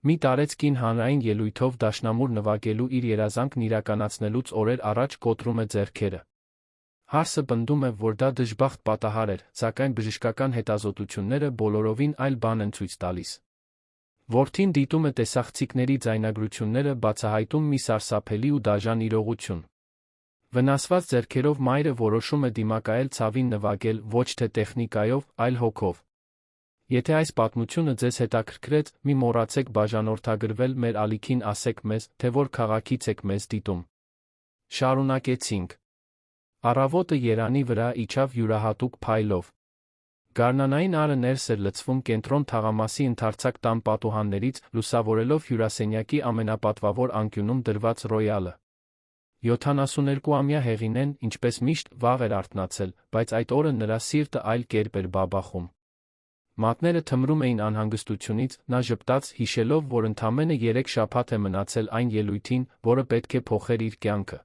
Մի տարեց կին հանրային ելույթով դաշնամուր նվագելու իր երազանքն իրականացնելուց օրեր առաջ կոտրում է ձեռքերը։ Հարսը պնդում է, որ դա դժբախտ պատահար էր, սակայն բժշկական հետազոտությունները բոլորովին այլ բան են ցույց տալիս։ Որդին դիտում է տեսախցիկների ձայնագրությունները բացահայտում մի սարսափելի ու դաժան իրողություն։ Վնասված ձեռքերով մայրը որոշում է դիմակայել ցավին նվագել ոչ թե տեխնիկայով, այլ հոգով։ Եթե այս պատմությունը ձեզ հետաքրքրեց, մի մոռացեք բաժանորդագրվել մեր ալիքին, ասեք մեզ, թե որ քաղաքից եք մեզ դիտում։ Շարունակեցինք։ Առավոտը երանի վրա իջավ յուրահատուկ փայլով։ Գարնանային արը ներս էր լցվում կենտրոն թաղամասի ընդարձակ տան պատուհաններից, լուսավորելով հյուրասենյակի ամենապատվավոր անկյունում դրված ռոյալը։ 72-ամյա Հեղինեն, ինչպես միշտ, վաղ էր արթնացել, բայց այդ օրը նրա սիրտը այլ կերպ էր բաբախում։ Մատները թմրում էին անհանգստությունից, նա ժպտաց, հիշելով, որ ընդամենը 3 շաբաթ է մնացել այն ելույթին, որը պետք է փոխեր իր կյանքը։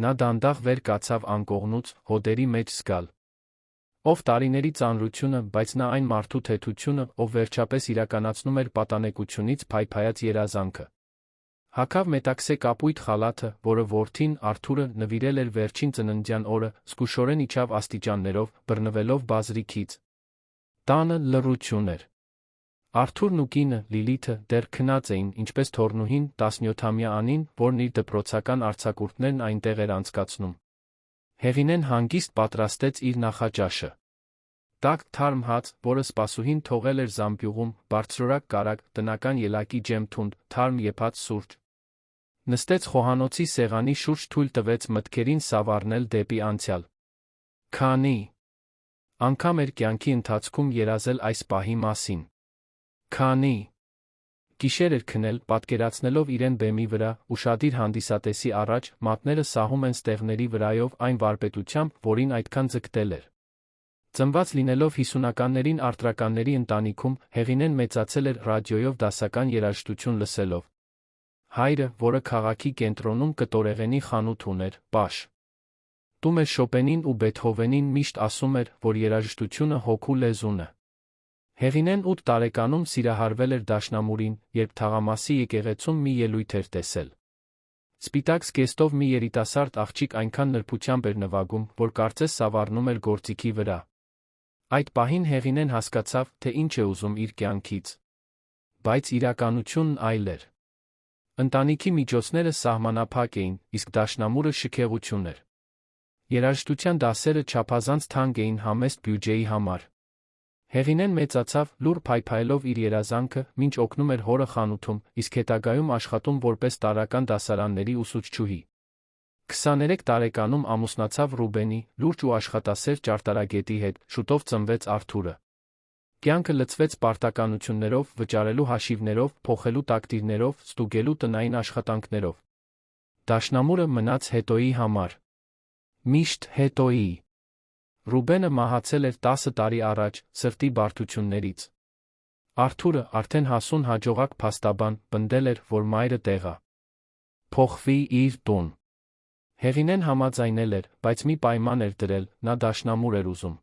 Նա դանդաղ վեր կացավ անկողնուց, հոդերի մեջ զգալ ով տարիների ծանրությունը, բայց նա այն մարդու թեթությունը, ով վերջապես իրականացնում էր պատանեկությունից փայփայած երազանքը։ Հագավ մետաքսե կապույտ խալաթը, որը որդին, Արթուրը, նվիրել էր վերջին ծննդյան օրը, զգուշորեն իջավ աստիճաններով, բռնվելով բազրիքից։ Տանը լռություն էր։ Արթուրն ու կինը, Լիլիթը, դեռ քնած էին, ինչպես թոռնուհին, 17-ամյա Անին, որն իր դպրոցական արձակուրդներն այնտեղ էր անցկացնում։ Հեղինեն հանգիստ պատրաստեց իր նախաճաշը։ Տաք թարմ հաց, որը սպասուհին թողել էր զամբյուղում, բարձրորակ կարագ, տնական ելակի ջեմ թունդ, թարմ եփած սուրճ։ Նստեց խոհանոցի սեղանի շուրջ, թույլ տվեց մտքերին սավառնել դեպի անցյալ։ Քանի անգամ էր կյանքի ընթացքում երազել այս պահի մասին։ Քանի գիշեր էր քնել, պատկերացնելով իրեն բեմի վրա, ուշադիր հանդիսատեսի առաջ, մատները սահում են ստեղների վրայով այն վարպետությամբ, որին այդքան ձգտել էր։ Ծնված լինելով 50-ականներին արտրականների ընտանիքում, Հեղինեն մեծացել էր ռադիոյով դասական երաժշտություն լսելով։ Հայրը, որը քաղաքի կենտրոնում կտորեղենի խանութ ուներ, Պաշ տում էր Շոպենին ու Բեթհովենին, միշտ ասում էր, որ երաժշտությունը հոգու լեզուն է։ Հեղինեն 8 տարեկանում սիրահարվել էր դաշնամուրին, երբ թաղամասի եկեղեցում մի ելույթ էր տեսել։ Սպիտակ զգեստով մի երիտասարդ աղջիկ այնքան նրբությամբ էր նվագում, որ կարծես սավառնում էր գործիքի վրա։ Այդ պահին Հեղինեն հասկացավ, թե ինչ է ուզում իր կյանքից։ Բայց իրականությունն այլ էր։ Ընտանիքի միջոցները սահմանափակ էին, իսկ դաշնամուրը շքեղություն էր։ Երաժշտության դասերը չափազանց թանկ էին համեստ բյուջեի համար։ Հեղինեն մեծացավ, լուռ փայփայելով իր երազանքը, մինչ օգնում էր հորը խանութում, իսկ հետագայում աշխատում որպես տարրական դասարանների ուսուցչուհի։ 23 տարեկանում ամուսնացավ Ռուբենի, լուրջ ու աշխատասեր ճարտարագետի հետ, շուտով ծնվեց Արթուրը։ Կյանքը լցվեց պարտականություններով, վճարելու հաշիվներով, փոխելու տակտիրներով, ստուգելու տնային աշխատանքներով։ Դաշնամուրը մնաց հետոյի համար։ Միշտ հետոյի։ Ռուբենը մահացել էր 10 տարի առաջ, սրտի բարդություններից։ Արթուրը, արդեն հասուն հաջողակ փաստաբան, պնդել էր, որ մայրը տեղա փոխվի իր տուն։ Հեղինեն համաձայնել էր, բայց մի պայման էր դրել, նա դաշնամուր էր ուզում։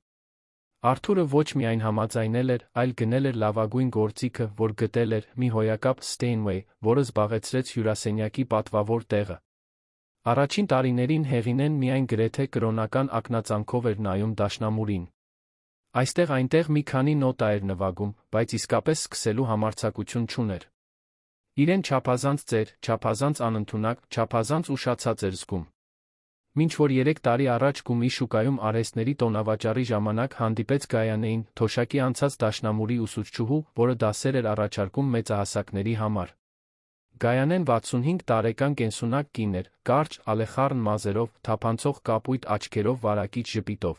Արթուրը ոչ միայն համաձայնել էր, այլ գնել էր լավագույն գործիքը, որ գտել էր, մի հոյակապ Steinway, որը զբաղեցրեց հյուրասենյակի պատվավոր տեղը։ Առաջին տարիներին Հեղինեն միայն գրեթե կրոնական ակնածանքով էր նայում դաշնամուրին։ Այստեղ-այնտեղ մի քանի նոտա էր նվագում, բայց իսկապես սկսելու համարձակություն չուներ։ Իրեն չափազանց ծեր, չափազանց անընդունակ, չափազանց ուշացած էր զգում։ Մինչ որ 3 տարի առաջ Գումի շուկայում արհեստների տոնավաճառի ժամանակ հանդիպեց Գայանեին, թոշակի անցած դաշնամուրի ուսուցչուհու, որը դասեր էր առաջարկում մեծահասակների համար։ Գայանեն 65 տարեկան կենսունակ կին էր, կարճ, ալեխառն մազերով, թափանցող կապույտ աչքերով, վարակիչ ժպիտով։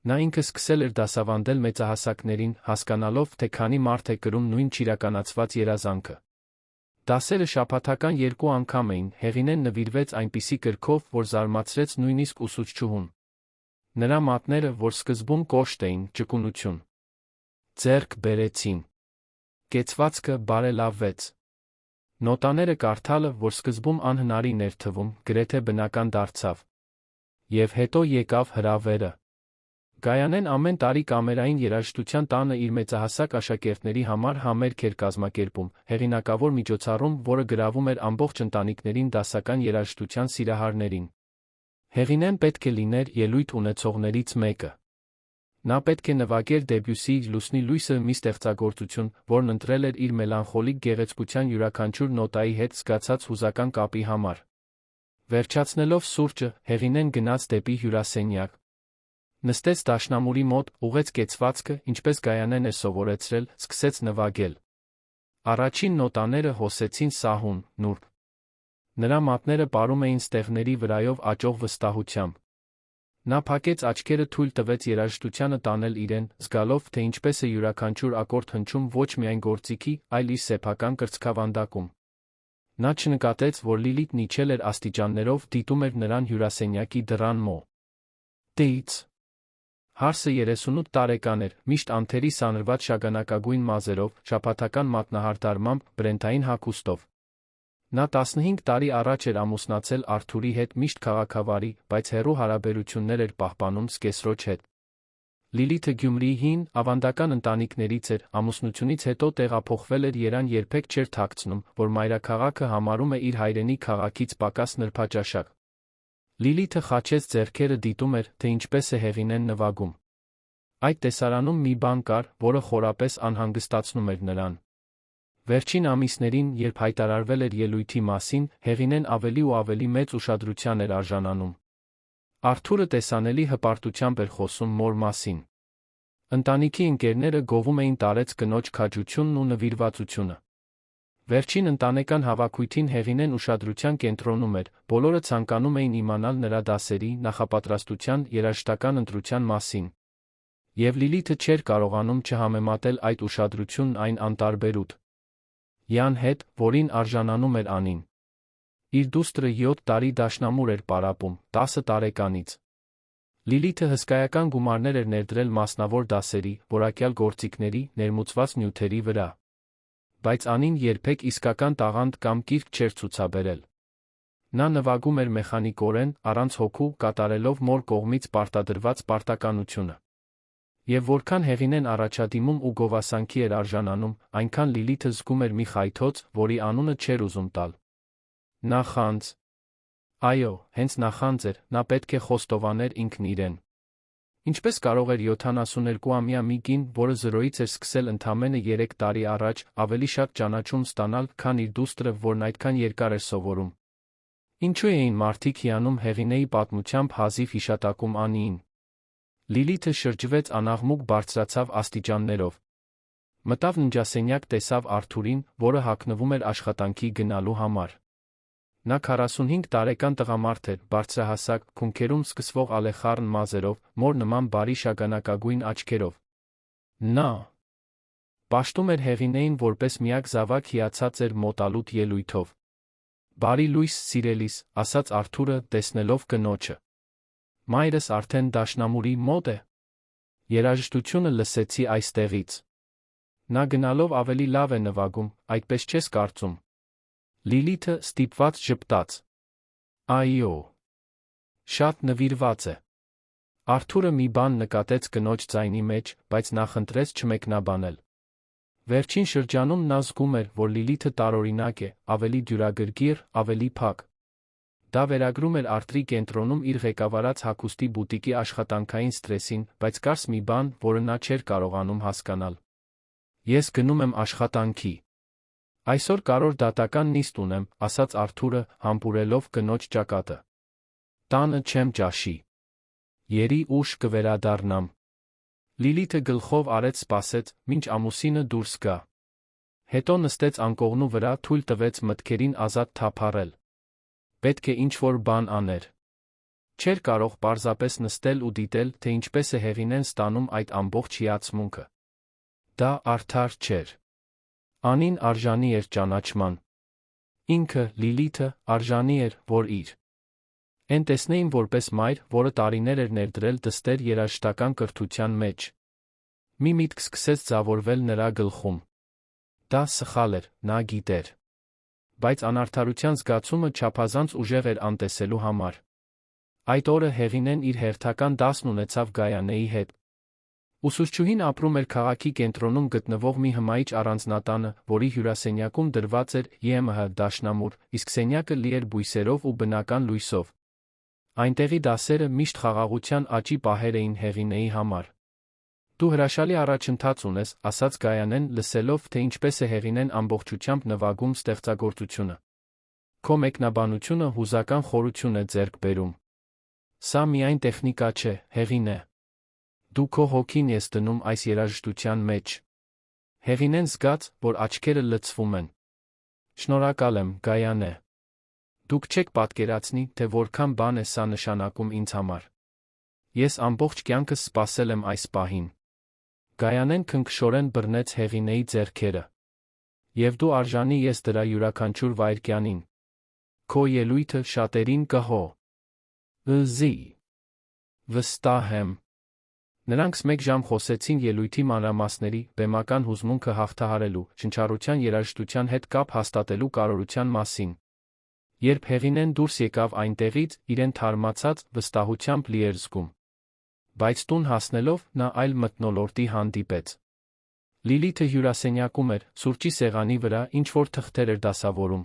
Նա ինքը սկսել էր դասավանդել մեծահասակներին, հասկանալով, թե քանի մարդ է կրում նույն չիրականացված երազանքը։ Դասերը շաբաթական 2 անգամ էին, Հեղինեն նվիրվեց այնպիսի կրքով, որ զարմացրեց նույնիսկ ուսուցչուհուն։ Նրա մատները, որ սկզբում կոշտ էին, ճկունություն ձեռք բերեցին։ Կեցվածքը բարելավվեց։ Նոտաները կարդալը, որ սկզբում անհնարին էր թվում, գրեթե բնական դարձավ։ Եվ հետո եկավ հրավերը։ Գայանեն ամեն տարի կամերային երաժշտության տանը իր մեծահասակ աշակերտների համար համերգ էր կազմակերպում, հեղինակավոր միջոցառում, որը գրավում էր ամբողջ ընտանիքներին դասական երաժշտության սիրահարներին։ Հեղինեն պետք է լիներ ելույթ ունեցողներից մեկը։ Նա պետք է նվագեր Դեբյուսիի «Լուսնի լույսը» մի ստեղծագործություն, որն ընտրել էր իր մելանխոլիկ գեղեցկության յուրաքանչյուր նոտայի հետ զգացած հուզական կապի համար։ Վերջացնելով սուրճը, Հեղինեն գնաց դեպի հյուրասենյակ։ Նստեց դաշնամուրի մոտ, ուղղեց կեցվածքը, ինչպես Գայանեն էր սովորեցրել, սկսեց նվագել։ Առաջին նոտաները հոսեցին սահուն, նուրբ։ Նրա մատները պարում էին ստեղների վրայով աճող վստահությամբ։ Նա փակեց աչքերը, թույլ տվեց երաժշտությանը տանել իրեն, զգալով, թե ինչպես է յուրաքանչյուր ակորդ հնչում ոչ միայն գործիքի, այլ իր սեփական կրծքավանդակում։ Նա չնկատեց, որ Լիլիթն իջել էր աստիճաններով, դիտում էր նրան հյուրասենյակի դռան մոտ։ Տեից։ Հարսը 38 տարեկան էր, միշտ անթերի սանրված շագանակագույն մազերով, շաբաթական մատնահարդարմամբ, բրենթային հագուստով։ Նա 15 տարի առաջ էր ամուսնացել Արթուրի հետ, միշտ քաղաքավարի, բայց հեռու հարաբերություններ էր պահպանում զկեսրոջ հետ։ Լիլիթը Գյումրիի հին, ավանդական ընտանիքներից էր, ամուսնությունից հետո տեղափոխվել էր Երան, երբեք չէր թաքցնում, որ մայրաքաղաքը համարում է իր հայրենի քաղաքից պակաս նրբաճաշակ։ Լիլիթը խաչեց ձեռքերը, դիտում էր, թե ինչպես է Հեղինեն նվագում։ Այդ տեսարանում մի բան կար, որը խորապես անհանգստացնում էր նրան։ Վերջին ամիսներին, երբ հայտարարվել էր ելույթի մասին, Հեղինեն ավելի ու ավելի մեծ ուշադրության էր արժանանում։ Արթուրը տեսանելի հպարտությամբ էր խոսում մոր մասին։ Ընտանիքի ընկերները գովում էին տարեց կնոջ քաջությունն ու նվիրվածությունը։ Վերջին ընտանեկան հավաքույթին Հեղինեն ուշադրության կենտրոնում էր, բոլորը ցանկանում էին իմանալ նրա դասերի, նախապատրաստության, երաժշտական ընտրության մասին։ Եվ Լիլիթը չէր կարողանում չհամեմատել այդ ուշադրությունն այն անտարբերուտ Յան հետ, որին արժանանում էր Անին։ Իր դուստրը 7 տարի դաշնամուր էր պարապում, 10 տարեկանից։ Լիլիթը հսկայական գումարներ էր ներդրել մասնավոր դասերի, որակյալ գործիքների, ներմուծված նյութերի վրա։ Բայց Անին երբեք իսկական տաղանդ կամ կիրք չէր ցուցաբերել։ Նա նվագում էր մեխանիկորեն, առանց հոգու, կատարելով մոր կողմից պարտադրված պարտականությունը։ Եվ որքան Հեղինեն առաջադիմում ու գովասանքի էր արժանանում, այնքան Լիլիթը զգում էր մի խայթոց, որի անունը չէր ուզում տալ։ Նախանձ։ Այո, հենց նախանձ էր, նա պետք է խոստովաներ ինքն իրեն։ Ինչպես կարող էր 72-ամյա մի կին, որը 0-ից էր սկսել ընդամենը 3 տարի առաջ, ավելի շատ ճանաչում ստանալ, քան իր դուստրը, որն այդքան երկար էր սովորում։ Ինչու էին մարդիկ հիանում Հեղինեի պատմությամբ հազիվ հիշատակում Անիին։ Լիլիթը շրջվեց անաղմուկ, բարձրացավ աստիճաններով։ Մտավ ննջասենյակ, տեսավ Արթուրին, որը հագնվում էր աշխատանքի գնալու համար։ Նա 45 տարեկան տղամարդ էր, բարձրահասակ, քունքերում սկսվող ալեխառն մազերով, մոր նման բարի շագանակագույն աչքերով։ Նա պաշտում էր Հեղինեին որպես միակ զավակ, հիացած էր մոտալուտ ելույթով։ Բարի լույս, սիրելիս, ասաց Արթուրը, տեսնելով կնոջը։ Մայրս արդեն դաշնամուրի մոտ է։ Երաժշտությունը լսեցի այստեղից։ Նա գնալով ավելի լավ է նվագում, այդպես չես կարծում։ Լիլիթը ստիպված ժպտաց։ Այո։ Շատ նվիրված է։ Արթուրը մի բան նկատեց կնոջ ձայնի մեջ, բայց նախընտրեց չմեկնաբանել։ Վերջին շրջանում նա զգում էր, որ Լիլիթը տարօրինակ է, ավելի դյուրագրգիռ, ավելի փակ։ Դա վերագրում էր Արթրի կենտրոնում իր ղեկավարած հագուստի բուտիկի աշխատանքային սթրեսին, բայց կարս մի բան, որը նա չէր կարողանում հասկանալ։ Ես գնում եմ աշխատանքի։ Այսօր կարոր դատական նիստ ունեմ, ասաց Արթուրը, համբուրելով կնոջ ճակատը։ Տանը չեմ ճաշի։ Երի ուշ կվերադառնամ։ Լիլիթը գլխով արեց, սպասեց, մինչ ամուսինը դուրս գա։ Հետո նստեց անկողնու վրա, թույլ տվեց մտքերին ազատ թափառել։ Պետք է ինչ-որ բան աներ։ Չէր կարող պարզապես նստել ու դիտել, թե ինչպես է Հեղինեն ստանում այդ ամբողջ հիացմունքը։ Դա արդար չէր։ Անին արժանի էր ճանաչման։ Ինքը, Լիլիթը, արժանի էր, որ իր են տեսնեին որպես մայր, որը տարիներ էր ներդրել դստեր երաժշտական կրթության մեջ։ Մի միտք սկսեց ձավորվել նրա գլխում։ Դա սխալ էր, նա գիտեր։ Բայց անարդարության զգացումը չափազանց ուժեղ էր անտեսելու համար։ Այդ օրը Հեղինեն իր հերթական դասն ունեցավ Գայանեի հետ։ Ուսուցչուհին ապրում էր քաղաքի կենտրոնում գտնվող մի հմայիչ առանձնատանը, որի հյուրասենյակում դրված էր ԵՄՀ դաշնամուր, իսկ սենյակը լի էր բույսերով ու բնական լույսով։ Այնտեղի դասերը միշտ խաղաղության աճի պահեր էին Հեղինեի համար։ Դու հրաշալի առաջընթաց ունես, ասաց Գայանեն, լսելով, թե ինչպես է Հեղինեն ամբողջությամբ նվագում ստեղծագործությունը։ Քո մեկնաբանությունը հուզական խորություն է ձեռք բերում։ Սա միայն տեխնիկա չէ, Հեղինե։ Դու քո հոգին ես դնում այս երաժշտության մեջ։ Հեղինեն զգաց, որ աչքերը լցվում են։ Շնորհակալ եմ, Գայանե։ Դուք չեք պատկերացնի, թե որքան բան է սա նշանակում ինձ համար։ Ես ամբողջ կյանքս սպասել եմ այս պահին։ Գայանեն քնքշորեն բռնեց Հեղինեի ձեռքերը։ Եվ դու արժանի ես դրա յուրաքանչյուր վայրկյանին։ Քո ելույթը շատերին կհո։ Զի։ Վստահ եմ։ Նրանք մեկ ժամ խոսեցին ելույթի մանրամասների, բեմական հուզմունքը հաղթահարելու, շնչառության երաժշտության հետ կապ հաստատելու կարողության մասին։ Երբ Հեղինեն դուրս եկավ այնտեղից, իրեն թարմացած, վստահությամբ լի էր զգում։ Բայց տուն հասնելով, նա այլ մթնոլորտի հանդիպեց։ Լիլիթը հյուրասենյակում էր, սուրճի սեղանի վրա ինչ-որ թղթեր էր դասավորում։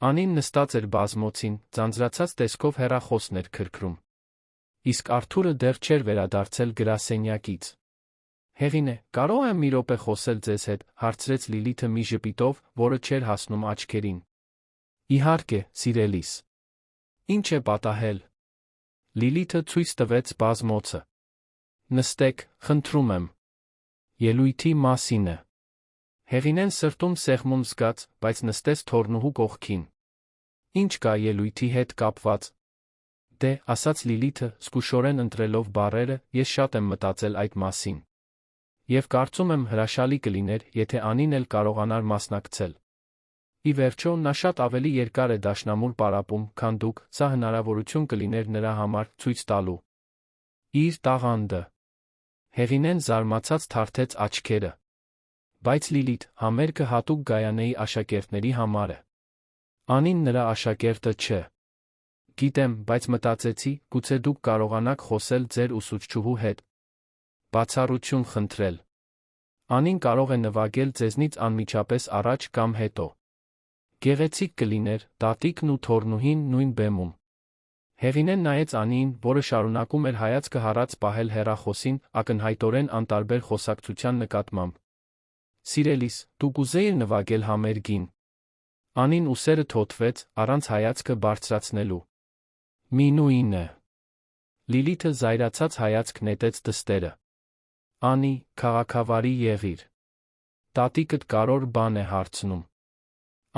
Անին նստած էր բազմոցին, ձանձրացած տեսքով հեռախոսն էր քրքրում։ Իսկ Արթուրը դեռ չէր վերադարձել գրասենյակից։ Հեղինե, կարո՞ղ եմ մի րոպե խոսել ձեզ հետ, հարցրեց Լիլիթը մի ժպիտով, որը չէր հասնում աչքերին։ Իհարկե, սիրելիս։ Ինչ է պատահել։ Լիլիթը ցույց տվեց բազմոցը։ Նստեք, խնդրում եմ։ Ելույթի մասին է։ Հեղինեն սրտում սեղմում զգաց, բայց նստեց թորնուհու կողքին։ Ինչ կա ելույթի հետ կապված։ Դե, ասաց Լիլիթը, զգուշորեն ընտրելով բառերը, ես շատ եմ մտածել այդ մասին։ Եվ կարծում եմ հրաշալի կլիներ, եթե Անին էլ կարողանար մասնակցել։ Ի վերջո, նա շատ ավելի երկար է դաշնամուր պարապում, քան դուք, սա հնարավորություն կլիներ նրա համար ցույց տալու իր տաղանդը։ Հեղինեն զարմացած թարթեց աչքերը։ Բայց Լիլիթ, համերգը հատուկ Գայանեի աշակերտների համար է։ Անին նրա աշակերտը չէ։ Գիտեմ, բայց մտածեցի, գուցե դուք կարողանաք խոսել ձեր ուսուցչուհու հետ։ Բացառություն խնդրել։ Անին կարող է նվագել ձեզնից անմիջապես առաջ կամ հետո։ Գեղեցիկ կլիներ, տատիկն ու թորնուհին նույն բեմում։ Հեղինեն նայեց Անիին, որը շարունակում էր հայացքը հառած պահել հեռախոսին, ակնհայտորեն անտարբեր խոսակցության նկատմամբ։ Սիրելիս, դու կուզեիր նվագել համերգին։ Անին ուսերը թոթվեց, առանց հայացքը բարձրացնելու։ Մի նույն է։ Լիլիթը զայրացած հայացք նետեց դստերը։ Անի, քաղաքավարի եղիր։ Տատիկդ կարևոր բան է հարցնում։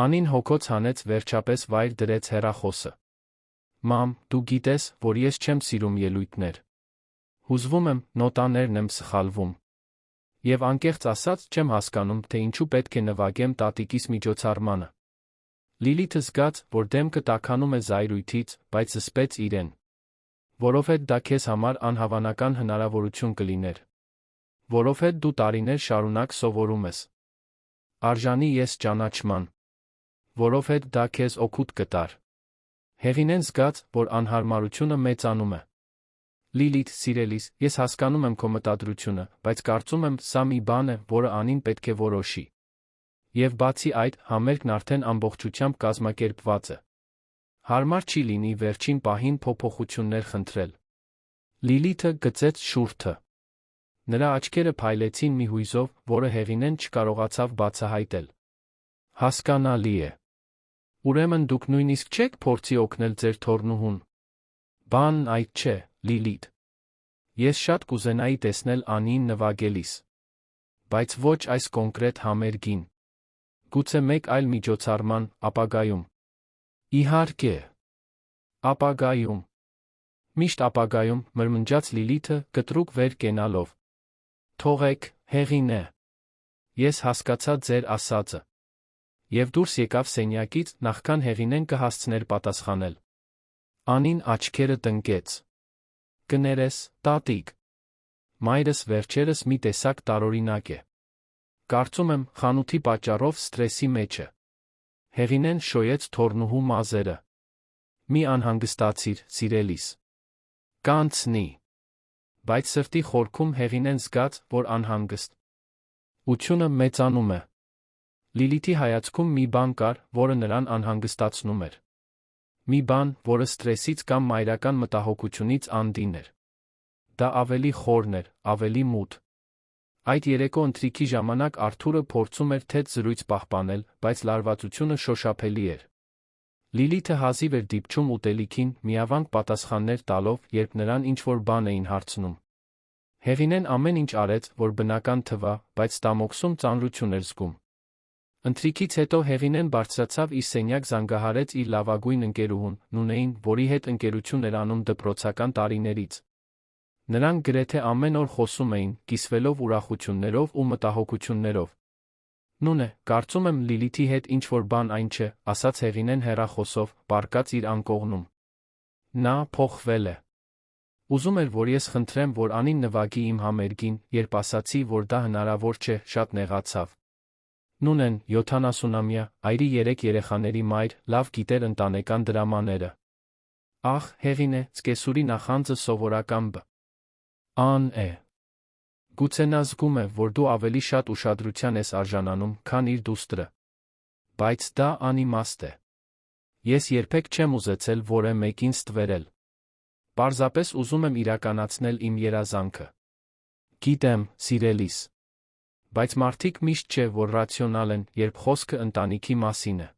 Անին հոգոց հանեց, վերջապես վայր դրեց հեռախոսը։ Մամ, դու գիտես, որ ես չեմ սիրում ելույթներ։ Հուզվում եմ, նոտաներն եմ սխալվում։ Եվ անկեղծ ասած, չեմ հասկանում, թե ինչու պետք է նվագեմ տատիկիս միջոցառմանը։ Լիլիթը զգաց, որ դեմքը տաքանում է զայրույթից, բայց զսպեց իրեն։ Որովհետև դա քեզ համար անհավանական հնարավորություն կլիներ։ Որովհետև դու տարիներ շարունակ սովորում ես։ Արժանի ես ճանաչման։ Որովհետև դա քեզ օգուտ կտար։ Հեղինեն զգաց, որ անհարմարությունը մեծանում է։ Լիլիթ, սիրելիս, ես հասկանում եմ քո մտադրությունը, բայց կարծում եմ, սա մի բան է, որը Անին պետք է որոշի։ Եվ բացի այդ, համերգն արդեն ամբողջությամբ կազմակերպված է։ Հարմար չի լինի վերջին պահին փոփոխություններ խնդրել։ Լիլիթը գծեց շուրթը։ Նրա աչքերը փայլեցին մի հույզով, որը Հեղինեն չկարողացավ բացահայտել։ Հասկանալի է։ Ուրեմն դուք նույնիսկ չեք փորձի օգնել ձեր թորնուհուն։ Բանն այդ չէ, Լիլիթ։ Ես շատ կուզենայի տեսնել Անիին նվագելիս։ Բայց ոչ այս կոնկրետ համերգին։ Գուցե մեկ այլ միջոցառման, ապագայում։ Իհարկե։ Ապագայում։ Միշտ ապագայում, մրմնջաց Լիլիթը, կտրուկ վեր կենալով։ Թողեք, Հեղինե։ Ես հասկացա ձեր ասածը։ Եվ դուրս եկավ սենյակից, նախքան Հեղինեն կհասցներ պատասխանել։ Անին աչքերը տնկեց։ Կներես, տատիկ։ Մայրս վերջերս մի տեսակ տարօրինակ է։ Կարծում եմ, խանութի պատճառով սթրեսի մեջ է։ Հեղինեն շոյեց թորնուհու մազերը։ Մի անհանգստացիր, սիրելիս։ կանցնի։ Բայց սրտի խորքում Հեղինեն զգաց, որ անհանգիստ ությունը մեծանում է։ Լիլիթի հայացքում մի բան կար, որը նրան անհանգստացնում էր։ Մի բան, որը սթրեսից կամ մայրական մտահոգությունից անդին էր։ Դա ավելի խորն էր, ավելի մութ։ Այդ երեկո ընթրիքի ժամանակ Արթուրը փորձում էր թեթ զրույց պահպանել, բայց լարվածությունը շոշափելի էր։ Լիլիթը հազիվ էր դիպչում ուտելիքին, միավանք պատասխաններ տալով, երբ նրան ինչ-որ բան էին հարցնում։ Հեղինեն ամեն ինչ արեց, որ բնական թվա, բայց ստամոքսում ծանրություն էր զգում։ Ընթրիքից հետո Հեղինեն բարձրացավ իր սենյակ, զանգահարեց իր լավագույն ընկերուհուն, Նունեին, որի հետ ընկերություն էր անում դպրոցական տարիներից։ Նրանք գրեթե ամեն օր խոսում էին, կիսվելով ուրախություններով ու մտահոգություններով։ Նունե, կարծում եմ Լիլիթի հետ ինչ-որ բան այն չէ, ասաց Հեղինեն հեռախոսով, պառկած իր անկողնում։ Նա փոխվել է։ Ուզում էր, որ ես խնդրեմ, որ Անին նվագի իմ համերգին, երբ ասացի, որ դա հնարավոր չէ, շատ նեղացավ։ Նունեն, 70-ամյա, այրի 3 երեխաների մայր, լավ գիտեր ընտանեկան դրամաները։ Ախ, Հեղինե, սկեսուրի նախանձը սովորական բան է։ Գուցե նա զգում է, որ դու ավելի շատ ուշադրության ես արժանանում, քան իր դուստրը։ Բայց դա անիմաստ է։ Ես երբեք չեմ ուզեցել որևէ մեկին ստվերել։ Պարզապես ուզում եմ իրականացնել իմ երազանքը։ Գիտեմ, սիրելիս։ Բայց մարդիկ միշտ չէ, որ ռացիոնալ են, երբ խոսքը ընտանիքի մասին է։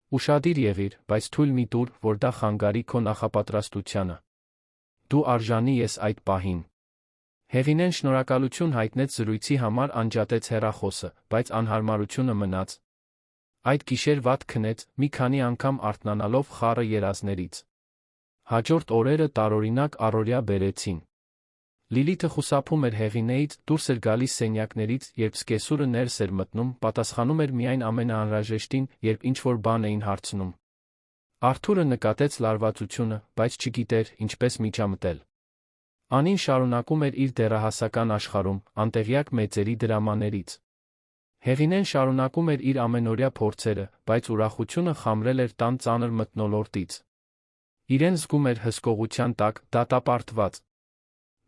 Ուշադիր եղիր, բայց թույլ մի տուր, որ դա խանգարի քո նախապատրաստությանը։ Դու արժանի ես այդ պահին։ Հեղինեն շնորհակալություն հայտնեց զրույցի համար, անջատեց հեռախոսը, բայց անհարմարությունը մնաց։ Այդ գիշեր վատ քնեց, մի քանի անգամ արթնանալով խառը երազներից։ Հաջորդ օրերը տարօրինակ առօրյա բերեցին։ Լիլիթը խուսափում էր Հեղինեից, դուրս էր գալիս սենյակներից, երբ սկեսուրը ներս էր մտնում, պատասխանում էր միայն ամենաանհրաժեշտին, երբ ինչ-որ բան էին հարցնում։ Արթուրը նկատեց լարվածությունը, բայց չգիտեր ինչպես միջամտել։ Անին շարունակում էր իր դեռահասական աշխարհում, անտեղյակ մեծերի դրամաներից։ Հեղինեն շարունակում էր իր ամենօրյա փորձերը, բայց ուրախությունը խամրել էր տան ծանր մթնոլորտից։ Իրեն զգում էր հսկողության տակ, դատապարտված։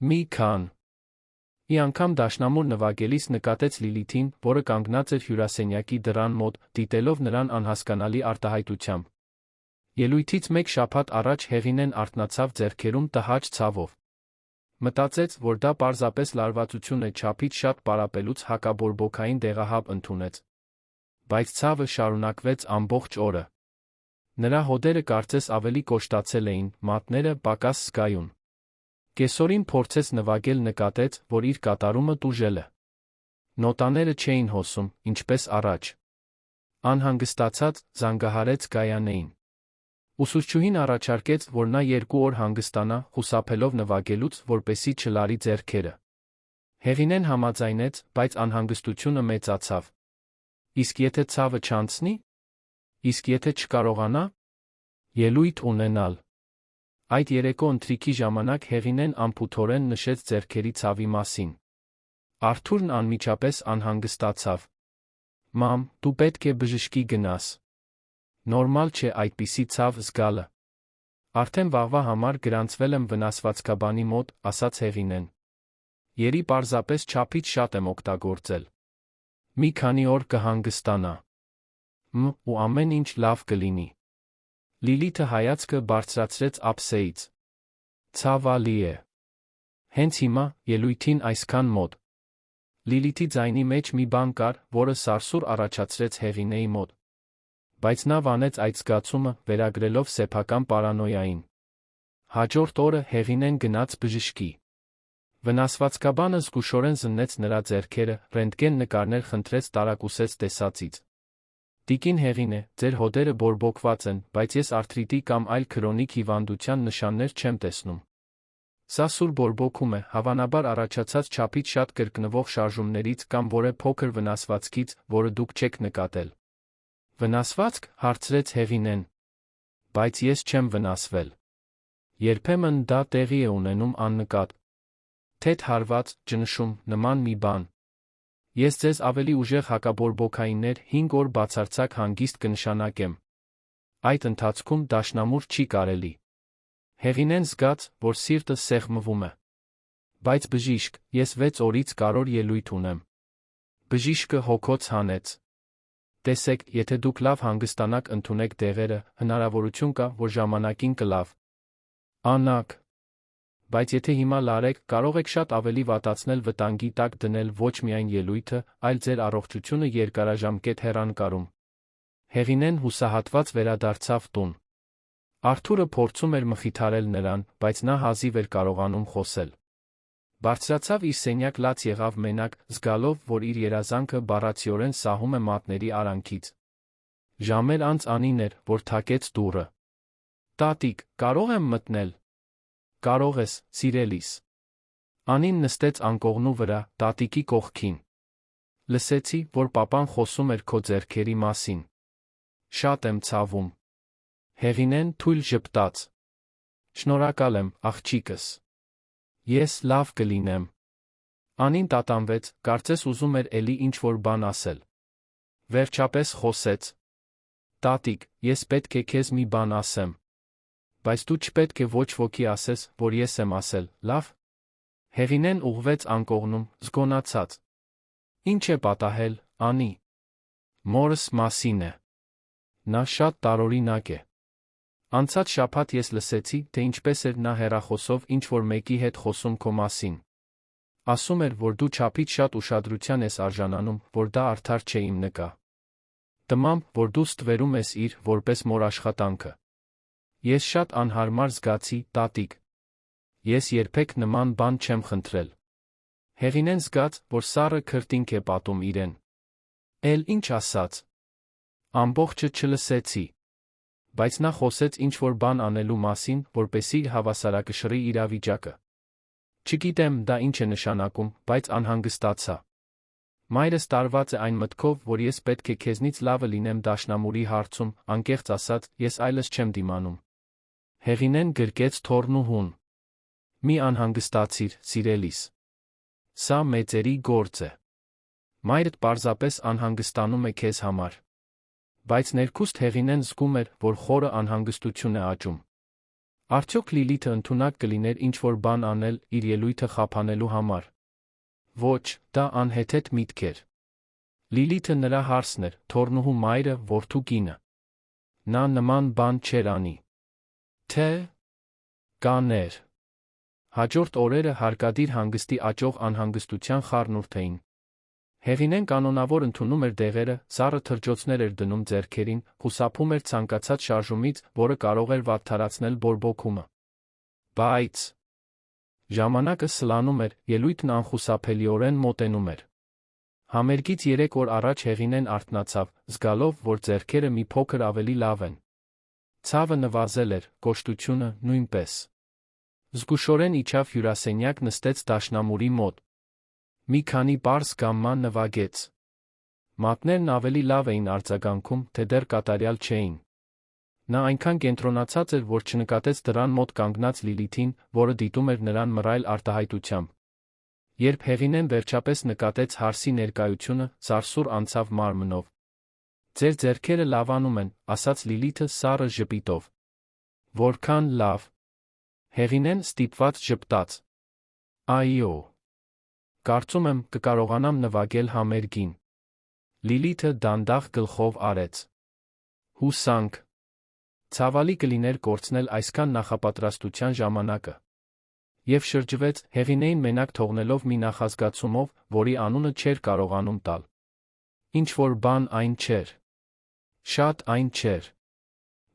Մի քանի անգամ դաշնամուր նվագելիս նկատեց Լիլիթին, որը կանգնած էր հյուրասենյակի դռան մոտ, դիտելով նրան անհասկանալի արտահայտությամբ։ Ելույթից 1 շաբաթ առաջ Հեղինեն արթնացավ ձեռքերում տհաճ ցավով։ Մտածեց, որ դա պարզապես լարվածություն է, չափից շատ պարապելուց հակաբորբոքային դեղահավ ընդունեց։ Բայց ցավը շարունակվեց ամբողջ օրը։ Նրա հոդերը կարծես ավելի կոշտացել էին, մատները պակաս զգայուն։ Կեսօրին փորձեց նվագել, նկատեց, որ իր կատարումը տուժել է։ Նոտաները չէին հոսում, ինչպես առաջ։ Անհանգստացած, զանգահարեց Գայանեին։ Ուսուցչուհին առաջարկեց, որ նա 2 օր հանգստանա, խուսափելով նվագելուց, որպեսզի չլարի ձեռքերը։ Հեղինեն համաձայնեց, բայց անհանգստությունը մեծացավ։ Իսկ եթե ցավը չանցնի։ Իսկ եթե չկարողանա ելույթ ունենալ։ Այդ երեկո ընթրիքի ժամանակ Հեղինեն անփութորեն նշեց ձեռքերի ցավի մասին։ Արթուրն անմիջապես անհանգստացավ։ Մամ, դու պետք է բժշկի գնաս։ Նորմալ չէ այդպիսի ցավ զգալը։ Արդեն վաղվա համար գրանցվել եմ վնասվածքաբանի մոտ, ասաց Հեղինեն։ Երի պարզապես չափից շատ եմ օգտագործել։ Մի քանի օր կհանգստանա։ Ու ամեն ինչ լավ կլինի։ Լիլիթը հայացքը բարձրացրեց ափսեից։ Ցավալի է։ Հենց հիմա, ելույթին այսքան մոտ։ Լիլիթի ձայնի մեջ մի բան կար, որը սարսուռ առաջացրեց Հեղինեի մոտ։ Բայց նա վանեց այդ զգացումը, վերագրելով սեփական պարանոյային։ Հաջորդ օրը Հեղինեն գնաց բժշկի։ Վնասվածքաբանը զգուշորեն զննեց նրա ձեռքերը, ռենտգեն նկարներ խնդրեց, տարակուսեց տեսածից։ Տիկին Հեղինե, ձեր հոդերը բորբոքված են, բայց ես արթրիտի կամ այլ քրոնիկ հիվանդության նշաններ չեմ տեսնում։ Սա սուր բորբոքում է, հավանաբար առաջացած չափից շատ կրկնվող շարժումներից կամ որևէ փոքր վնասվածքից, որը դուք չեք նկատել։ Վնասվածք, հարցրեց Հեղինեն։ Բայց ես չեմ վնասվել։ Երբեմն դա տեղի է ունենում աննկատ։ Թեթ հարված, ճնշում, նման մի բան։ Ես ձեզ ավելի ուժեղ հակաբորբոքայիններ 5 օր բացարձակ հանգիստ կնշանակեմ։ Այդ ընթացքում դաշնամուր չի կարելի։ Հեղինեն զգաց, որ սիրտը սեղմվում է։ Բայց բժիշկ, ես 6 օրից կարոր ելույթ ունեմ։ Բժիշկը հոգոց հանեց։ Տեսեք, եթե դուք լավ հանգստանաք ընդունեք դեղերը, հնարավորություն կա, որ ժամանակին կլավ անաք։ Բայց եթե հիմա լարեք, կարող եք շատ ավելի վատացնել վտանգի տակ դնել ոչ միայն ելույթը, այլ ձեր առողջությունը երկարաժամկետ հեռանկարում։ Հեղինեն հուսահատված վերադարձավ տուն։ Արթուրը փորձում էր մխիթարել նրան, բայց նա հազիվ էր կարողանում խոսել։ Բարձրացավ իր սենյակ, լաց եղավ մենակ, զգալով, որ իր երազանքը բառացիորեն սահում է մատների արանքից։ Ժամեր անց Անին էր, որ թակեց դուռը։ Տատիկ, կարող եմ մտնել։ Կարող ես, սիրելիս։ Անին նստեց անկողնու վրա, տատիկի կողքին։ Լսեցի, որ պապան խոսում էր քո ձեռքերի մասին։ Շատ եմ ցավում։ Հեղինեն թույլ ժպտաց։ Շնորհակալ եմ, աղջիկս։ Ես լավ կլինեմ։ Անին տատանվեց, կարծես ուզում էր էլի ինչ-որ բան ասել։ Վերջապես խոսեց. Տատիկ, ես պետք է քեզ մի բան ասեմ։ Բայց դու չպետք է ոչ ոքի ասես, որ ես եմ ասել, լավ։ Հեղինեն ուղղվեց անկողնում, զգոնացած։ Ինչ է պատահել, Անի։ Մորս մասին է։ Նա շատ տարօրինակ է։ Անցած շաբաթ ես լսեցի, թե ինչպես էր նա հեռախոսով ինչ-որ մեկի հետ խոսում քո մասին։ Ասում էր, որ դու չափից շատ ուշադրության ես արժանանում, որ դա արդար չէ իմ նկա։ Տմամբ, որ դու ստվերում ես իր, որպես մոր աշխատանքը։ Ես շատ անհարմար զգացի, տատիկ։ Ես երբեք նման բան չեմ խնդրել։ Հեղինեն զգաց, որ սառը քրտինք է պատում իրեն։ Էլ ինչ ասաց։ Ամբողջը չլսեցի։ Բայց նա խոսեց ինչ-որ բան անելու մասին, որպեսզի հավասարակշռի իրավիճակը։ Չգիտեմ դա ինչ է նշանակում, բայց անհանգստացա։ Մայրս տարված է այն մտքով, որ ես պետք է քեզնից լավը լինեմ դաշնամուրի հարցում, անկեղծ ասած, ես այլս չեմ դիմանում։ Հեղինեն գրկեց թոռնուհուն։ Մի անհանգստացիր, սիրելիս։ Սա մեծերի գործ է։ Մայրդ պարզապես անհանգստանում է քեզ համար։ Բայց ներքուստ Հեղինեն զգում էր, որ խորը անհանգստություն է աճում։ Արդյոք Լիլիթը ընդունակ կլիներ ինչ-որ բան անել իր ելույթը խափանելու համար։ Ոչ, դա անհեթեթ միտք էր։ Լիլիթը նրա հարսն էր, թոռնուհու մայրը, որդու կինը։ Նա նման բան չէր անի։ Թե կաներ։ Հաջորդ օրերը հարկադիր հանգստի աճող անհանգստության խառնուրդ էին։ Հեղինեն կանոնավոր ընդունում էր դեղերը, սառը թրջոցներ էր դնում ձեռքերին, խուսափում էր ցանկացած շարժումից, որը կարող էր վատթարացնել բորբոքումը։ Բայց ժամանակը սլանում էր, ելույթն անխուսափելիորեն մոտենում էր։ Համերգից 3 օր առաջ Հեղինեն արթնացավ, զգալով, որ ձեռքերը մի փոքր ավելի լավ են։ Ցավը նվազել էր, կոշտությունը՝ նույնպես։ Զգուշորեն իջավ հյուրասենյակ, նստեց դաշնամուրի մոտ։ Մի քանի պարզ գամմա նվագեց։ Մատներն ավելի լավ էին արձագանքում, թե դեռ կատարյալ չէին։ Նա այնքան կենտրոնացած էր, որ չնկատեց դռան մոտ կանգնած Լիլիթին, որը դիտում էր նրան մռայլ արտահայտությամբ։ Երբ Հեղինեն վերջապես նկատեց հարսի ներկայությունը, սարսուռ անցավ մարմնով։ Ձեր ձեռքերը լավանում են, ասաց Լիլիթը սառը ժպիտով։ Որքան լավ։ Հեղինեն ստիպված ժպտաց։ Այո։ Կարծում եմ, կկարողանամ նվագել համերգին։ Լիլիթը դանդաղ գլխով արեց։ Հուսանք։ Ցավալի կլիներ կորցնել այսքան նախապատրաստության ժամանակը։ Եվ շրջվեց, Հեղինեին մենակ թողնելով մի նախազգացումով, որի անունը չէր կարողանում տալ։ Ինչ-որ բան այն չէր։ Շատ այն չէր։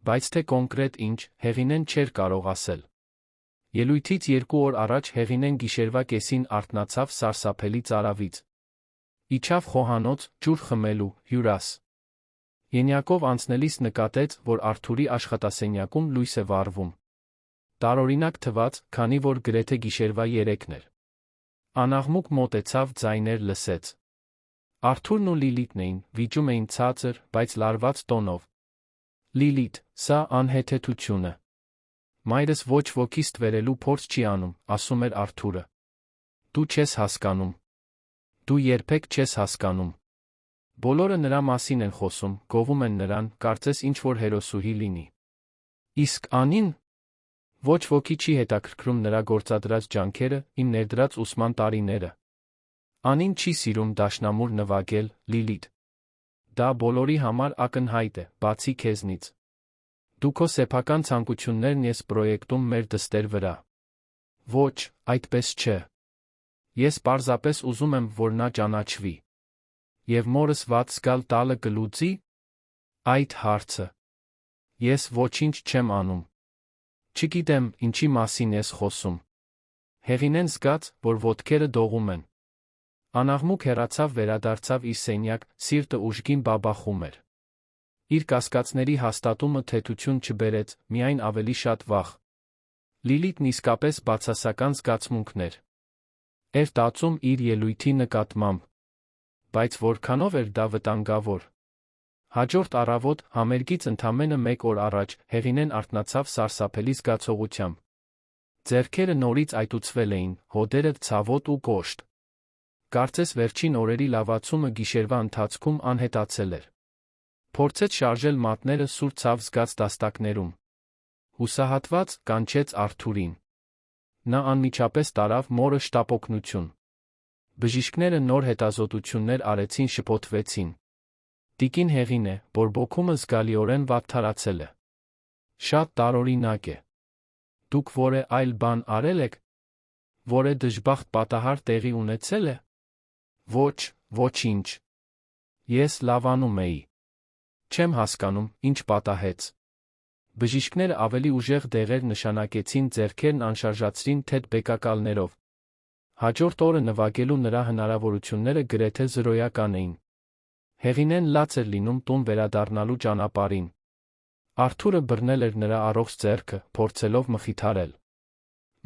Բայց թե կոնկրետ ինչ, Հեղինեն չէր կարող ասել։ Ելույթից 2 օր առաջ Հեղինեն գիշերվա կեսին արթնացավ սարսափելի ծարավից։ Իջավ խոհանոց, ջուր խմելու, հյուրաս։ Ենյակով անցնելիս նկատեց, որ Արթուրի աշխատասենյակում լույս է վառվում։ Տարօրինակ թվաց, քանի որ գրեթե գիշերվա 3-ն էր։ Անաղմուկ մոտեցավ, ձայներ լսեց։ Արթուրն ու Լիլիթն էին, վիճում էին ցածր, բայց լարված տոնով։ Լիլիթ, սա անհեթեթություն է։ Մայրս ոչ ոքի ստվերելու փորձ չի անում, ասում էր Արթուրը։ Դու չես հասկանում։ Դու երբեք չես հասկանում։ Բոլորը նրա մասին են խոսում, գովում են նրան, կարծես ինչ-որ հերոսուհի լինի։ Իսկ Անին։ Ոչ ոքի չի հետաքրքրում նրա գործադրած ջանքերը, իմ ներդրած ուսման տարիները։ Անին չի սիրում դաշնամուր նվագել, Լիլիթ։ Դա բոլորի համար ակնհայտ է, բացի քեզնից։ Դու քո սեփական ցանկություններն ես պրոյեկտում մեր դստեր վրա։ Ոչ, այդպես չէ։ Ես պարզապես ուզում եմ, որ նա ճանաչվի։ Եվ մորս վատ զգալ տալը կլուծի։ Այդ հարցը։ Ես ոչինչ չեմ անում։ Չգիտեմ, ինչի մասին ես խոսում։ Հեղինեն զգաց, որ ոտքերը դողում են։ Անաղմուկ հեռացավ, վերադարձավ իր սենյակ, սիրտը ուժգին բաբախում էր։ Իր կասկածների հաստատումը թեթություն չբերեց, միայն ավելի շատ վախ։ Լիլիթն իսկապես բացասական զգացմունքներ էր տածում իր ելույթի նկատմամբ։ Բայց որքանով էր դա վտանգավոր։ Հաջորդ առավոտ, համերգից ընդամենը 1 օր առաջ, Հեղինեն արթնացավ սարսափելի զգացողությամբ։ Ձեռքերը նորից այտուցվել էին, հոդերը ցավոտ ու կոշտ։ Կարծես վերջին օրերի լավացումը գիշերվա ընթացքում անհետացել էր։ Փորձեց շարժել մատները սուր ցավ զգաց դաստակներում։ Հուսահատված, կանչեց Արթուրին։ Նա անմիջապես տարավ մորը շտապօգնություն։ Բժիշկները նոր հետազոտություններ արեցին, շփոթվեցին։ Տիկին Հեղինե, բորբոքումը զգալիորեն վատթարացել է։ Շատ տարօրինակ է։ Դուք որե այլ բան արել եք։ Որե դժբախտ պատահար տեղի ունեցել է։ Ոչ, ոչինչ։ Ես լավանում էի։ Չեմ հասկանում, ինչ պատահեց։ Բժիշկները ավելի ուժեղ դեղեր նշանակեցին, ձեռքերն անշարժացրին թեթ բեկակալներով։ Հաջորդ օրը նվագելու նրա հնարավորությունները գրեթե զրոյական էին։ Հեղինեն լաց էր լինում տուն վերադառնալու ճանապարհին։ Արթուրը բռնել էր նրա առողջ ձեռքը, փորձելով մխիթարել։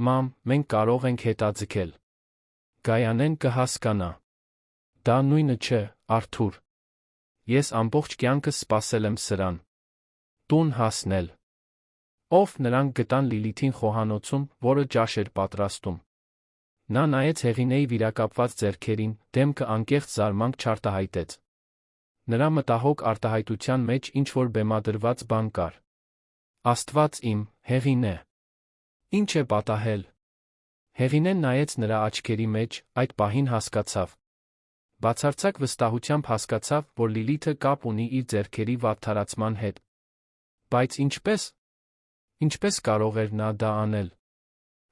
Մամ, մենք կարող ենք հետաձգել։ Գայանեն կհասկանա։ Դա նույնը չէ, Արթուր։ Ես ամբողջ կյանքս սպասել եմ սրան։ Տուն հասնել։ Ով նրանք գտան Լիլիթին խոհանոցում, որը ճաշ էր պատրաստում։ Նա նայեց Հեղինեի վիրակապված ձեռքերին, դեմքը անկեղծ զարմանք չարտահայտեց։ Նրա մտահոգ արտահայտության մեջ ինչ-որ բեմադրված բան կար։ Աստված իմ, Հեղինե։ Ինչ է պատահել։ Հեղինեն նայեց նրա աչքերի մեջ, այդ պահին հասկացավ։ Բացարձակ վստահությամբ հասկացավ, որ Լիլիթը կապ ունի իր ձեռքերի վատթարացման հետ։ Բայց ինչպես։ Ինչպես կարող էր նա դա անել։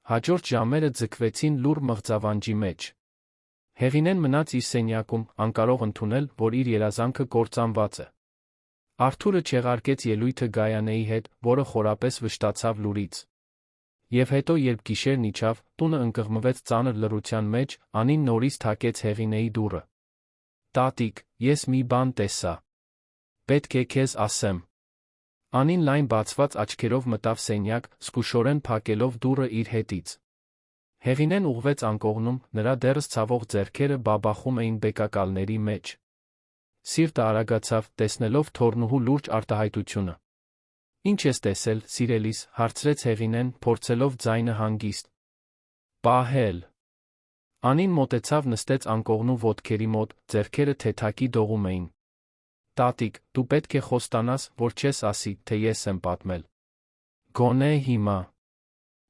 Հաջորդ ժամերը ձգվեցին լուռ մղձավանջի մեջ։ Հեղինեն մնաց իր սենյակում, անկարող ընդունել, որ իր երազանքը կործանված է։ Արթուրը չեղարկեց ելույթը Գայանեի հետ, որը խորապես վշտացավ լուրից։ Եվ հետո, երբ գիշերն իջավ, տունը ընկղմվեց ծանր լռության մեջ, Անին նորից թակեց Հեղինեի դուռը։ Տատիկ, ես մի բան տեսա։ Պետք է քեզ ասեմ։ Անին լայն բացված աչքերով մտավ սենյակ, զգուշորեն փակելով դուռը իր հետից։ Հեղինեն ուղղվեց անկողնում, նրա դեռս ցավող ձեռքերը բաբախում էին բեկակալների մեջ։ Սիրտը արագացավ, տեսնելով թորնուհու լուրջ արտահայտությունը։ Ինչ ես տեսել, սիրելիս, հարցրեց Հեղինեն, փորձելով ձայնը հանգիստ պահել։ Անին մոտեցավ, նստեց անկողնու ոտքերի մոտ, ձեռքերը թեթակի դողում էին։ Տատիկ, դու պետք է խոստանաս, որ չես ասի, թե ես եմ պատմել։ Գոնե հիմա։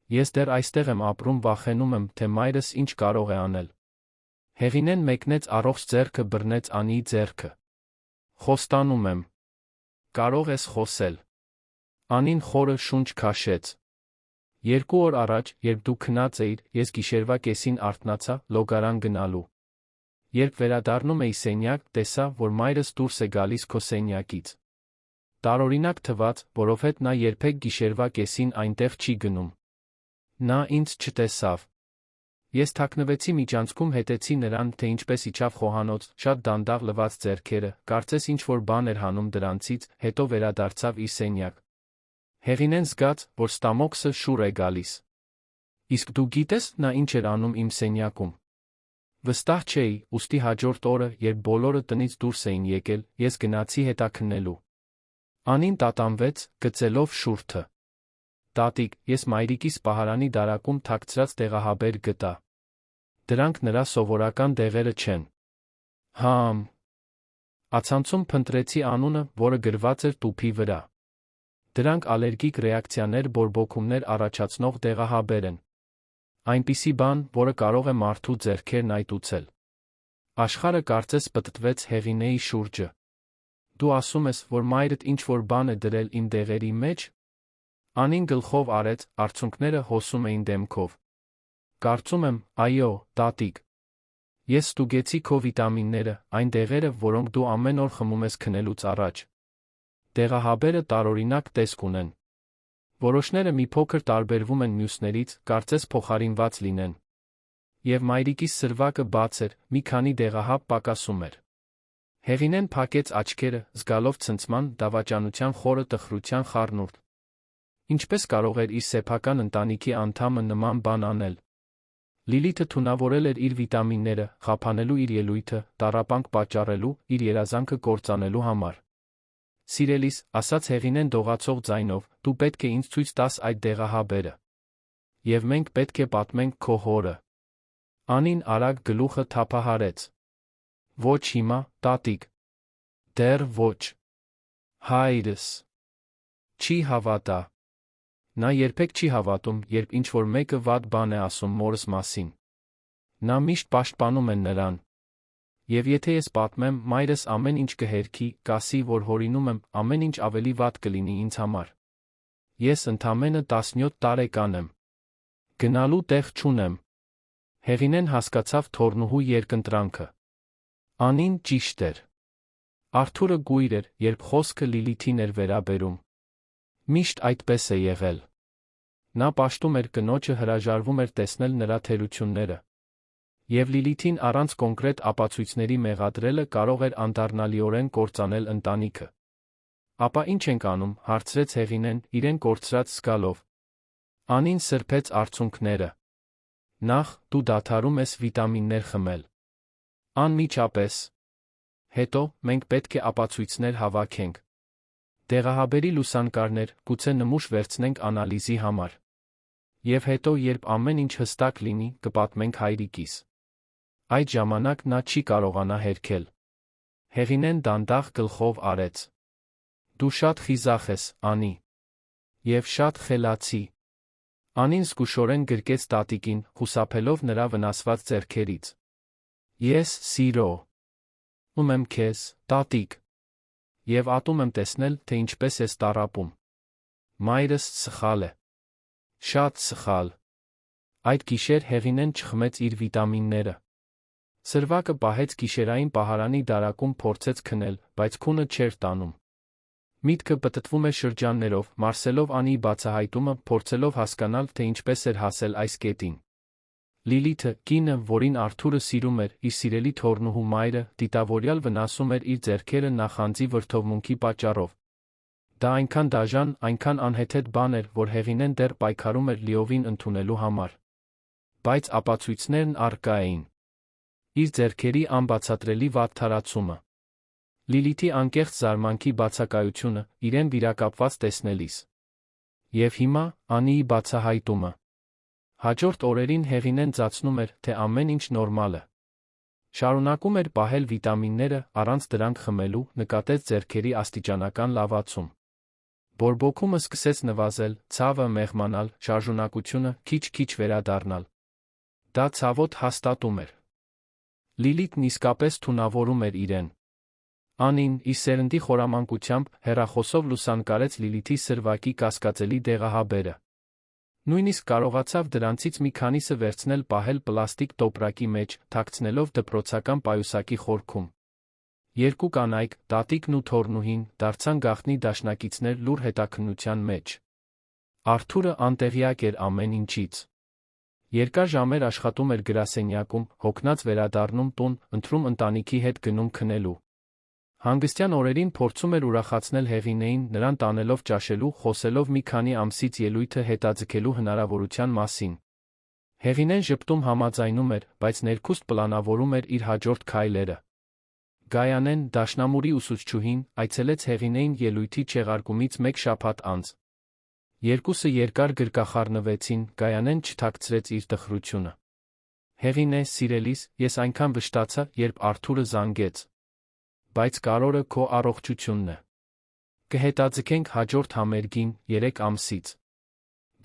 Ես դեռ այստեղ եմ ապրում, վախենում եմ, թե մայրս ինչ կարող է անել։ Հեղինեն մեկնեց առողջ ձեռքը, բռնեց Անիի ձեռքը։ Խոստանում եմ։ Կարող ես խոսել։ Անին խորը շունչ քաշեց։ 2 օր առաջ, երբ դու քնած էիր, ես գիշերվա կեսին արթնացա, լոգարան գնալու։ Երբ վերադառնում էի սենյակ, տեսա, որ մայրս դուրս է գալիս քո սենյակից։ Տարօրինակ թվաց, որովհետև նա երբեք գիշերվա կեսին այնտեղ չի գնում։ Նա ինձ չտեսավ։ Ես թաքնվեցի միջանցքում, հետեցի նրան, թե ինչպես իջավ խոհանոց, շատ դանդաղ լվաց ձեռքերը, կարծես ինչ-որ բան էր հանում դրանցից, հետո վերադարձավ իր սենյակ։ Հեղինեն զգաց, որ ստամոքսը շուռ է գալիս։ Իսկ դու գիտես, նա ինչ էր անում իմ սենյակում։ Վստահ չէի, ուստի հաջորդ օրը, երբ բոլորը տնից դուրս էին եկել, ես գնացի հետաքննելու։ Անին տատանվեց, գծելով շուրթը։ Տատիկ, ես մայրիկիս պահարանի դարակում թաքցրած դեղահաբեր գտա։ Դրանք նրա սովորական դեղերը չեն։ Համ։ Ացանցում փնտրեցի անունը, որը գրված էր տուփի վրա։ Դրանք ալերգիկ ռեակցիաներ, բորբոքումներ առաջացնող դեղահաբեր են։ Այնպիսի բան, որը կարող է մարդու ձեռքերն այտուցել։ Աշխարհը կարծես պտտվեց Հեղինեի շուրջը։ Դու ասում ես, որ մայրդ ինչ-որ բան է դրել իմ դեղերի մեջ։ Անին գլխով արեց, արցունքները հոսում էին դեմքով։ Կարծում եմ, այո, տատիկ։ Ես ստուգեցի քո վիտամինները, այն դեղերը, որոնք դու ամեն օր խմում ես քնելուց առաջ։ Դեղահաբերը տարօրինակ տեսք ունեն։ Որոշները մի փոքր տարբերվում են մյուսներից, կարծես փոխարինված լինեն։ Եվ մայրիկիս սրվակը բաց էր, մի քանի դեղահաբ պակասում էր։ Հեղինեն փակեց աչքերը, զգալով ցնցման, դավաճանության խորը տխրության խառնուրդ։ Ինչպես կարող էր իր սեփական ընտանիքի անդամը նման բան անել։ Լիլիթը թունավորել էր իր վիտամինները, խափանելու իր ելույթը, տառապանք պատճառելու, իր երազանքը կործանելու համար։ Սիրելիս, ասաց Հեղինեն դողացող ձայնով, դու պետք է ինձ ցույց տաս այդ դեղահաբերը։ Եվ մենք պետք է պատմենք քո հորը։ Անին արագ գլուխը թափահարեց։ Ոչ հիմա, տատիկ։ Դեռ ոչ։ Հայրս չի հավատա։ Նա երբեք չի հավատում, երբ ինչ-որ մեկը վատ բան է ասում մորս մասին։ Նա միշտ պաշտպանում է նրան։ Եվ եթե ես պատմեմ, մայրս ամեն ինչ կհերքի, կասի, որ հորինում եմ, ամեն ինչ ավելի վատ կլինի ինձ համար։ Ես ընդամենը 17 տարեկան եմ։ Գնալու տեղ չունեմ։ Հեղինեն հասկացավ թորնուհու երկընտրանքը։ Անին ճիշտ էր։ Արթուրը գույր էր, երբ խոսքը Լիլիթին էր վերաբերում։ Միշտ այդպես է եղել։ Նա պաշտում էր կնոջը, հրաժարվում էր տեսնել նրա թերությունները։ Եվ Լիլիթին առանց կոնկրետ ապացույցների մեղադրելը կարող էր անդառնալիորեն կործանել ընտանիքը։ Ապա ինչ ենք անում, հարցրեց Հեղինեն, իրեն կորցրած զգալով։ Անին սրբեց արցունքները։ Նախ, դու դադարում ես վիտամիններ խմել։ Անմիջապես։ Հետո, մենք պետք է ապացույցներ հավաքենք։ Դեղահաբերի լուսանկարներ, գուցե նմուշ վերցնենք անալիզի համար։ Եվ հետո, երբ ամեն ինչ հստակ լինի, կպատմենք հայրիկիս։ Այդ ժամանակ նա չի կարողանա հերքել։ Հեղինեն դանդաղ գլխով արեց։ Դու շատ խիզախ ես, Անի։ Եվ շատ խելացի։ Անին զգուշորեն գրկեց տատիկին, խուսափելով նրա վնասված ձեռքերից։ Ես սիրո եմ քեզ, տատիկ։ Եվ ատում եմ տեսնել, թե ինչպես ես տառապում։ Մայրս սխալ է։ Շատ սխալ։ Այդ գիշեր Հեղինեն չխմեց իր վիտամինները։ Սրվակը պահեց գիշերային պահարանի դարակում, փորձեց քնել, բայց քունը չէր տանում։ Միտքը պտտվում էր շրջաններով, մարսելով Անիի բացահայտումը, փորձելով հասկանալ, թե ինչպես էր հասել այս կետին։ Լիլիթը, կինը, որին Արթուրը սիրում էր, իր սիրելի թորնուհու մայրը, դիտավորյալ վնասում էր իր ձեռքերը նախանձի վրդովմունքի պատճառով։ Դա այնքան դաժան, այնքան անհեթեթ բան էր, որ Հեղինեն դեռ պայքարում էր լիովին ընդունելու համար։ Բայց ապացույցներն առկա էին։ Իր ձեռքերի անբացատրելի վատթարացումը։ Լիլիթի անկեղծ զարմանքի բացակայությունը, իրեն վիրակապված տեսնելիս։ Եվ հիմա, Անիի բացահայտումը։ Հաջորդ օրերին Հեղինեն ձացնում էր, թե ամեն ինչ նորմալ է։ Շարունակում էր պահել վիտամինները, առանց դրանք խմելու, նկատեց ձեռքերի աստիճանական լավացում։ Բորբոքումը սկսեց նվազել, ցավը մեղմանալ, շարժունակությունը քիչ-քիչ վերադառնալ։ Դա ցավոտ հաստատում էր։ Լիլիթն իսկապես թունավորում էր իրեն։ Անին, իր սերնդի խորամանկությամբ, հեռախոսով լուսանկարեց Լիլիթի սրվակի կասկածելի դեղահաբերը։ Նույնիսկ կարողացավ դրանցից մի քանիսը վերցնել պահել պլաստիկ տոպրակի մեջ, թաքցնելով դպրոցական պայուսակի խորքում։ Երկու կանայք, տատիկն ու թորնուհին, դարձան գաղտնի դաշնակիցներ լուռ հետաքննության մեջ։ Արթուրը անտեղյակ էր ամեն ինչից։ Երկար ժամեր աշխատում էր գրասենյակում, հոգնած վերադառնում տուն, ընթրում ընտանիքի հետ գնում քնելու։ Հանգստյան օրերին փորձում էր ուրախացնել Հեղինեին, նրան տանելով ճաշելու, խոսելով մի քանի ամսից ելույթը հետաձգելու հնարավորության մասին։ Հեղինեն ժպտում համաձայնում էր, բայց ներքուստ պլանավորում էր իր հաջորդ քայլերը։ Գայանեն, դաշնամուրի ուսուցչուհին, այցելեց Հեղինեին ելույթի չեղարկումից մեկ շաբաթ անց։ Երկուսը երկար գրկախառնվեցին, Գայանեն չթաքցրեց իր տխրությունը։ Հեղինե, սիրելիս, ես այնքան վշտացա, երբ Արթուրը զանգեց։ Բայց կարորը քո առողջությունն է։ Կհետաձգենք հաջորդ համերգին 3 ամսից։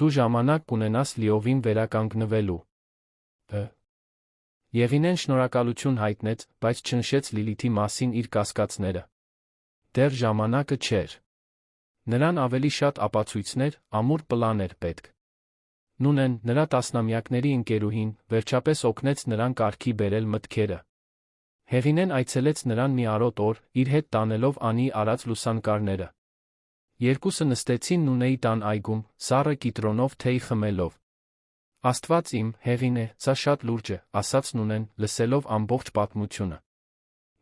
Դու ժամանակ կունենաս լիովին վերականգնվելու։ Եղինեն շնորհակալություն հայտնեց, բայց չնշեց Լիլիթի մասին իր կասկածները։ Դեռ ժամանակը չէր։ Նրան ավելի շատ ապացույցներ, ամուր պլան էր պետք։ Նունեն, նրա տասնամյակների ընկերուհին, վերջապես օգնեց նրան կարգի բերել մտքերը։ Հեղինեն այցելեց նրան մի արոտ օր, իր հետ տանելով Անիի արած լուսանկարները։ Երկուսը նստեցին Նունեի տան այգում, սառը կիտրոնով թեյ խմելով։ Աստված իմ, Հեղինե, սա շատ լուրջ է, ասաց Նունեն, լսելով ամբողջ պատմությունը։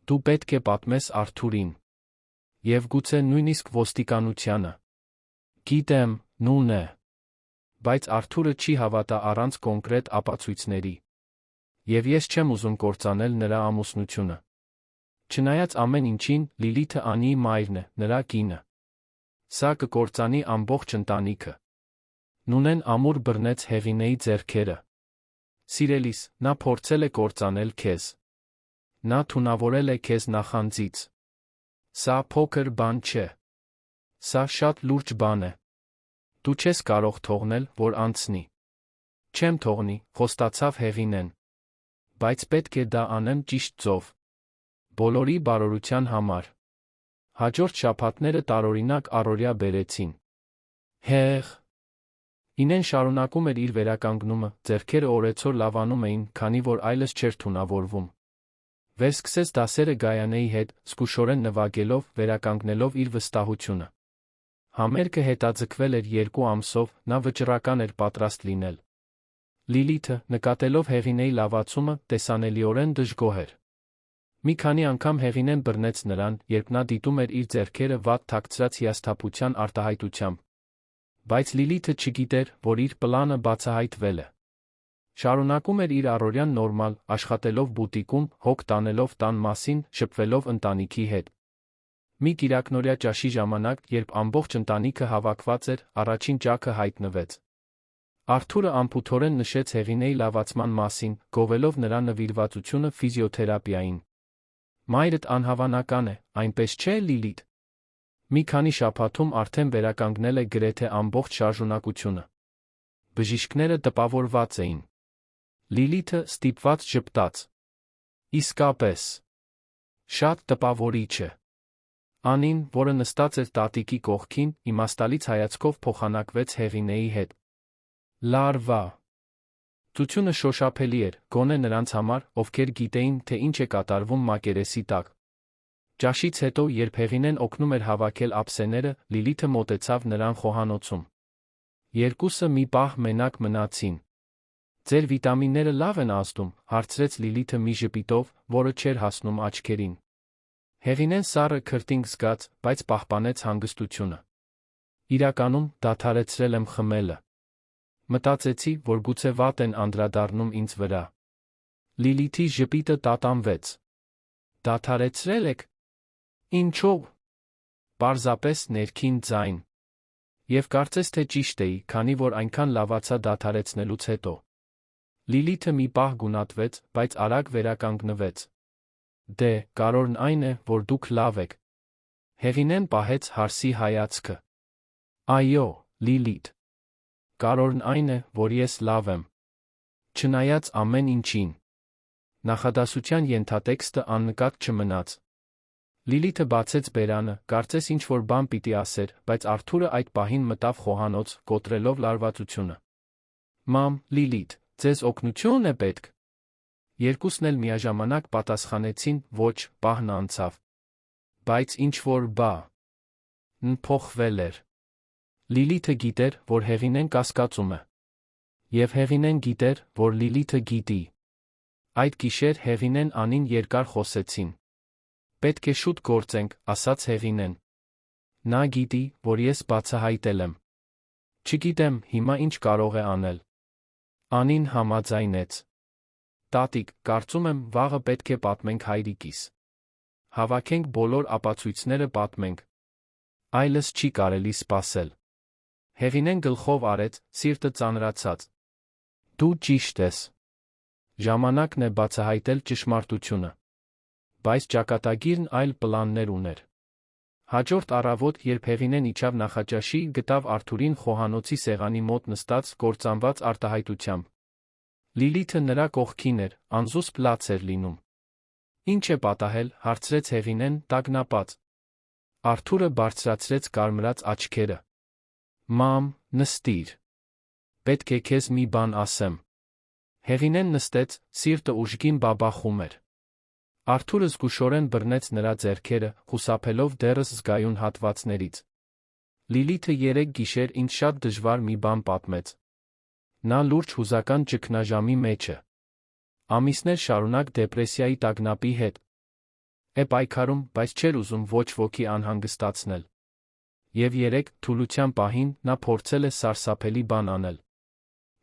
Դու պետք է պատմես Արթուրին։ Եվ գուցե նույնիսկ ոստիկանությանը։ Գիտեմ, Նունե։ Բայց Արթուրը չի հավատա առանց կոնկրետ ապացույցների։ Եվ ես չեմ ուզում կործանել նրա ամուսնությունը։ Չնայած ամեն ինչին, Լիլիթը Անիի մայրն է, նրա կինը։ Սա կկործանի ամբողջ ընտանիքը։ Նունեն ամուր բռնեց Հեղինեի ձեռքերը։ Սիրելիս, նա փորձել է կործանել քեզ։ Նա թունավորել է քեզ նախանձից։ Սա փոքր բան չէ։ Սա շատ լուրջ բան է։ Դու չես կարող թողնել, որ անցնի։ Չեմ թողնի, խոստացավ Հեղինեն։ Բայց պետք է դա անեմ ճիշտ ձով։ Բոլորի բարօրության համար։ Հաջորդ շաբաթները տարօրինակ առօրյա բերեցին։ Հեղ։ Ինեն շարունակում էր իր վերականգնումը, ձեռքերը օրեցօր լավանում էին, քանի որ այլս չէր թունավորվում։ Վերսկսեց դասերը Գայանեի հետ, զգուշորեն նվագելով, վերականգնելով իր վստահությունը։ Համերգը հետաձգվել էր 2 ամսով, նա վճռական էր պատրաստ լինել։ Լիլիթը, նկատելով Հեղինեի լավացումը, տեսանելիորեն դժգոհ էր։ Մի քանի անգամ Հեղինեն բռնեց նրան, երբ նա դիտում էր իր ձեռքերը վատ թաքցրած հիասթափության արտահայտությամբ։ Բայց Լիլիթը չգիտեր, որ իր պլանը բացահայտվել է։ Շարունակում էր իր առօրյան նորմալ, աշխատելով բուտիկում, հոգ տանելով տան մասին, շփվելով ընտանիքի հետ։ Մի կիրակնօրյա ճաշի ժամանակ, երբ ամբողջ ընտանիքը հավաքված էր, առաջին ճաքը հայտնվեց։ Արթուրը անփութորեն նշեց Հեղինեի լավացման մասին, գովելով նրա նվիրվածությունը ֆիզիոթերապիային։ Մայրդ անհավանական է, այնպես չէ՞ Լիլիթ։ Մի քանի շաբաթում արդեն վերականգնել է գրեթե ամբողջ շարժունակությունը։ Բժիշկները տպավորված էին։ Լիլիթը ստիպված ժպտաց։ Իսկապես։ Շատ տպավորիչ է։ Անին, որը նստած էր տատիկի կողքին, իմաստալից հայացքով փոխանակվեց Հեղինեի հետ։ Լարվա։ Ծությունը շոշափելի էր, գոնե նրանց համար, ովքեր գիտեին, թե ինչ է կատարվում մակերեսի տակ։ Ճաշից հետո, երբ Հեղինեն օգնում էր հավաքել ափսեները, Լիլիթը մոտեցավ նրան խոհանոցում։ Երկուսը մի պահ մենակ մնացին։ Ձեր վիտամինները լավ են ազդում, հարցրեց Լիլիթը մի ժպիտով, որը չէր հասնում աչքերին։ Հեղինեն սառը քրտինք զգաց, բայց պահպանեց հանգստությունը։ Իրականում, դադարեցրել եմ խմելը։ Մտածեցի, որ գուցե վատ են անդրադառնում ինձ վրա։ Լիլիթի ժպիտը տատանվեց։ Դադարեցրել եք։ Ինչո՞վ։ Պարզապես ներքին ձայն։ Եվ կարծես թե ճիշտ էի, քանի որ այնքան լավացա դադարեցնելուց հետո։ Լիլիթը մի պահ գունատվեց, բայց արագ վերականգնվեց։ Դե, կարևորն այն է, որ դուք լավ եք։ Հեղինեն պահեց հարսի հայացքը։ Այո, Լիլիթ։ Կարևորն այն է, որ ես լավ եմ։ Չնայած ամեն ինչին։ Նախադասության ենթատեքստը աննկատ չմնաց։ Լիլիթը բացեց բերանը, կարծես ինչ-որ բան պիտի ասեր, բայց Արթուրը այդ պահին մտավ խոհանոց, կոտրելով լարվածությունը։ Մամ, Լիլիթ, ձեզ օգնություն է պետք։ Երկուսն էլ միաժամանակ պատասխանեցին, ոչ, պահն անցավ։ Բայց ինչ-որ բան փոխվել էր։ Լիլիթը գիտեր, որ Հեղինեն կասկածում է։ Եվ Հեղինեն գիտեր, որ Լիլիթը գիտի։ Այդ գիշեր Հեղինեն Անին երկար խոսեցին։ Պետք է շուտ գործենք, ասաց Հեղինեն։ Նա գիտի, որ ես բացահայտել եմ։ Չգիտեմ, հիմա ինչ կարող է անել։ Անին համաձայնեց։ Տատիկ, կարծում եմ, վաղը պետք է պատմենք հայրիկիս։ Հավաքենք բոլոր ապացույցները պատմենք։ Այլս չի կարելի սպասել։ Հեղինեն գլխով արեց, սիրտը ծանրացած։ Դու ճիշտ ես։ Ժամանակն է բացահայտել ճշմարտությունը։ Բայց ճակատագիրն այլ պլաններ ուներ։ Հաջորդ առավոտ, երբ Հեղինեն իջավ նախաճաշի, գտավ Արթուրին խոհանոցի սեղանի մոտ նստած կործանված արտահայտությամբ։ Լիլիթը նրա կողքին էր, անզուսպ լաց էր լինում։ Ինչ է պատահել, հարցրեց Հեղինեն, տագնապած։ Արթուրը բարձրացրեց կարմրած աչքերը։ Մամ, նստիր։ Պետք է քեզ մի բան ասեմ։ Հեղինեն նստեց, սիրտը ուժգին բաբախում էր։ Արթուրը զգուշորեն բռնեց նրա ձեռքերը, խուսափելով դեռս զգայուն հատվածներից։ Լիլիթը երեք գիշեր ինձ շատ դժվար մի բան պատմեց։ Նա լուրջ հուզական ճգնաժամի մեջ է։ Ամիսներ շարունակ դեպրեսիայի տագնապի հետ է պայքարում, բայց չէր ուզում ոչ ոքի անհանգստացնել։ Եվ երեք, թուլության պահին, նա փորձել է սարսափելի բան անել։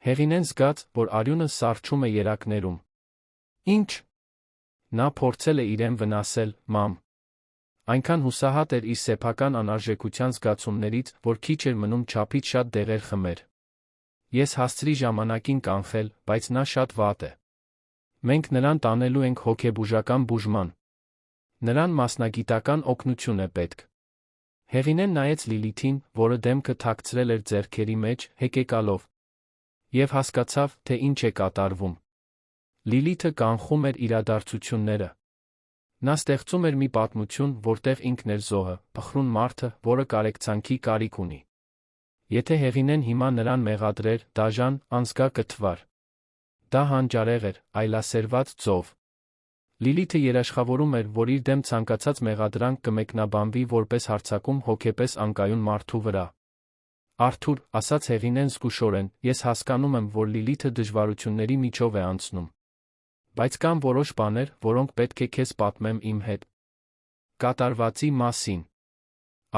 Հեղինեն զգաց, որ արյունը սառչում է երակներում։ Ինչ։ Նա փորձել է իրեն վնասել, մամ։ Այնքան հուսահատ էր իր սեփական անարժեքության զգացումներից, որ քիչ էր մնում չափից շատ դեղեր խմեր։ Ես հասցրի ժամանակին կանխել, բայց նա շատ վատ է։ Մենք նրան տանելու ենք հոգեբուժական բուժման։ Նրան մասնագիտական օգնություն է պետք։ Հեղինեն նայեց Լիլիթին, որը դեմքը թաքցրել էր ձեռքերի մեջ, հեկեկալով։ Եվ հասկացավ, թե ինչ է կատարվում։ Լիլիթը կանխում էր իրադարձությունները։ Նա ստեղծում էր մի պատմություն, որտեղ ինքն էր զոհը, փխրուն մարդը, որը կարեկցանքի կարիք ունի։ Եթե Հեղինեն հիմա նրան մեղադրեր, դաժան, անզգա-կթվար։ Դա հանճարեղ էր, այլասերված ծով։ Լիլիթը երաշխավորում էր, որ իր դեմ ցանկացած մեղադրանք կմեկնաբանվի որպես հարձակում հոգեպես անկայուն մարդու վրա։ Արթուր, ասաց Հեղինեն զգուշորեն, ես հասկանում եմ, որ Լիլիթը դժվարությունների միջով է անցնում։ Բայց կան որոշ բաներ, որոնք պետք է քեզ պատմեմ իմ հետ կատարվածի մասին։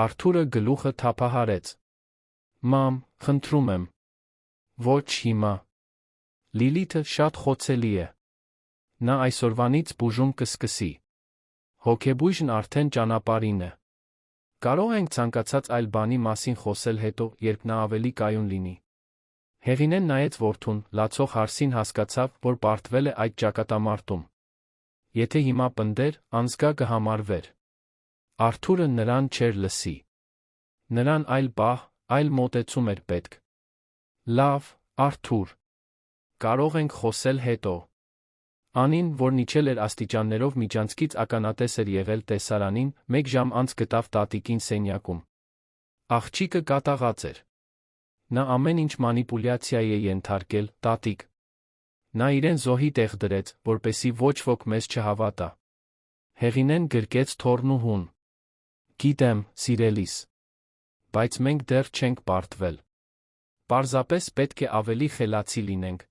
Արթուրը գլուխը թափահարեց։ Մամ, խնդրում եմ։ Ոչ հիմա։ Լիլիթը շատ խոցելի է։ Նա այսօրվանից բուժում կսկսի։ Հոգեբույժն արդեն ճանապարհին է։ Կարող ենք ցանկացած այլ բանի մասին խոսել հետո, երբ նա ավելի կայուն լինի։ Հեղինեն նայեց որդուն, լացող հարսին հասկացավ, որ պարտվել է այդ ճակատամարտում։ Եթե հիմա պնդեր, անզգա կհամարվեր։ Արթուրը նրան չէր լսի։ Նրան այլ պահ, այլ մոտեցում էր պետք։ Լավ, Արթուր։ Կարող ենք խոսել հետո։ Անին, որն իջել էր աստիճաններով միջանցքից ականատես էր եղել տեսարանին, 1 ժամ անց գտավ տատիկին սենյակում։ Աղջիկը կատաղած էր։ Նա ամեն ինչ մանիպուլյացիայի է ենթարկել, տատիկ։ Նա իրեն զոհի տեղ դրեց, որպեսզի ոչ ոք մեզ չհավատա։ Հեղինեն գրկեց թոռնուհուն։ Գիտեմ, սիրելիս։ Բայց մենք դեռ չենք պարտվել։ Պարզապես պետք է ավելի խելացի լինենք։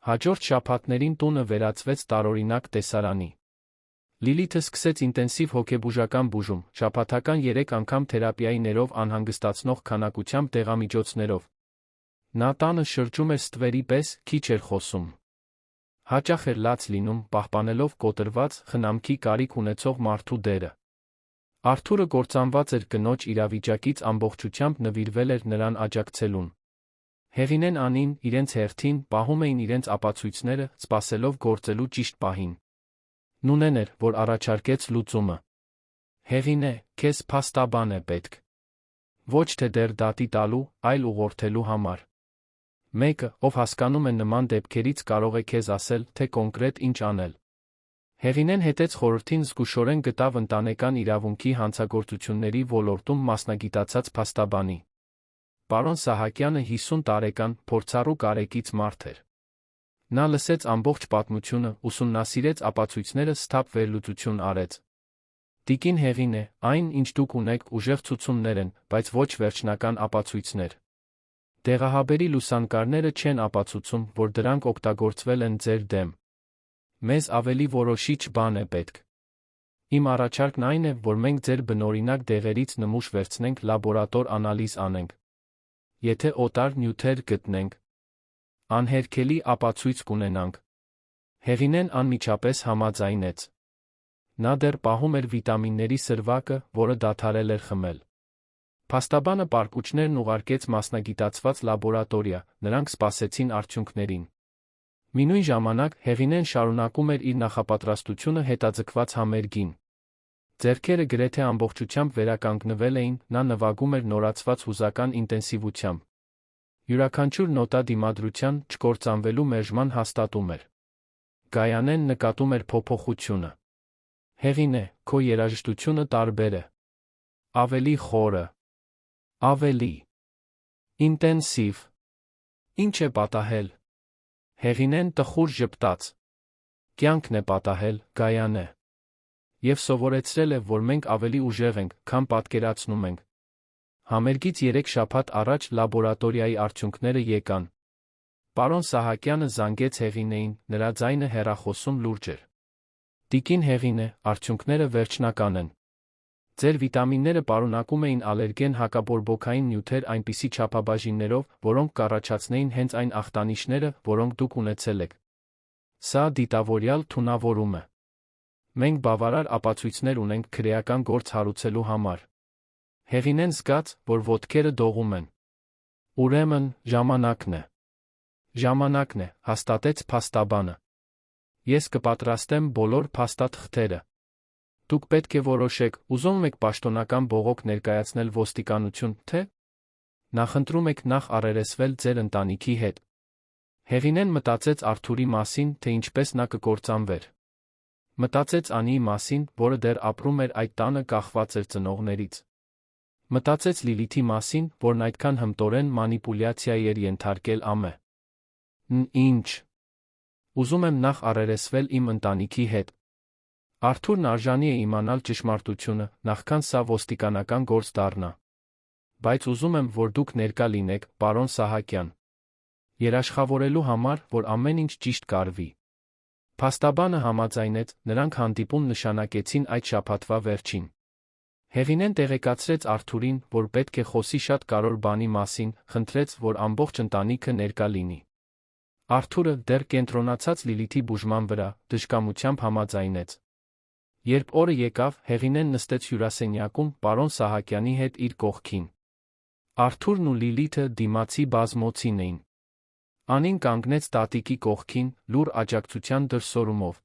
Հաջորդ շաբաթներին տունը վերածվեց տարօրինակ տեսարանի։ Լիլիթը սկսեց ինտենսիվ հոգեբուժական բուժում, շաբաթական 3 անգամ թերապիայի ներով անհանգստացնող քանակությամբ դեղամիջոցներով։ Նա տանը շրջում էր ստվերի պես, քիչ էր խոսում։ Հաճախ էր լաց լինում, պահպանելով կոտրված, խնամքի կարիք ունեցող մարդու դերը։ Արթուրը կործանված էր կնոջ իրավիճակից ամբողջությամբ նվիրվել էր նրան աջակցելուն։ Հեղինեն Անին, իրենց հերթին, պահում էին իրենց ապացույցները, սպասելով գործելու ճիշտ պահին։ Նունեն էր, որ առաջարկեց լուծումը։ Հեղինե, քեզ փաստաբան է պետք։ Ոչ թե դեռ դատի տալու, այլ ուղղորդելու համար։ Մեկը, ով հասկանում է նման դեպքերից կարող է քեզ ասել, թե կոնկրետ ինչ անել։ Հեղինեն հետեց խորհրդին զգուշորեն գտավ ընտանեկան իրավունքի հանցագործությունների ոլորտում մասնագիտացած փաստաբանի։ Պարոն Սահակյանը 50 տարեկան, փորձառու կարեկից մարդ էր։ Նա լսեց ամբողջ պատմությունը, ուսումնասիրեց ապացույցները, սթափ վերլուծություն արեց։ Տիկին Հեղինե, այն, ինչ դուք ունեք, ուժեղ ցուցումներ են, բայց ոչ վերջնական ապացույցներ։ Դեղահաբերի լուսանկարները չեն ապացուցում, որ դրանք օգտագործվել են ձեր դեմ։ Մեզ ավելի որոշիչ բան է պետք։ Իմ առաջարկն այն է, որ մենք ձեր բնօրինակ դեղերից նմուշ վերցնենք, լաբորատոր անալիզ անենք։ Եթե օտար նյութեր գտնենք, անհերքելի ապացույց կունենանք։ Հեղինեն անմիջապես համաձայնեց։ Նա դեռ պահում էր վիտամինների սրվակը, որը դադարել էր խմել։ Փաստաբանը պարկուճներն ուղարկեց մասնագիտացված լաբորատորիա, նրանք սպասեցին արդյունքներին։ Մինույն ժամանակ Հեղինեն շարունակում էր իր նախապատրաստությունը հետաձգված համերգին։ Ձեռքերը գրեթե ամբողջությամբ վերականգնվել էին, նա նվագում էր նորացված հուզական ինտենսիվությամբ։ Յուրաքանչյուր նոտա դիմադրության չկործանվելու մերժման հաստատում էր։ Գայանեն նկատում էր փոփոխությունը։ Հեղինե, քո երաժշտությունը տարբեր է։ Ավելի խորը։ Ավելի ինտենսիվ։ Ինչ է պատահել։ Հեղինեն տխուր ժպտաց։ Կյանքն է պատահել, Գայանե։ Եվ սովորեցրել է, որ մենք ավելի ուժեղ ենք, քան պատկերացնում ենք։ Համերգից 3 շաբաթ առաջ լաբորատորիայի արդյունքները եկան։ Պարոն Սահակյանը զանգեց Հեղինեին, նրա ձայնը հեռախոսում լուրջ էր։ Տիկին Հեղինե, արդյունքները վերջնական են։ Ձեր վիտամինները պարունակում էին ալերգեն հակաբորբոքային նյութեր այնպիսի չափաբաժիններով, որոնք կառաջացնեին հենց այն ախտանիշները, որոնք դուք ունեցել եք։ Սա դիտավորյալ թունավորում է։ Մենք բավարար ապացույցներ ունենք քրեական գործ հարուցելու համար։ Հեղինեն զգաց, որ ոտքերը դողում են։ Ուրեմն, ժամանակն է։ Ժամանակն է, հաստատեց փաստաբանը։ Ես կպատրաստեմ բոլոր փաստաթղթերը։ Դուք պետք է որոշեք, ուզում եք պաշտոնական բողոք ներկայացնել ոստիկանություն, թե նախընտրում եք նախ առերեսվել ձեր ընտանիքի հետ։ Հեղինեն մտածեց Արթուրի մասին, թե ինչպես նա կկործանվեր։ Մտածեց Անիի մասին, որը դեռ ապրում էր այդ տանը կախված էր ծնողներից։ Մտածեց Լիլիթի մասին, որն այդքան հմտորեն մանիպուլյացիայի էր ենթարկել ամե։ Ինչ։ Ուզում եմ նախ առերեսվել իմ ընտանիքի հետ։ Արթուրն արժանի է իմանալ ճշմարտությունը, նախքան սա ոստիկանական գործ դառնա։ Բայց ուզում եմ, որ դուք ներկա լինեք, պարոն Սահակյան։ Երաշխավորելու համար, որ ամեն ինչ ճիշտ կարվի։ Փաստաբանը համաձայնեց, նրանք հանդիպում նշանակեցին այդ շաբաթվա վերջին։ Հեղինեն տեղեկացրեց Արթուրին, որ պետք է խոսի շատ կարևոր բանի մասին, խնդրեց, որ ամբողջ ընտանիքը ներկա լինի։ Արթուրը, դեռ կենտրոնացած Լիլիթի բուժման վրա, դժկամությամբ համաձայնեց։ Երբ օրը եկավ, Հեղինեն նստեց հյուրասենյակում պարոն Սահակյանի հետ իր կողքին։ Արթուրն ու Լիլիթը դիմացի բազմոցին էին։ Անին կանգնեց տատիկի կողքին, լուռ աջակցության դրսորումով։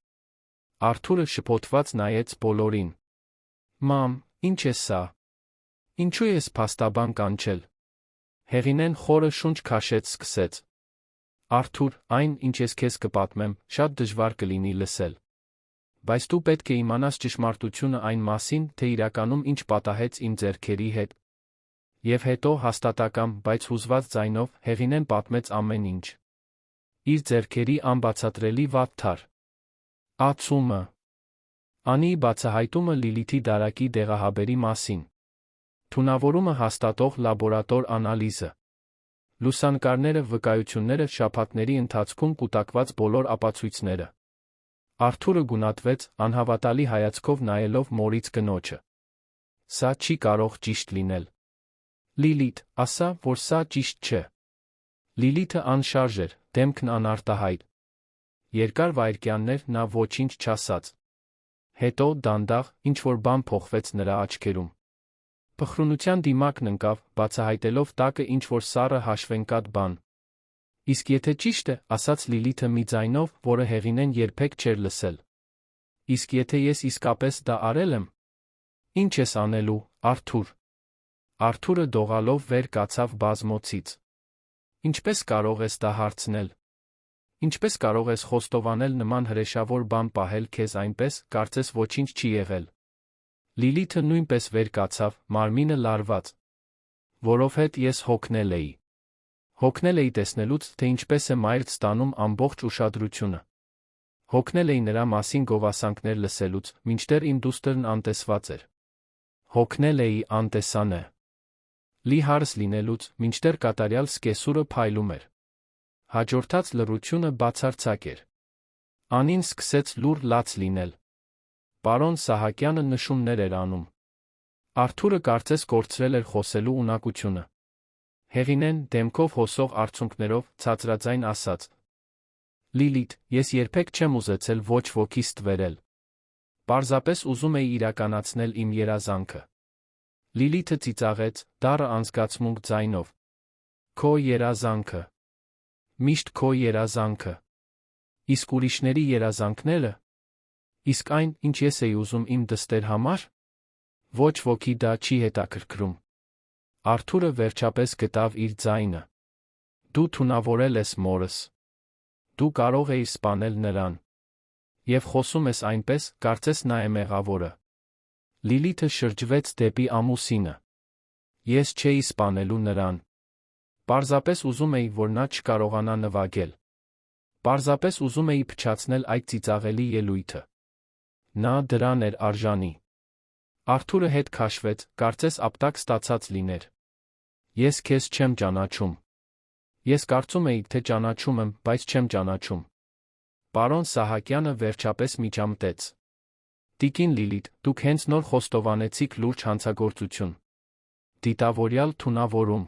Արթուրը շփոթված նայեց բոլորին։ Մամ, ինչ է սա։ Ինչու ես փաստաբան կանչել։ Հեղինեն խորը շունչ քաշեց սկսեց։ Արթուր, այն, ինչ ես քեզ կպատմեմ, շատ դժվար կլինի լսել։ Բայց դու պետք է իմանաս ճշմարտությունը այն մասին, թե իրականում ինչ պատահեց իմ ձեռքերի հետ։ Եվ հետո հաստատակամ, բայց հուզված ձայնով Հեղինեն պատմեց ամեն ինչ։ Իր ձեռքերի անբացատրելի վատթար ացումը, Անիի բացահայտումը Լիլիթի դարակի դեղահաբերի մասին, թունավորումը հաստատող լաբորատոր անալիզը, լուսանկարները, վկայությունները, շաբաթների ընթացքում կուտակված բոլոր ապացույցները։ Արթուրը գունատվեց, անհավատալի հայացքով նայելով մորից կնոջը։ Սա չի կարող ճիշտ լինել։ Լիլիթ, ասա, որ սա ճիշտ չէ։ Լիլիթը անշարժ էր, դեմքն անարտահայտ։ Երկար վայրկյաններ նա ոչինչ չասաց։ Հետո դանդաղ ինչ-որ բան փոխվեց նրա աչքերում։ Փխրունության դիմակն ընկավ, բացահայտելով տակը ինչ-որ սառը հաշվենկատ բան։ Իսկ եթե ճիշտ է, ասաց Լիլիթը մի ձայնով, որը Հեղինեն երբեք չէր լսել։ Իսկ եթե ես իսկապես դա արել եմ։ Ինչ ես անելու, Արթուր։ Արթուրը դողալով վեր կացավ բազմոցից։ Ինչպես կարող ես դա հարցնել։ Ինչպես կարող ես խոստովանել նման հրեշավոր բան պահել քեզ այնպես, կարծես ոչինչ չի եղել։ Լիլիթը նույնպես վեր կացավ, մարմինը լարված։ Որովհետև ես հոգնել էի։ Հոգնել էի տեսնելուց, թե ինչպես է մայրդ ստանում ամբողջ ուշադրությունը։ Հոգնել էի նրա մասին գովասանքներ լսելուց, մինչդեռ իմ դուստրն անտեսված էր։ Հոգնել էի անտեսանե։ Լի հարս լինելուց, մինչդեռ կատարյալ սկեսուրը փայլում էր։ Հաջորդած լռությունը բացարձակ էր։ Անին սկսեց լուռ լաց լինել։ Պարոն Սահակյանը նշումներ էր անում։ Արթուրը կարծես կորցրել էր խոսելու ունակությունը։ Հեղինեն, դեմքով հոսող արցունքներով, ցածրաձայն ասաց. Լիլիթ, ես երբեք չեմ ուզեցել ոչ ոքի ստվերել։ Պարզապես ուզում էի իրականացնել իմ երազանքը։ Լիլիթը ծիծաղեց, դառը անզգացմունք ձայնով։ Քո երազանքը։ Միշտ քո երազանքը։ Իսկ ուրիշների երազանքները։ Իսկ այն, ինչ ես էի ուզում իմ դստեր համար։ Ոչ ոքի դա չի հետաքրքրում։ Արթուրը վերջապես գտավ իր ձայնը։ Դու թունավորել ես մորս։ Դու կարող էիր սպանել նրան։ Եվ խոսում ես այնպես, կարծես նա է մեղավորը։ Լիլիթը շրջվեց դեպի ամուսինը։ Ես չէի սպանելու նրան։ Պարզապես ուզում էի, որ նա չկարողանա նվագել։ Պարզապես ուզում էի փչացնել այդ ծիծաղելի ելույթը։ Նա դրան էր արժանի։ Արթուրը հետ քաշվեց, կարծես ապտակ ստացած լիներ։ Ես քեզ չեմ ճանաչում։ Ես կարծում էի, թե ճանաչում եմ, բայց չեմ ճանաչում։ Պարոն Սահակյանը վերջապես միջամտեց։ Տիկին Լիլիթ, դուք հենց նոր խոստովանեցիք լուրջ հանցագործություն։ Դիտավորյալ թունավորում։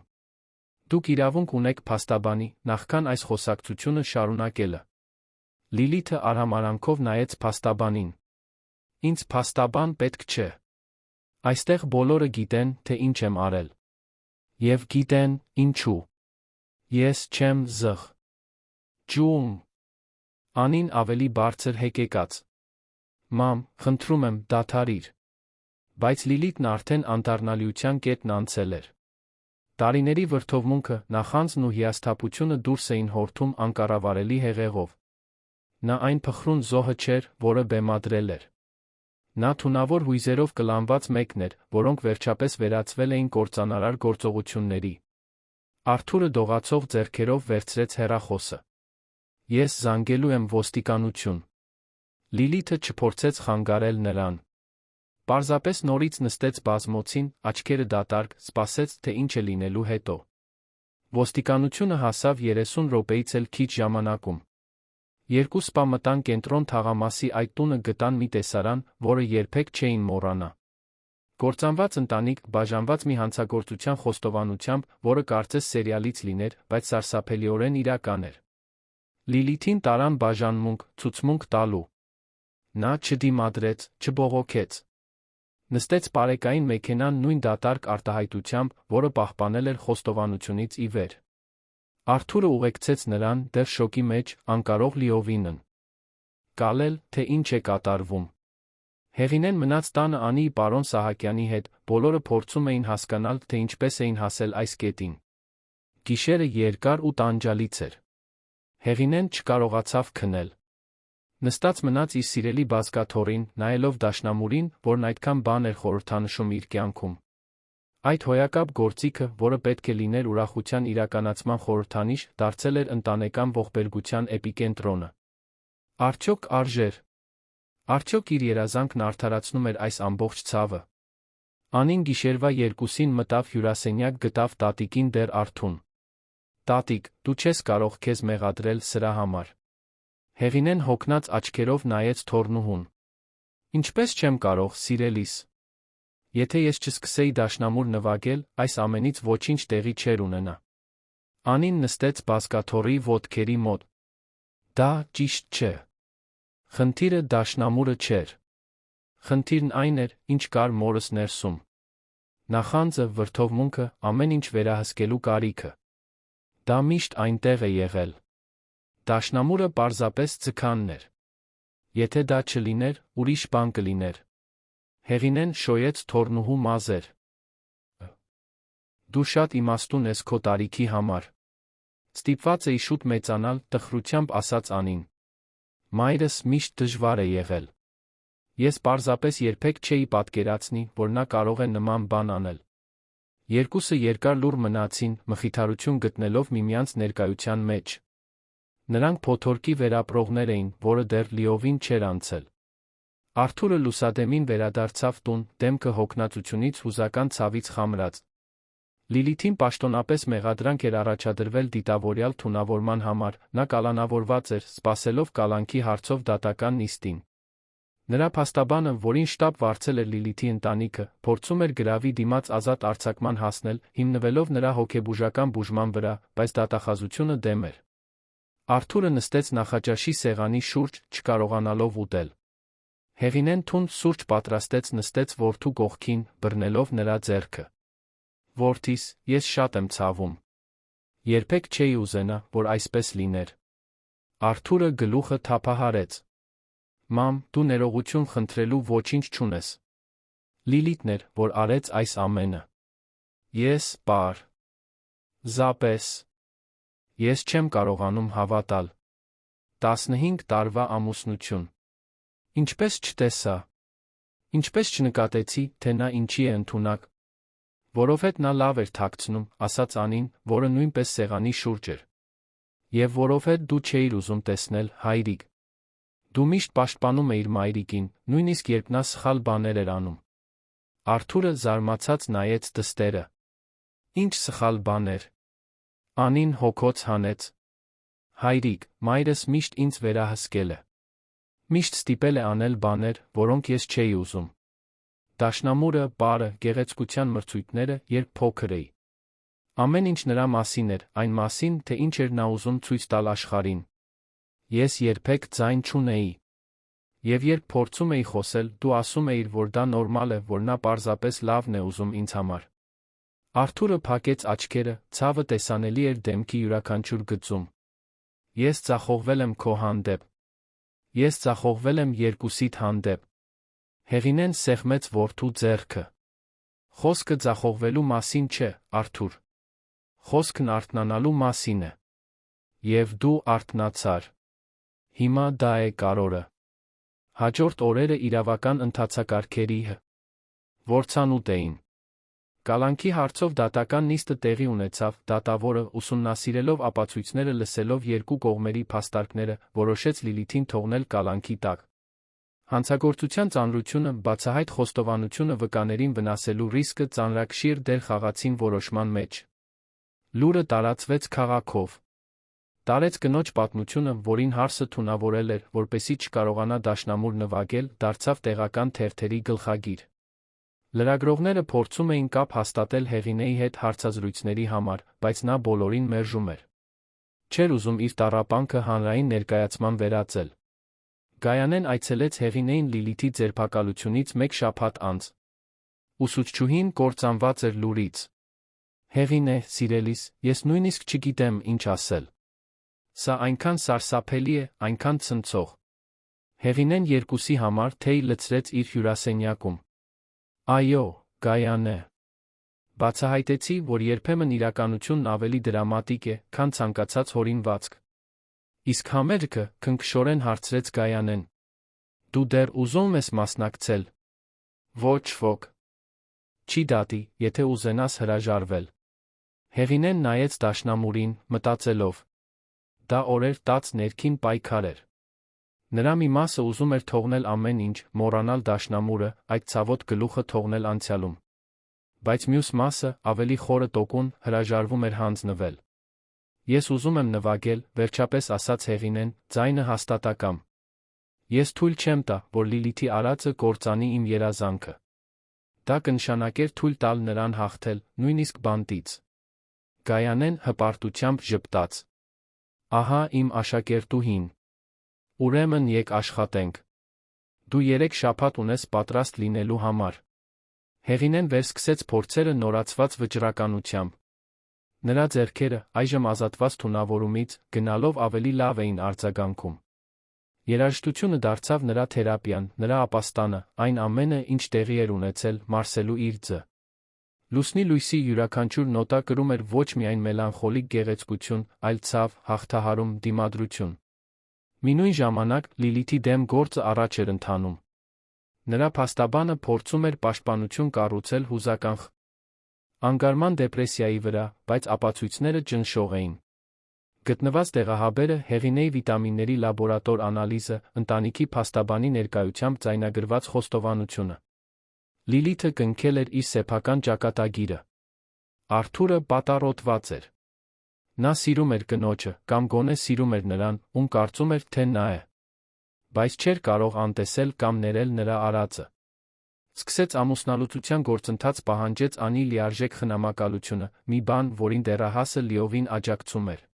Դուք իրավունք ունեք փաստաբանի, նախքան այս խոսակցությունը շարունակելը։ Լիլիթը արհամարանքով նայեց փաստաբանին։ Ինձ փաստաբան պետք չէ։ Այստեղ բոլորը գիտեն, թե ինչ եմ արել։ Եվ գիտեն, ինչու։ Ես չեմ զղ։ Ջում։ Անին ավելի բարձր հեկեկաց։ Մամ, խնդրում եմ, դադարիր։ Բայց Լիլիթն արդեն անդառնալիության կետն անցել էր։ Տարիների վրդովմունքը, նախանձն ու հիասթափությունը դուրս էին հորդում անկառավարելի հեղեղով։ Նա այն փխրուն զոհը չէր, որը բեմադրել էր։ Նա թունավոր հույզերով կլանված մեկն էր, որոնք վերջապես վերածվել էին կործանարար գործողությունների։ Արթուրը դողացող ձեռքերով վերցրեց հեռախոսը։ Ես զանգելու եմ ոստիկանություն։ Լիլիթը չփորձեց խանգարել նրան։ Պարզապես նորից նստեց բազմոցին, աչքերը դատարկ, սպասեց, թե ինչ է լինելու հետո։ Ոստիկանությունը հասավ 30 րոպեից էլ քիչ ժամանակում։ Երկու սպա մտան կենտրոն թաղամասի այդ տունը գտան մի տեսարան, որը երբեք չէին մոռանա։ Կործանված ընտանիք, բաժանված մի հանցագործության խոստովանությամբ, որը կարծես սերիալից լիներ, բայց սարսափելիորեն իրական էր։ Լիլիթին տարան բաժանմունք, ցուցմունք տալու։ Նա չդիմադրեց, չբողոքեց։ Նստեց պարեկային մեքենան նույն դատարկ արտահայտությամբ, որը պահպանել էր խոստովանությունից ի վեր։ Արթուրը ուղեկցեց նրան, դեռ շոկի մեջ, անկարող լիովինն կալել, թե ինչ է կատարվում։ Հեղինեն մնաց տանը Անիի պարոն Սահակյանի հետ, բոլորը փորձում էին հասկանալ, թե ինչպես էին հասել այս կետին։ Գիշերը երկար ու տանջալից էր։ Հեղինեն չկարողացավ քնել։ Նստած մնաց իր սիրելի բազկաթոռին, նայելով դաշնամուրին, որն այդքան բան էր խորհրդանշում իր կյանքում։ Այդ հոյակապ գործիքը, որը պետք է լիներ ուրախության իրականացման խորհրդանիշ, դարձել էր ընտանեկան ողբերգության էպիկենտրոնը։ Արդյոք արժեր։ Արդյոք իր երազանքն արդարացնում էր այս ամբողջ ցավը։ Անին գիշերվա 2-ին մտավ հյուրասենյակ, գտավ տատիկին դեռ արթուն։ Տատիկ, դու չես կարող քեզ մեղադրել սրա համար։ Հեղինեն հոգնած աչքերով նայեց թոռնուհուն։ Ինչպես չեմ կարող, սիրելիս։ Եթե ես չսկսեի դաշնամուր նվագել, այս ամենից ոչինչ տեղի չէր ունենա։ Անին նստեց բազկաթոռի ոտքերի մոտ։ Դա ճիշտ չէ։ Խնդիրը դաշնամուրը չէր։ Խնդիրն այն էր, ինչ կար մորս ներսում։ Նախանձը, վրդովմունքը, ամեն ինչ վերահսկելու կարիքը։ Դա միշտ այնտեղ է եղել։ Դաշնամուրը պարզապես ձգանն էր։ Եթե դա չլիներ, ուրիշ բան կլիներ։ Հեղինեն շոյեց թոռնուհու մազեր։ Դու շատ իմաստուն ես քո տարիքի համար։ Ստիպված էի շուտ մեծանալ, տխրությամբ ասաց Անին։ Մայրս միշտ դժվար է եղել։ Ես պարզապես երբեք չէի պատկերացնի, որ նա կարող է նման բան անել։ Երկուսը երկար լուռ մնացին, մխիթարություն գտնելով միմյանց ներկայության մեջ։ Նրանք փոթորկի վերապրողներ էին, որը դեռ լիովին չէր անցել։ Արթուրը լուսադեմին վերադարձավ տուն, դեմքը հոգնածությունից հուզական ցավից խամրած։ Լիլիթին պաշտոնապես մեղադրանք էր առաջադրվել դիտավորյալ թունավորման համար, նա կալանավորված էր, սպասելով կալանքի հարցով դատական նիստին։ Նրա փաստաբանը, որին շտապ վարձել էր Լիլիթի ընտանիքը, փորձում էր գրավի դիմաց ազատ արձակման հասնել, հիմնվելով նրա հոգեբուժական բուժման վրա, բայց դատախազությունը դեմ էր։ Արթուրը նստեց նախաճաշի սեղանի շուրջ, չկարողանալով ուտել։ Հեղինեն թունդ սուրճ պատրաստեց, նստեց որդու կողքին, բռնելով նրա ձեռքը։ Որդիս, ես շատ եմ ցավում։ Երբեք չէի ուզենա, որ այսպես լիներ։ Արթուրը գլուխը թափահարեց։ Մամ, դու ներողություն խնդրելու ոչինչ չունես։ Լիլիթն էր, որ արեց այս ամենը։ Ես, պար. Զապես. Ես չեմ կարողանում հավատալ։ 15 տարվա ամուսնություն։ Ինչպես չտեսա։ Ինչպես չնկատեցի, թե նա ինչի է ընդունակ։ Որովհետև նա լավ էր թաքցնում, ասաց Անին, որը նույնպես սեղանի շուրջ էր։ Եվ որովհետև դու չէիր ուզում տեսնել, հայրիկ։ Դու միշտ պաշտպանում էիր մայրիկին, նույնիսկ երբ նա սխալ բաներ էր անում։ Արթուրը զարմացած նայեց դստերը։ Ինչ սխալ բաներ։ Անին հոգոց հանեց։ Հայրիկ, մայրս միշտ ինձ վերահսկել է։ Միշտ ստիպել է անել բաներ, որոնք ես չէի ուզում։ Դաշնամուրը, պարը, գեղեցկության մրցույթները, երբ փոքր էի։ Ամեն ինչ նրա մասին էր, այն մասին, թե ինչ էր նա ուզում ցույց տալ աշխարհին։ Ես երբեք ձայն չունեի։ Եվ երբ փորձում էի խոսել, դու ասում էիր, որ դա նորմալ է, որ նա պարզապես լավն է ուզում ինձ համար։ Արթուրը փակեց աչքերը, ցավը տեսանելի էր դեմքի յուրաքանչյուր գծում։ Ես ձախողվել եմ քո հանդեպ։ Ես ձախողվել եմ երկուսիդ հանդեպ։ Հեղինեն սեղմեց որդու ձեռքը։ Խոսքը ձախողվելու մասին չէ, Արթուր։ Խոսքն արթնանալու մասին է։ Եվ դու արթնացար։ Հիմա դա է կարորը։ Հաջորդ օրերը իրավական ընթացակարգերի որցանուտ էին։ Կալանքի հարցով դատական նիստը տեղի ունեցավ, դատավորը, ուսումնասիրելով ապացույցները, լսելով երկու կողմերի փաստարկները, որոշեց Լիլիթին թողնել կալանքի տակ։ Հանցագործության ծանրությունը, բացահայտ խոստովանությունը, վկաներին վնասելու ռիսկը ծանրակշիռ դեր խաղացին որոշման մեջ։ Լուրը տարածվեց քաղաքով։ Տարեց կնոջ պատմությունը, որին հարսը թունավորել էր, որպեսզի չկարողանա դաշնամուր նվագել, դարձավ տեղական թերթերի գլխագիր։ Լրագրողները փորձում էին կապ հաստատել Հեղինեի հետ հարցազրույցների համար, բայց նա բոլորին մերժում էր։ Չէր ուզում իր տառապանքը հանրային ներկայացման վերածել։ Գայանեն այցելեց Հեղինեին Լիլիթի ձերբակալությունից մեկ շաբաթ անց։ Ուսուցչուհին կործանված էր լուրից։ Հեղինե, սիրելիս, ես նույնիսկ չգիտեմ ինչ ասել։ Սա այնքան սարսափելի է, այնքան ցնցող։ Հեղինեն երկուսի համար թեյ լցրեց իր հյուրասենյակում։ Այո, Գայանե։ Բացահայտեցի, որ երբեմն իրականությունն ավելի դրամատիկ է, քան ցանկացած հորինվածք։ Իսկ համերգը, քնքշորեն հարցրեց Գայանեն։ Դու դեռ ուզում ես մասնակցել։ Ոչ ոք։ Չի դատի, եթե ուզենաս հրաժարվել։ Հեղինեն նայեց դաշնամուրին, մտածելով։ Դա օրեր տաց ներքին պայքար էր։ Նրա մի մասը ուզում էր թողնել ամեն ինչ, մոռանալ դաշնամուրը, այդ ցավոտ գլուխը թողնել անցյալում։ Բայց մյուս մասը, ավելի խորը տոկուն, հրաժարվում էր հանձնվել։ Ես ուզում եմ նվագել, վերջապես ասաց Հեղինեն, ձայնը հաստատակամ։ Ես թույլ չեմ տա, որ Լիլիթի արածը կործանի իմ երազանքը։ Դա կնշանակեր թույլ տալ նրան հաղթել, նույնիսկ բանտից։ Գայանեն հպարտությամբ ժպտաց։ Ահա իմ աշակերտուհին։ Ուրեմն եկ աշխատենք։ Դու 3 շաբաթ ունես պատրաստ լինելու համար։ Հեղինեն վերսկսեց փորձերը նորացված վճռականությամբ։ Նրա ձեռքերը, այժմ ազատված թունավորումից, գնալով ավելի լավ էին արձագանքում։ Երաժշտությունը դարձավ նրա թերապիան, նրա ապաստանը, այն ամենը, ինչ տեղի էր ունեցել, մարսելու իր ձ. Լուսնի լույսի յուրաքանչյուր նոտա կրում էր ոչ միայն մելանխոլիկ գեղեցկություն, այլ ցավ, հաղթահարում, դիմադրություն։ Մինույն ժամանակ Լիլիթի դեմ գործը առաջ էր ընթանում։ Նրա փաստաբանը փորձում էր պաշտպանություն կառուցել հուզական անգարման դեպրեսիայի վրա, բայց ապացույցները ճնշող էին։ Գտնված տեղահաբերը, Հեղինեի վիտամինների լաբորատոր անալիզը, ընտանիքի փաստաբանի ներկայությամբ ձայնագրված խոստովանությունը։ Լիլիթը կնքել էր իր սեփական ճակատագիրը։ Արթուրը պատառոտված էր։ Նա սիրում էր կնոջը, կամ գոնե սիրում էր նրան, ում կարծում էր, թե նա է։ Բայց չէր կարող անտեսել կամ ներել նրա արածը։ Սկսեց ամուսնալուծության գործընթաց պահանջեց Անի լիարժեք խնամակալությունը, մի բան, որին դեռահասը լիովին աջակցում էր։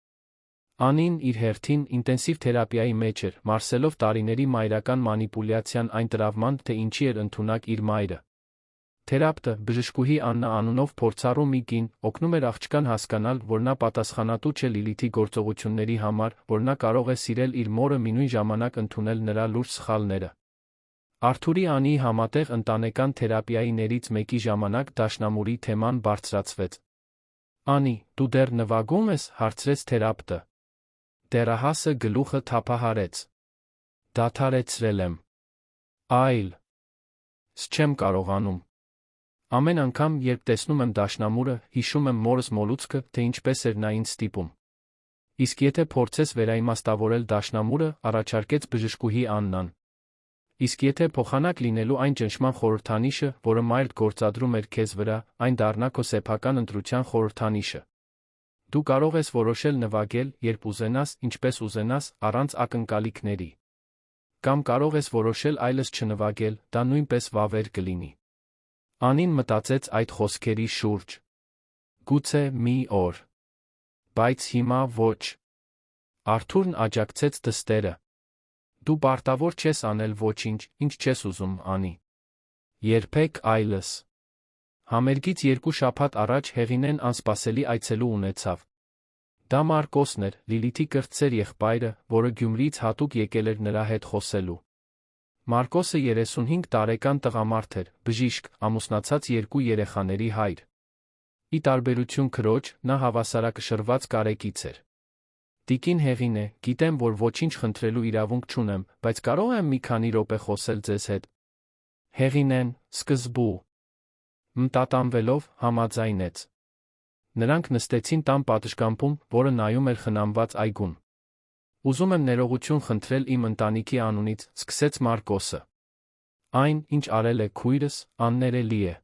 Անին իր հերթին ինտենսիվ թերապիայի մեջ էր, մարսելով տարիների մայրական մանիպուլյացիան այն տրավման, թե ինչի էր ընդունակ իր մայրը։ Թերապտը, բժշկուհի Աննա անունով փորձառու մի կին, օգնում էր աղջկան հասկանալ, որ նա պատասխանատու չէ Լիլիթի գործողությունների համար, որ նա կարող է սիրել իր մորը մինույն ժամանակ ընդունել նրա լուրջ սխալները։ Արթուրի Անիի համատեղ ընտանեկան թերապիայիներից մեկի ժամանակ դաշնամուրի թեման բարձրացվեց։ «Անի, դու դեռ նվագում ես», հարցրեց թերապտը։ Դեռահասը գլուխը թափահարեց։ «Դադարեցրել եմ։ Այլ։ Չեմ կարողանում։ Ամեն անգամ, երբ տեսնում եմ դաշնամուրը, հիշում եմ մորս մոլուցքը, թե ինչպես էր նա ինձ ստիպում։ Իսկ եթե փորձես վերաիմաստավորել դաշնամուրը», առաջարկեց բժշկուհի Աննան։ Իսկ եթե փոխանակ լինելու այն ճնշման խորհրդանիշը, որը Մայլդ գործադրում էր քեզ վրա, այն դառնա քո սեփական ընտրության խորհրդանիշը։ Դու կարող ես որոշել նվագել, երբ ուզենաս, ինչպես ուզենաս, առանց ակնկալիքների։ Կամ կարող ես որոշել այլս չնվագել, դա նույնպես վավեր կլինի։ Անին մտածեց այդ խոսքերի շուրջ։ Գուցե մի օր։ Բայց հիմա ոչ։ Արթուրն աջակցեց դստերը։ Դու պարտավոր չես անել ոչինչ, ինչ չես ուզում, Անի։ Երբեք այլս։ Համերգից 2 շաբաթ առաջ Հեղինեն անսպասելի այցելու ունեցավ։ Դա Մարկոսն էր, Լիլիթի կրտսեր եղբայրը, որը Գյումրիից հատուկ եկել էր նրա հետ խոսելու։ Մարկոսը 35 տարեկան տղամարդ էր, բժիշկ, ամուսնացած 2 երեխաների հայր։ Ի տարբերություն քրոջ, նա հավասարակշռված կարեկից էր։ Տիկին Հեղինե, գիտեմ, որ ոչինչ խնդրելու իրավունք չունեմ, բայց կարող եմ մի քանի րոպե խոսել ձեզ հետ։ Հեղինեն, սկզբու մտատանվելով, համաձայնեց։ Նրանք նստեցին տան պատշգամբում, որը նայում էր խնամված այգուն։ Ուզում եմ ներողություն խնդրել իմ ընտանիքի անունից, սկսեց Մարկոսը։ Այն, ինչ արել է քույրս, աններելի է։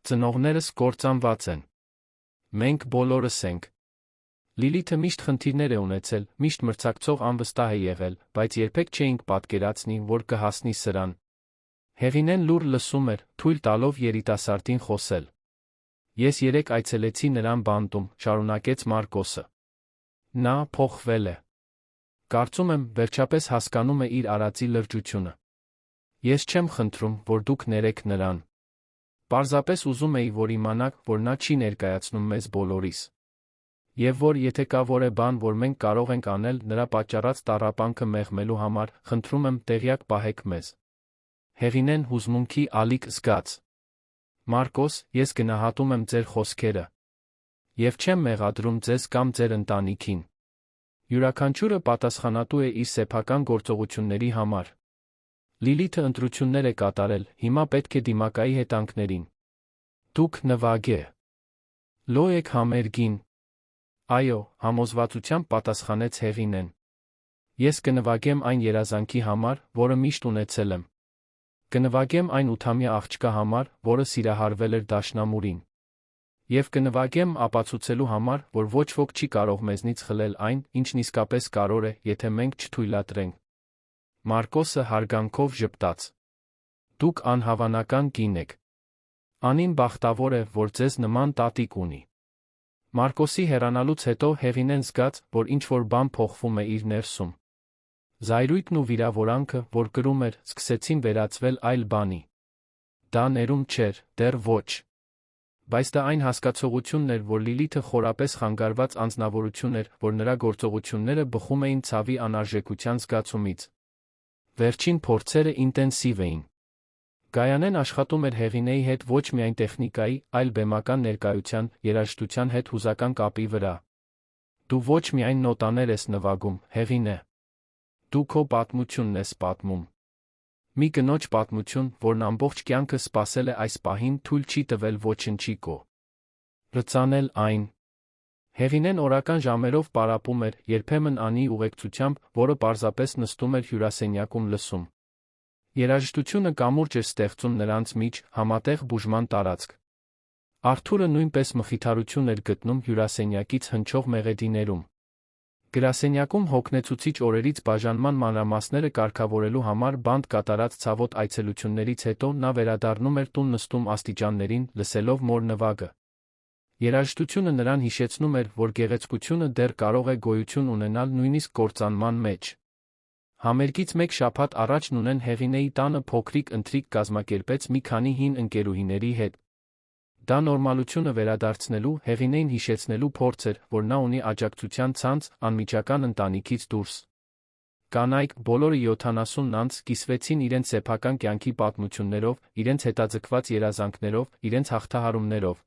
Ծնողներս կործանված են։ Մենք բոլորս ենք։ Լիլիթը միշտ խնդիրներ է ունեցել, միշտ մրցակցող անվստահ է եղել, բայց երբեք չէինք պատկերացնի, որ կհասնի սրան։ Հեղինեն լուռ լսում էր, թույլ տալով երիտասարդին խոսել։ Ես երեկ այցելեցի նրան բանտում, շարունակեց Մարկոսը։ Նա փոխվել է։ Կարծում եմ, վերջապես հասկանում է իր արածի լրջությունը։ Ես չեմ խնդրում, որ դուք ներեք նրան։ Պարզապես ուզում էի, որ իմանաք, որ նա չի ներկայացնում մեզ բոլորիս։ Եվ որ եթե կա որևէ բան, որ մենք կարող ենք անել նրա պատճառած տառապանքը մեղմելու համար, խնդրում եմ տեղյակ պահեք մեզ։ Հեղինեն հուզմունքի ալիք զգաց։ Մարկոս, ես գնահատում եմ ձեր խոսքերը։ Եվ չեմ մեղադրում ձեզ կամ ձեր ընտանիքին։ Յուրաքանչյուրը պատասխանատու է իր սեփական գործողությունների համար։ Լիլիթը ընտրություններ է կատարել, հիմա պետք է դիմակայի հետանքներին։ Դուք նվագե։ Լո եք համերգին։ Այո, համոզվածությամբ պատասխանեց Հեղինեն։ Ես կնվագեմ այն երազանքի համար, որը միշտ ունեցել եմ։ Կնվագեմ այն 8-ամյա աղջկա համար, որը սիրահարվել էր դաշնամուրին։ Եվ կնվագեմ ապացուցելու համար, որ ոչ ոք չի կարող մեզնից խլել այն, ինչն իսկապես կարոր է, եթե մենք չթույլատրենք։ Մարկոսը հարգանքով ժպտաց։ Դուք անհավանական կին եք։ Անին բախտավոր է, որ ձեզ նման տատիկ ունի։ Մարկոսի հեռանալուց հետո Հեղինեն զգաց, որ ինչ-որ բան փոխվում է իր ներսում։ Զայրույթն ու վիրավորանքը, որ կրում էր, սկսեցին վերածվել այլ բանի։ Դա ներում չէր, դեռ ոչ։ Բայց դա այն հասկացողությունն էր, որ Լիլիթը խորապես խանգարված անձնավորություն էր, որ նրա գործողությունները բխում էին ցավի անարժեքության զգացումից։ Վերջին փորձերը ինտենսիվ էին։ Գայանեն աշխատում էր Հեղինեի հետ ոչ միայն տեխնիկայի, այլ բեմական ներկայության, երաժշտության հետ հուզական կապի վրա։ Դու ոչ միայն նոտաներ ես նվագում, Հեղինե։ Դու քո պատմությունն ես պատմում։ Մի կնոջ պատմություն, որն ամբողջ կյանքը սпасել է այս պահին, թույլ չի տվել ոչնչի լցանել այն։ Հեղինեն օրական ժամերով պարապում էր, երբեմն Անիի ուղեկցությամբ, որը պարզապես նստում էր հյուրասենյակում լսում։ Երաժշտությունը կամուրջ էր ստեղծում նրանց միջ, համատեղ բուժման տարածք։ Արթուրը նույնպես մխիթարություն էր գտնում հյուրասենյակից հնչող մեղեդիներում։ Գրասենյակում հոգնեցուցիչ օրերից բաժանման մանրամասները կարգավորելու համար բանտ կատարած ցավոտ այցելություններից հետո նա վերադառնում էր տուն նստում աստիճաններին, լսելով մոր նվագը։ Երաժշտությունը նրան հիշեցնում էր, որ գեղեցկությունը դեռ կարող է գոյություն ունենալ նույնիսկ կործանման մեջ։ Համերգից 1 շաբաթ առաջ Նունեն Հեղինեի տանը փոքրիկ ընթրիք կազմակերպեց մի քանի հին ընկերուհիների հետ։ Դա նորմալությունը վերադարձնելու, Հեղինեին հիշեցնելու փորձ էր, որ նա ունի աջակցության ցանց, անմիջական ընտանիքից դուրս։ Կանայք, բոլորը 70 անց, կիսվեցին իրենց սեփական կյանքի պատմություններով, իրենց հետաձգված երազանքներով, իրենց հաղթահարումներով։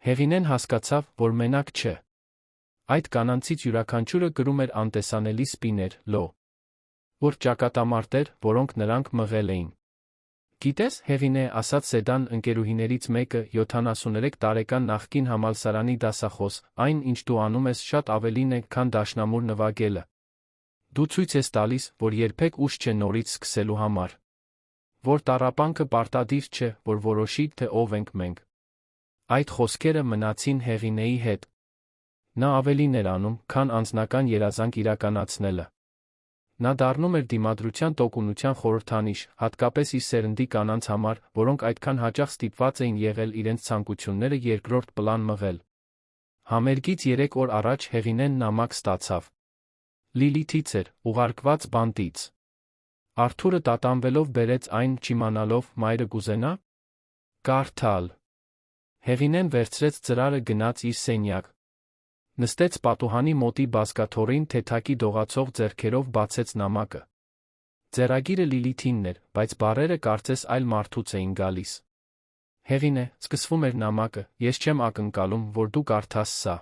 Հեղինեն հասկացավ, որ մենակ չէ։ Այդ կանանցից յուրաքանչյուրը կրում էր անտեսանելի սպիներ, որ ճակատամարտեր, որոնք նրանք մղել էին։ Գիտես, Հեղինե, ասաց Սեդան ընկերուհիներից մեկը, 73 տարեկան նախկին համալսարանի դասախոս, այն, ինչ դու անում ես, շատ ավելին է, քան դաշնամուր նվագելը։ Դու ցույց ես տալիս, որ երբեք ուշ չէ նորից սկսելու համար։ Որ տառապանքը պարտադիր չէ, որ որոշի, թե ով ենք մենք։ Այդ խոսքերը մնացին Հեղինեի հետ։ Նա ավելին էր անում, քան անձնական երազանք իրականացնելը։ Նա դառնում էր դիմադրության տոկունության խորհրդանիշ, հատկապես իր սերնդի կանանց համար, որոնք այդքան հաճախ ստիպված էին եղել իրենց ցանկությունները երկրորդ պլան մղել։ Համերգից 3 օր առաջ Հեղինեն նամակ ստացավ։ Լիլիթից էր, ուղարկված բանտից։ Արթուրը տատանվելով բերեց այն, չիմանալով, մայրը կուզենա կարդալ։ Հեղինեն վերցրեց ծրարը, գնաց իր սենյակ։ Նստեց պատուհանի մոտի բազկաթոռին, թեթակի դողացող ձեռքերով բացեց նամակը։ Ձեռագիրը Լիլիթինն էր, բայց բառերը կարծես այլ մարդուց էին գալիս։ Հեղինե, սկսվում էր նամակը, ես չեմ ակնկալում, որ դու կարդաս սա։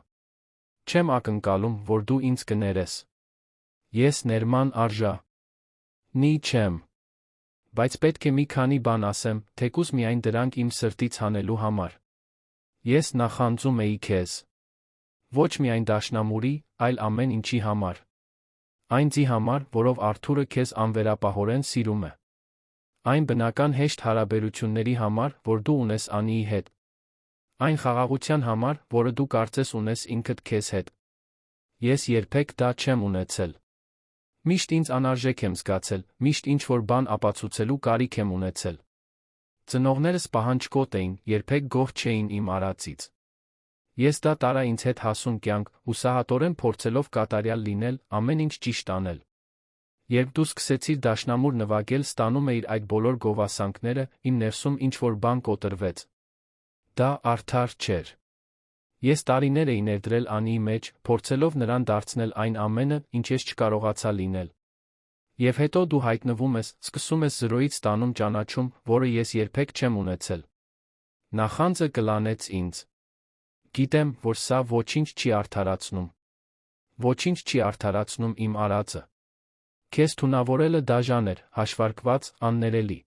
Չեմ ակնկալում, որ դու ինձ կներես։ Ես ներման արժանի չեմ։ Բայց պետք է մի քանի բան ասեմ, թեկուզ միայն դրանք իմ սրտից հանելու համար։ Ես նախանձում էի քեզ։ Ոչ միայն դաշնամուրի, այլ ամեն ինչի համար։ Այն ձի համար, որով Արթուրը քեզ անվերապահորեն սիրում է։ Այն բնական հեշտ հարաբերությունների համար, որ դու ունես Անիի հետ։ Այն խաղաղության համար, որը դու կարծես ունես ինքդ քեզ հետ։ Ես երբեք դա չեմ ունեցել։ Միշտ ինձ անարժեք եմ զգացել, միշտ ինչ-որ բան ապացուցելու կարիք եմ ունեցել։ Ծնողներս պահանջկոտ էին, երբեք գոհ չէին իմ արածից։ Ես դա տարա ինձ հետ հասուն կյանք, հուսահատորեն փորձելով կատարյալ լինել, ամեն ինչ ճիշտ անել։ Երբ դու սկսեցիր դաշնամուր նվագել, ստանում էիր այդ բոլոր գովասանքները, իմ ներսում ինչ-որ բան կոտրվեց։ Դա արդար չէր։ Ես տարիներ էի ներդրել Անիի մեջ, փորձելով նրան դարձնել այն ամենը, ինչ ես չկարողացա լինել։ Եվ հետո դու հայտնվում ես, սկսում ես զրոյից ստանում ճանաչում, որը ես երբեք չեմ ունեցել։ Նախանձը կլանեց ինձ։ Գիտեմ, որ սա ոչինչ չի արդարացնում։ Ոչինչ չի արդարացնում իմ արածը։ Քեզ թունավորելը դաժան էր, հաշվարկված, աններելի։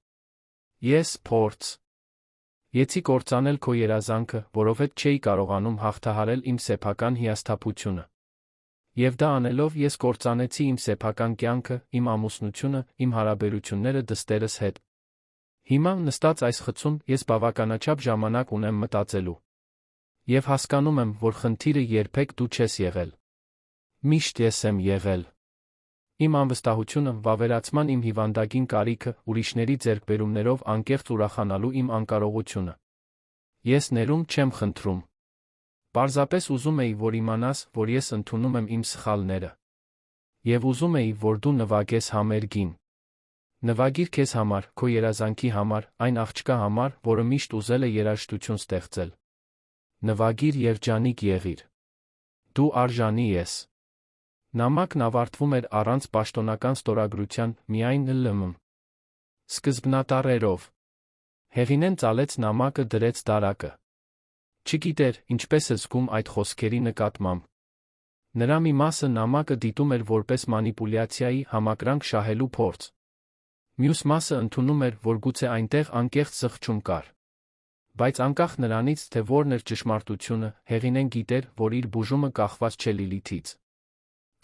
Ես փորձեցի կործանել քո երազանքը, որովհետև չէի կարողանում հաղթահարել իմ սեփական հիասթափությունը։ Եվ դա անելով ես կործանեցի իմ սեփական կյանքը, իմ ամուսնությունը, իմ հարաբերությունները դստերս հետ։ Հիմա, նստած այս խցում, ես բավականաչափ ժամանակ ունեմ մտածելու։ Եվ հասկանում եմ, որ խնդիրը երբեք դու չես եղել։ Միշտ ես եմ եղել։ Իմ անվստահությունը, վավերացման իմ հիվանդագին կարիքը, ուրիշների ձեռքբերումներով անկեղծ ուրախանալու իմ անկարողությունը։ Ես ներում չեմ խնդրում։ Պարզապես ուզում էի, որ իմանաս, որ ես ընդունում եմ իմ սխալները։ Եվ ուզում էի, որ դու նվագես համերգին։ Նվագիր քեզ համար, քո երազանքի համար, այն աղջկա համար, որը միշտ ուզել է երաժշտություն ստեղծել։ Նվագիր երջանիկ եղիր։ Դու արժանի ես։ Նամակն ավարտվում էր առանց պաշտոնական ստորագրության, միայն ԼՄ սկզբնատառերով։ Հեղինեն ծալեց նամակը, դրեց դարակը։ Չգիտեր, ինչպես է զգում այդ խոսքերի նկատմամբ։ Նրա մի մասը նամակը դիտում էր որպես մանիպուլյացիայի, համակրանք շահելու փորձ։ Մյուս մասը ընդունում էր, որ գուցե այնտեղ անկեղծ զղջում կար։ Բայց անկախ նրանից, թե որն էր ճշմարտությունը, Հեղինեն գիտեր, որ իր բուժումը կախված չէ Լիլիթից։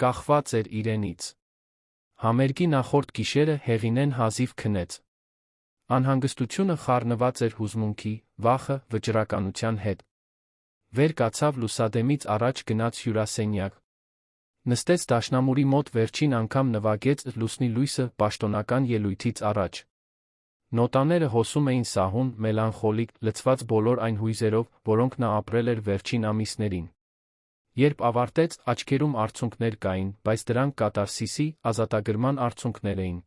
Կախված էր իրենից։ Համերգի նախորդ գիշերը Հեղինեն հազիվ քնեց։ Անհանգստությունը խառնված էր հուզմունքի, վախը, վճռականության հետ։ Վեր կացավ լուսադեմից առաջ, գնաց հյուրասենյակ։ Նստեց դաշնամուրի մոտ, վերջին անգամ նվագեց «Լուսնի լույսը» պաշտոնական ելույթից առաջ։ Նոտաները հոսում էին սահուն, մելանխոլիկ, լցված բոլոր այն հույզերով, որոնք նա ապրել էր վերջին ամիսներին։ Երբ ավարտեց, աչքերում արցունքներ կային, բայց դրանք կատարսիսի, ազատագրման արցունքներ էին։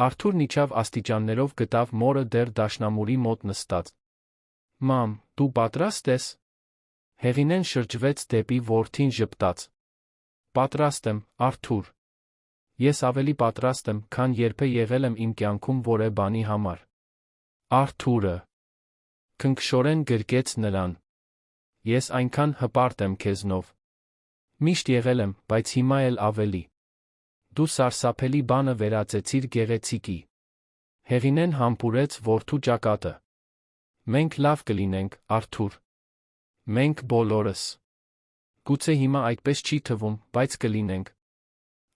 Արթուրն իջավ աստիճաններով, գտավ մորը դեռ դաշնամուրի մոտ նստած։ Մամ, դու պատրաստ ես։ Հեղինեն շրջվեց դեպի որդին, ժպտաց։ Պատրաստ եմ, Արթուր։ Ես ավելի պատրաստ եմ, քան երբե եղել եմ իմ կյանքում որևէ բանի համար։ Արթուրը քնքշորեն գրկեց նրան։ Ես այնքան հպարտ եմ քեզնով։ Միշտ եղել եմ, բայց հիմա էլ ավելի։ Դու սարսափելի բանը վերածեցիր գեղեցիկի։ Հեղինեն համբուրեց որդու ճակատը։ Մենք լավ կլինենք, Արթուր։ Մենք բոլորս։ Գուցե հիմա այդպես չի թվում, բայց կլինենք։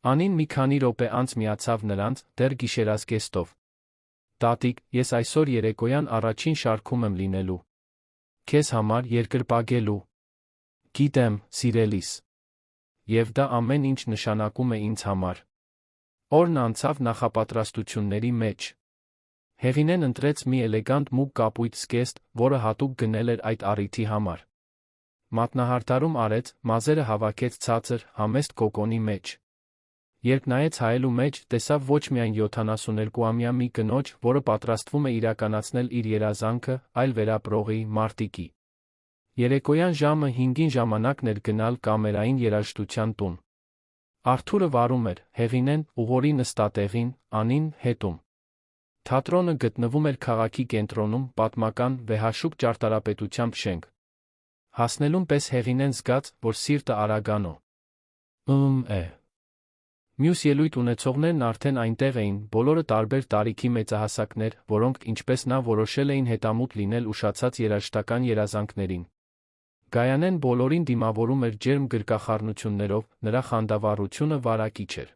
Անին մի քանի րոպե անց միացավ նրանց, դեռ գիշերազգեստով։ Տատիկ, ես այսօր երեկոյան առաջին շարքում եմ լինելու։ Քեզ համար երկրպագելու։ Գիտեմ, սիրելիս։ Եվ դա ամեն ինչ նշանակում է ինձ համար։ Օրն անցավ նախապատրաստությունների մեջ։ Հեղինեն ընտրեց մի էլեգանտ մուգ կապույտ զգեստ, որը հատուկ գնել էր այդ առիթի համար։ Մատնահարդարում արեց, մազերը հավաքեց ցածր, համեստ կոկոնի մեջ։ Երբ նայեց հայելու մեջ, տեսավ ոչ միայն 72-ամյա մի կնոջ, որը պատրաստվում է իրականացնել իր երազանքը, այլ վերապրողի, Մարտիկի։ Երեկոյան ժամը 5-ին ժամանակն էր գնալ կամերային երաժշտության տուն։ Արթուրը վարում էր, Հեղինեն, ուղորի նստատեղին, Անին հետում։ Թատրոնը գտնվում էր քաղաքի կենտրոնում, պատմական, վեհաշուկ ճարտարապետությամբ շենք։ Հասնելուն պես Հեղինեն զգաց, որ սիրտը արագանո է։ Մյուս ելույթ ունեցողներն արդեն այնտեղ էին, բոլորը տարբեր տարիքի մեծահասակներ, որոնք, ինչպես նա, որոշել էին հետամուտ լինել ուշացած երաժշտական երազանքներին։ Գայանեն բոլորին դիմավորում էր ջերմ գրկախառնություններով, նրա խանդավառությունը վարակիչ էր։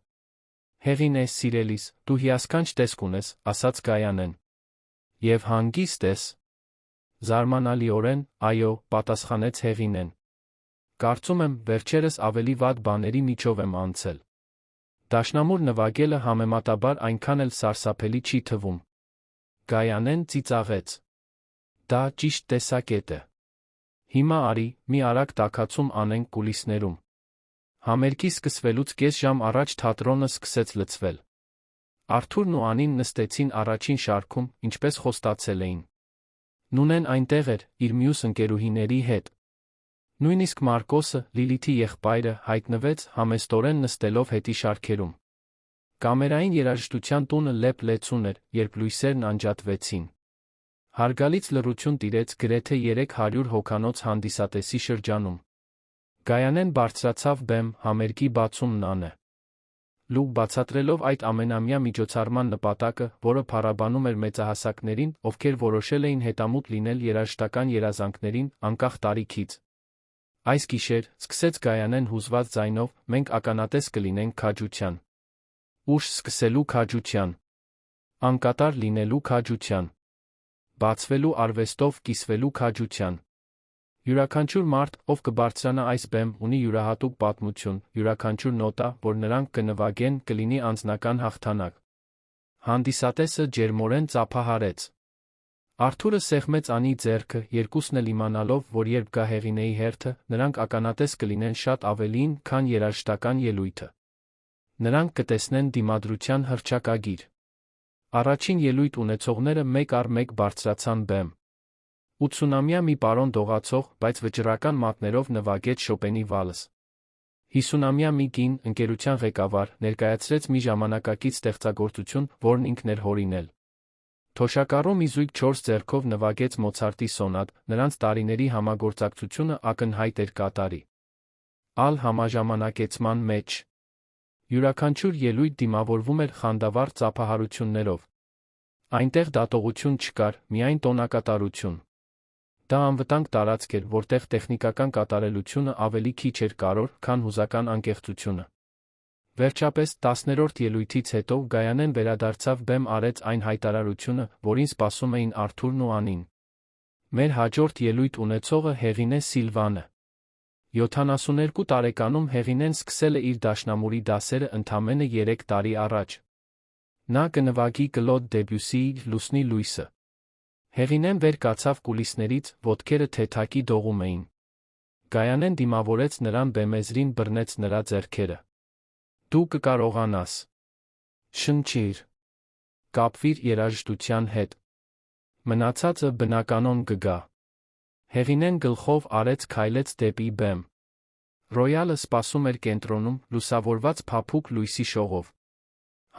Հեղինե, սիրելիս, դու հիասքանչ տեսք ունես, ասաց Գայանեն։ Եվ հանգիստ ես։ Զարմանալիորեն, այո, պատասխանեց Հեղինեն։ Կարծում եմ, վերջերս ավելի վատ բաների միջով եմ անցել։ Դաշնամուր նվագելը համեմատաբար այնքան էլ սարսափելի չի թվում։ Գայանեն ծիծաղեց։ Դա ճիշտ տեսակետ է։ Հիմա արի, մի արագ տաքացում անենք կուլիսներում։ Համերգի սկսվելուց կես ժամ առաջ թատրոնը սկսեց լցվել։ Արթուրն ու Անին նստեցին առաջին շարքում, ինչպես խոստացել էին։ Նունեն այնտեղ էր, իր մյուս ընկերուհիների հետ։ Նույնիսկ Մարկոսը, Լիլիթի եղբայրը, հայտնվեց, համեստորեն նստելով հետի շարքերում։ Կամերային երաժշտության տունը լեփ-լեցուն էր, երբ լույսերն անջատվեցին։ Հարգալից լռություն տիրեց գրեթե 300 հոգանոց հանդիսատեսի շրջանում։ Գայանեն բարձրացավ բեմ, համերգի բացումն անե։ Լու բացատրելով այդ ամենամյա միջոցառման նպատակը, որը փառաբանում էր մեծահասակներին, ովքեր որոշել էին հետամուտ լինել երաժշտական երազանքներին, անկախ տարիքից։ Այս գիշեր, սկսեց Գայանեն հուզված ձայնով, մենք ականատես կլինենք քաջության։ Ուշ սկսելու քաջության։ Անկատար լինելու քաջության։ Բացվելու արվեստով կիսվելու քաջության։ Յուրաքանչյուր մարդ, ով կբարձրանա այս բեմ, ունի յուրահատուկ պատմություն, յուրաքանչյուր նոտա, որ նրանք կնվագեն, կլինի անձնական հաղթանակ։ Հանդիսատեսը ջերմորեն ծափահարեց։ Արթուրը սեղմեց Անի ձեռքը, երկուսն էլ իմանալով, որ երբ գա Հեղինեի հերթը, նրանք ականատես կլինեն շատ ավելին, քան երաժշտական ելույթը։ Նրանք կտեսնեն դիմադրության հռչակագիր։ Առաջին ելույթ ունեցողները մեկ առ մեկ բարձրացան բեմ։ 80-ամյա մի պարոն դողացող, բայց վճռական մատներով նվագեց Շոպենի վալս։ 50-ամյա մի կին, ընկերության ղեկավար, ներկայացրեց մի ժամանակակից ստեղծագործություն, որն ինքն էր հորինել։ Թոշակառու մի զույգ 4 ձեռքով նվագեց Մոցարտի սոնատ, նրանց տարիների համագործակցությունը ակնհայտ էր կատարի։ Ալ համաժամանակեցման մեջ։ Յուրաքանչյուր ելույթ դիմավորվում էր խանդավառ ծափահարություններով։ Այնտեղ դատողություն չկար, միայն տոնակատարություն։ Դա անվտանգ տարածք էր, որտեղ տեխնիկական կատարելությունը ավելի քիչ էր կարևոր, քան հուզական անկեղծությունը։ Վերջապես, 10-րդ ելույթից հետո Գայանեն վերադարձավ բեմ արեց այն հայտարարությունը, որին սպասում էին Արթուրն ու Անին։ Մեր հաջորդ ելույթ ունեցողը Հեղինե Սիլվանը։ 72 տարեկանում Հեղինեն սկսել է իր դաշնամուրի դասերը ընդամենը 3 տարի առաջ։ Նա կնվագի Կլոդ Դեբյուսիի «Լուսնի լույսը»։ Հեղինեն վեր կացավ կուլիսներից, ոտքերը թեթակի դողում էին։ Գայանեն դիմավորեց նրան բեմեզրին բռնեց նրա ձեռքերը։ Դու կկարողանաս։ Շնչիր։ Կապվիր երաժշտության հետ։ Մնացածը բնականon կգա։ Հեղինեն գլխով արեց քայլեց դեպի բեմ։ Ռոյալը սպասում էր կենտրոնում, լուսավորված փափուկ լույսի շողով։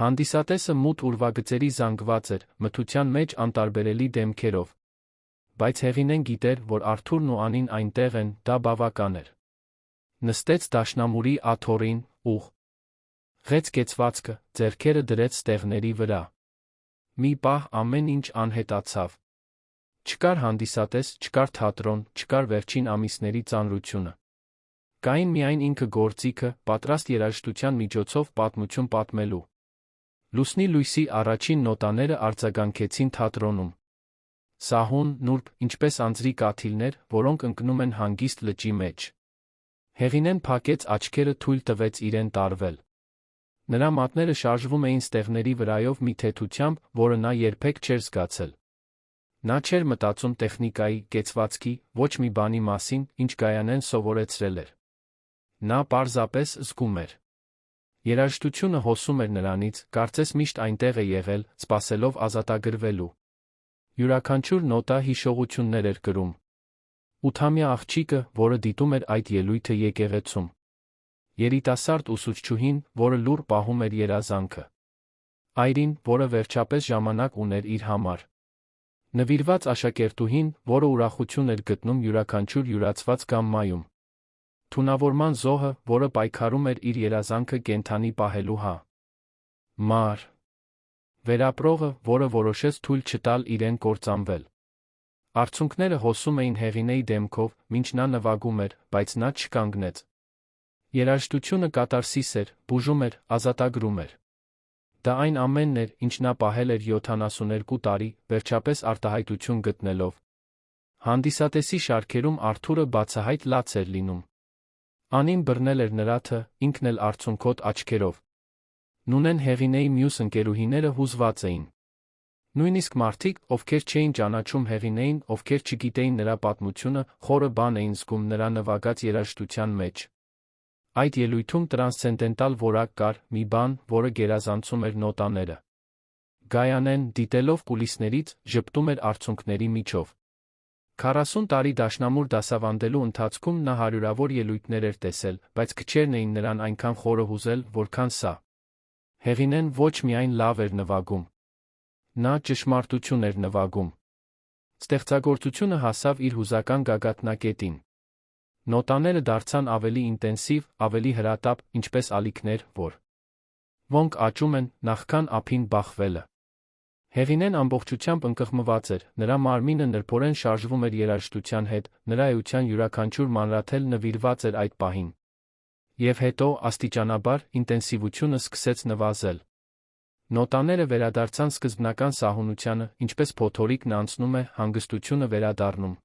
Հանդիսատեսը մութ ուրվագծերի զանգված էր, մթության մեջ անտարբերելի դեմքերով։ Բայց Հեղինեն գիտեր, որ Արթուրն ու Անին այնտեղ են, դա բավական էր։ Նստեց դաշնամուրի աթոռին, ուղղեց կեցվածքը, ձեռքերը դրեց ստեղների վրա։ Մի պահ ամեն ինչ անհետացավ։ Չկար հանդիսատես, չկար թատրոն, չկար վերջին ամիսների ծանրությունը։ Կային միայն ինքը գործիքը, պատրաստ երաժշտության միջոցով պատմություն պատմելու։ Լուսնի լույսի առաջին նոտաները արձագանքեցին թատրոնում։ Սահուն, նուրբ, ինչպես անձրի կաթիլներ, որոնք ընկնում են հանգիստ լճի մեջ։ Հեղինեն փակեց աչքերը, թույլ տվեց իրեն տարվել։ Նրա մատները շարժվում էին ստեղների վրայով մի թեթությամբ, որը նա երբեք չէր զգացել։ Նա չէր մտածում տեխնիկայի, կեցվածքի, ոչ մի բանի մասին, ինչ Գայանեն սովորեցրել էր։ Նա պարզապես զգում էր։ Երաժշտությունը հոսում էր նրանից, կարծես միշտ այնտեղ է եղել, սպասելով ազատագրվելու։ Յուրաքանչյուր նոտա հիշողություններ էր կրում։ 8-ամյա աղջիկը, որը դիտում էր այդ ելույթը եկեղեցում։ Երիտասարդ ուսուցչուհին, որը լուռ պահում էր երազանքը։ Այրին, որը վերջապես ժամանակ ուներ իր համար։ Նվիրված աշակերտուհին, որը ուրախություն էր գտնում յուրաքանչյուր յուրացված գամմայում։ Թունավորման զոհը, որը պայքարում էր իր երազանքը կենդանի պահելու համար։ Վերապրողը, որը որոշեց թույլ չտալ իրեն կործանվել։ Արցունքները հոսում էին Հեղինեի դեմքով, մինչ նա նվագում էր, բայց նա չկանգնեց։ Երաժշտությունը կատարսիս էր, բուժում էր, ազատագրում էր։ Դա այն ամենն էր, ինչ նա պահել էր 72 տարի, վերջապես արտահայտություն գտնելով։ Հանդիսատեսի շարքերում Արթուրը բացահայտ լաց էր լինում։ Անին բռնել էր նրա թը, ինքն էլ արցունքոտ աչքերով։ Նունեն Հեղինեի մյուս ընկերուհիները հուզված էին։ Նույնիսկ մարդիկ, ովքեր չէին ճանաչում Հեղինեին, ովքեր չգիտեին նրա պատմությունը, խորը բան էին զգում նրա նվագած երաժշտության մեջ։ Այդ ելույթում տրանսցենդենտալ որակ կար, մի բան, որը գերազանցում էր նոտաները։ Գայանեն, դիտելով կուլիսներից, ժպտում էր արցունքների միջով։ 40 տարի դաշնամուր դասավանդելու ընթացքում նա հարյուրավոր ելույթներ էր տեսել, բայց քչերն էին նրան այնքան խորը հուզել, որքան սա։ Հեղինեն ոչ միայն լավ էր նվագում։ Նա ճշմարտություն էր նվագում։ Ստեղծագործությունը հասավ իր հուզական գագաթնակետին։ Նոտաները դարձան ավելի ինտենսիվ, ավելի հրատապ, ինչպես ալիքներ, որոնք աճում են, նախքան ափին բախվելը։ Հեղինեն ամբողջությամբ ընկղմված էր, նրա մարմինը նրբորեն շարժվում էր երաժշտության հետ, նրա էության յուրաքանչյուր մանրաթել նվիրված էր այդ պահին։ Եվ հետո, աստիճանաբար, ինտենսիվությունը սկսեց նվազել։ Նոտաները վերադարձան սկզբնական սահունությանը, ինչպես փոթորիկն անցնում է, հանգստությունը վերադառնում։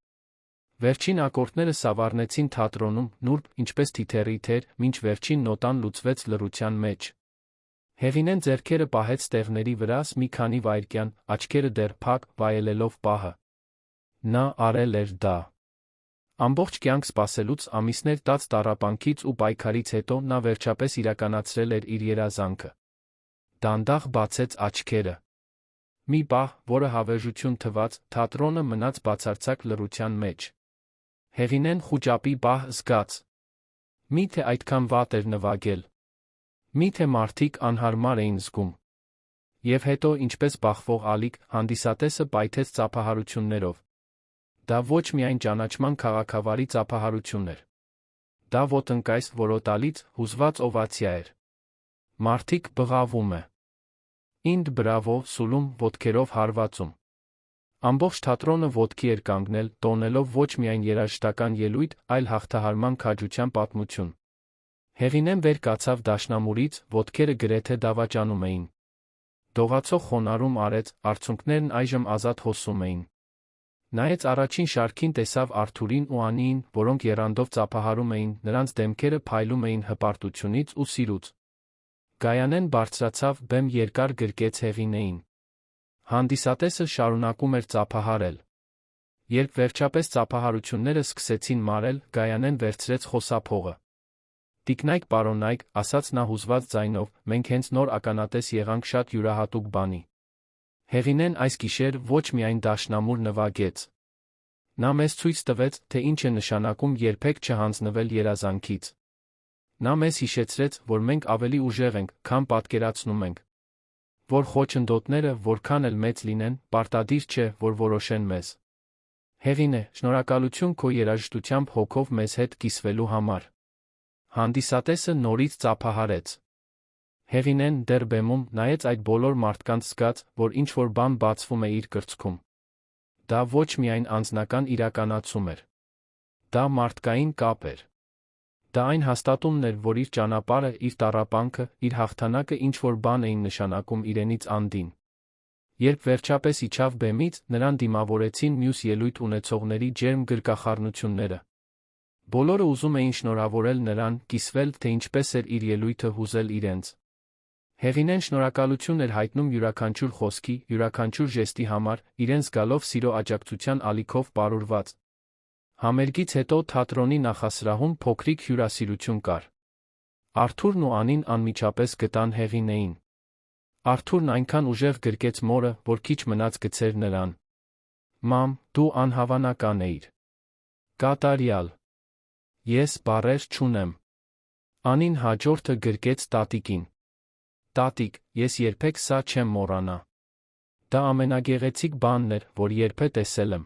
Վերջին ակորդները սավառնեցին թատրոնում, նուրբ, ինչպես թիթեռի թեր, մինչ վերջին նոտան լուծվեց լռության մեջ։ Հեղինեն ձեռքերը պահեց ստեղների վրաս մի քանի վայրկյան, աչքերը դեռ փակ, վայելելով պահը։ Նա արել էր դա։ Ամբողջ կյանք սպասելուց, ամիսներ տաց տառապանքից ու պայքարից հետո նա վերջապես իրականացրել էր իր երազանքը։ Դանդաղ բացեց աչքերը։ Մի պահ, որը հավերժություն թվաց, թատրոնը մնաց բացարձակ լռության մեջ։ Հեղինեն խուճապի պահ զգաց։ Միթե այդքան վատ էր նվագել։ Միթե մարդիկ անհարմար էին զգում։ Եվ հետո, ինչպես բախվող ալիք, հանդիսատեսը պայթեց ծափահարություններով։ Դա ոչ միայն ճանաչման քաղաքավարի ծափահարություն էր։ Դա ոտնկայս, որոտալից, հուզված օվացիա էր։ Մարդիկ բղավում է։ Ինդ բրավո, սուլում, ոտքերով հարվածում։ Ամբողջ թատրոնը ոտքի էր կանգնել, տոնելով ոչ միայն երաժշտական ելույթ, այլ հաղթահարման քաջության պատմություն։ Հեղինեն վեր կացավ դաշնամուրից, ոտքերը գրեթե դավաճանում էին։ Դողացող խոնարհում արեց, արցունքներն այժմ ազատ հոսում էին։ Նայեց առաջին շարքին, տեսավ Արթուրին ու Անիին, որոնք եռանդով ծափահարում էին, նրանց դեմքերը փայլում էին հպարտությունից ու սիրուց։ Գայանեն բարձրացավ, բեմ երկար գրկեց Հեղինեին։ Հանդիսատեսը շարունակում էր ծափահարել։ Երբ վերջապես ծափահարությունները սկսեցին մարել, Գայանեն վերցրեց խոսափողը։ Տիկնայք պարոնայք, ասաց նա հուզված ձայնով, մենք հենց նոր ականատես եղանք շատ յուրահատուկ բանի։ Հեղինեն այս գիշեր ոչ միայն դաշնամուր նվագեց։ Նա մեզ ցույց տվեց, թե ինչ է նշանակում երբեք չհանձնվել երազանքից։ Նա մեզ հիշեցրեց, որ մենք ավելի ուժեղ ենք, քան պատկերացնում ենք։ որ խոչընդոտները որքան էլ մեծ լինեն, պարտադիր չէ, որ որոշեն մեզ։ Հեղինե, շնորհակալություն քո երաժշտությամբ հոգով մեզ հետ կիսվելու համար։ Հանդիսատեսը նորից ծափահարեց։ Հեղինեն դեռ բեմում նայեց այդ բոլոր մարդկանց զգաց, որ ինչ-որ բան բացվում է իր կրծքում։ Դա ոչ միայն անձնական իրականացում էր։ Դա մարդկային կապ էր։ Դա այն հաստատումն էր, որ իր ճանապարհը, իր տառապանքը, իր հաղթանակը ինչ-որ բան էին նշանակում իրենից անդին։ Երբ վերջապես իջավ բեմից, նրան դիմավորեցին մյուս ելույթ ունեցողների ջերմ գրկախառնությունները։ Բոլորը ուզում էին շնորհավորել նրան, կիսվել, թե ինչպես էր իր ելույթը հուզել իրենց։ Հեղինեն շնորհակալություն էր հայտնում յուրաքանչյուր խոսքի, յուրաքանչյուր ժեստի համար, իրեն զգալով սիրո աջակցության ալիքով պարուրված։ Համերգից հետո թատրոնի նախասրահում փոքրիկ հյուրասիրություն կար։ Արթուրն ու Անին անմիջապես գտան Հեղինեին։ Արթուրն այնքան ուժեղ գրկեց մորը, որ քիչ մնաց գցեր նրան։ Մամ, դու անհավանական էիր։ Կատարյալ։ Ես բառեր չունեմ։ Անին հաջորդը գրկեց տատիկին։ Տատիկ, ես երբեք սա չեմ մոռանա։ Դա ամենագեղեցիկ բանն էր, որ երբեք տեսել եմ։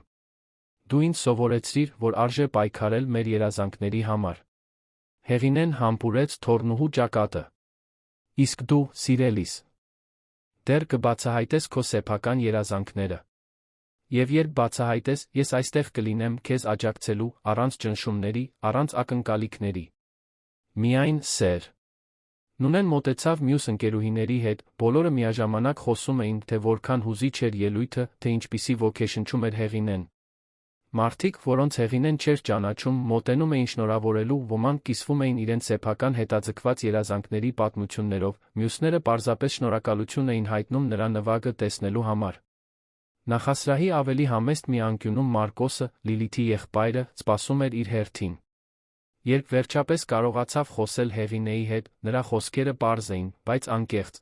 Դու ինձ սովորեցրիր, որ արժե պայքարել մեր երազանքների համար։ Հեղինեն համբուրեց թոռնուհու ճակատը։ Իսկ դու, սիրելիս, դեռ կբացահայտես քո սեփական երազանքները։ Եվ երբ բացահայտես, ես այստեղ կլինեմ քեզ աջակցելու, առանց ճնշումների, առանց ակնկալիքների։ Միայն սեր։ Նունեն մոտեցավ մյուս ընկերուհիների հետ, բոլորը միաժամանակ խոսում էին, թե որքան հուզիչ էր ելույթը, թե ինչպիսի ոգեշնչում էր Հեղինեն։ Մարդիկ, որոնց Հեղինեն չէր ճանաչում, մոտենում էին շնորհավորելու, ոմանք կիսվում էին իրենց սեփական հետաձգված երազանքների պատմություններով, մյուսները պարզապես շնորհակալություն էին հայտնում նրա նվագը տեսնելու համար։ Նախասրահի ավելի համեստ մի անկյունում Մարկոսը, Լիլիթի եղբայրը, սպասում էր իր հերթին։ Երբ վերջապես կարողացավ խոսել Հեղինեի հետ, նրա խոսքերը պարզ էին, բայց անկեղծ։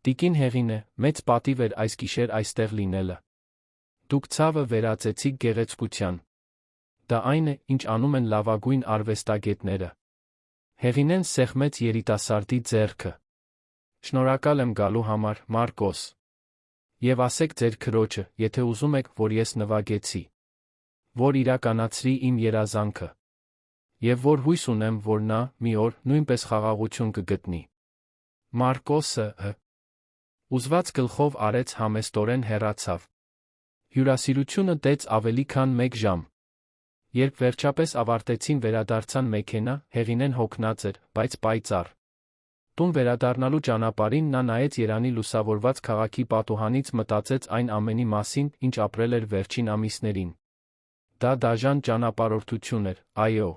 Տիկին Հեղինե, մեծ պատիվ էր այս գիշեր այստեղ լինելը։ Դուք ցավը վերածեցիք գեղեցկության։ Դա այն է, ինչ անում են լավագույն արվեստագետները։ Հեղինեն սեղմեց երիտասարդի ձեռքը։ Շնորհակալ եմ գալու համար, Մարկոս։ Եվ ասեք ձեր քրոջը, եթե ուզում եք, որ ես նվագեցի, որ իրականացրի իմ երազանքը։ Եվ որ հույս ունեմ, որ նա մի օր նույնպես խաղաղություն կգտնի։ Մարկոսը ուզված գլխով արեց համեստորեն հեռացավ։ Հյուրասիրությունը տեց ավելի քան 1 ժամ։ Երբ վերջապես ավարտեցին վերադարձան մեքենա, Հեղինեն հոգնած էր, բայց պայծառ։ Տուն վերադառնալու ճանապարհին նա նայեց Երանի լուսավորված քաղաքի պատուհանից, մտածեց այն ամենի մասին, ինչ ապրել էր վերջին ամիսներին։ Դա դաժան ճանապարհորդություն էր, այո։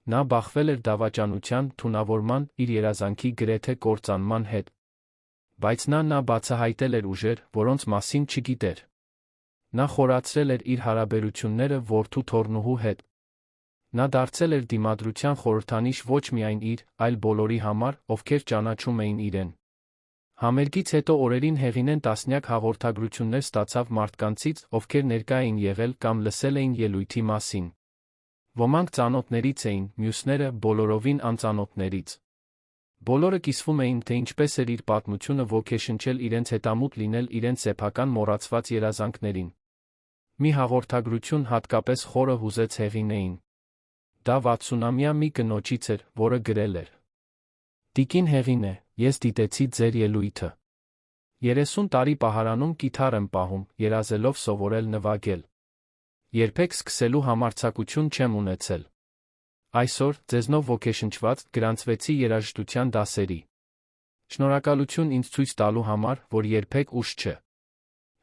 Նա բախվել էր դավաճանության, թունավորման, իր երազանքի գրեթե կործանման հետ։ Բայց նա բացահայտել էր ուժեր, որոնց մասին չգիտեր։ Նա խորացրել էր իր հարաբերությունները որդու թոռնուհու հետ։ Նա դարձել էր դիմադրության խորհրդանիշ ոչ միայն իր, այլ բոլորի համար, ովքեր ճանաչում էին իրեն։ Համերգից հետո օրերին Հեղինեն տասնյակ հաղորդագրություններ ստացավ մարդկանցից, ովքեր ներկա էին եղել կամ լսել էին ելույթի մասին։ Ոմանք ծանոթներից էին, մյուսները բոլորովին անծանոթներից։ Բոլորը կիսվում էին, թե ինչպես էր իր պատմությունը ոգեշնչել իրենց հետամուտ լինել իրենց սեփական մոռացված երազանքներին։ Մի հաղորդագրություն հատկապես խորը հուզեց Հեղինեին։ Դա 60-ամյա մի կնոջից էր, որը գրել էր. Տիկին Հեղինե, ես դիտեցի ձեր ելույթը։ 30 տարի պահարանում կիթառ եմ պահում, երազելով սովորել նվագել։ Երբեք սկսելու համարձակություն չեմ ունեցել։ Այսօր, ձեզնով ոգեշնչված, գրանցվեցի երաժշտության դասերի։ Շնորհակալություն ինձ ցույց տալու համար, որ երբեք ուշ չէ։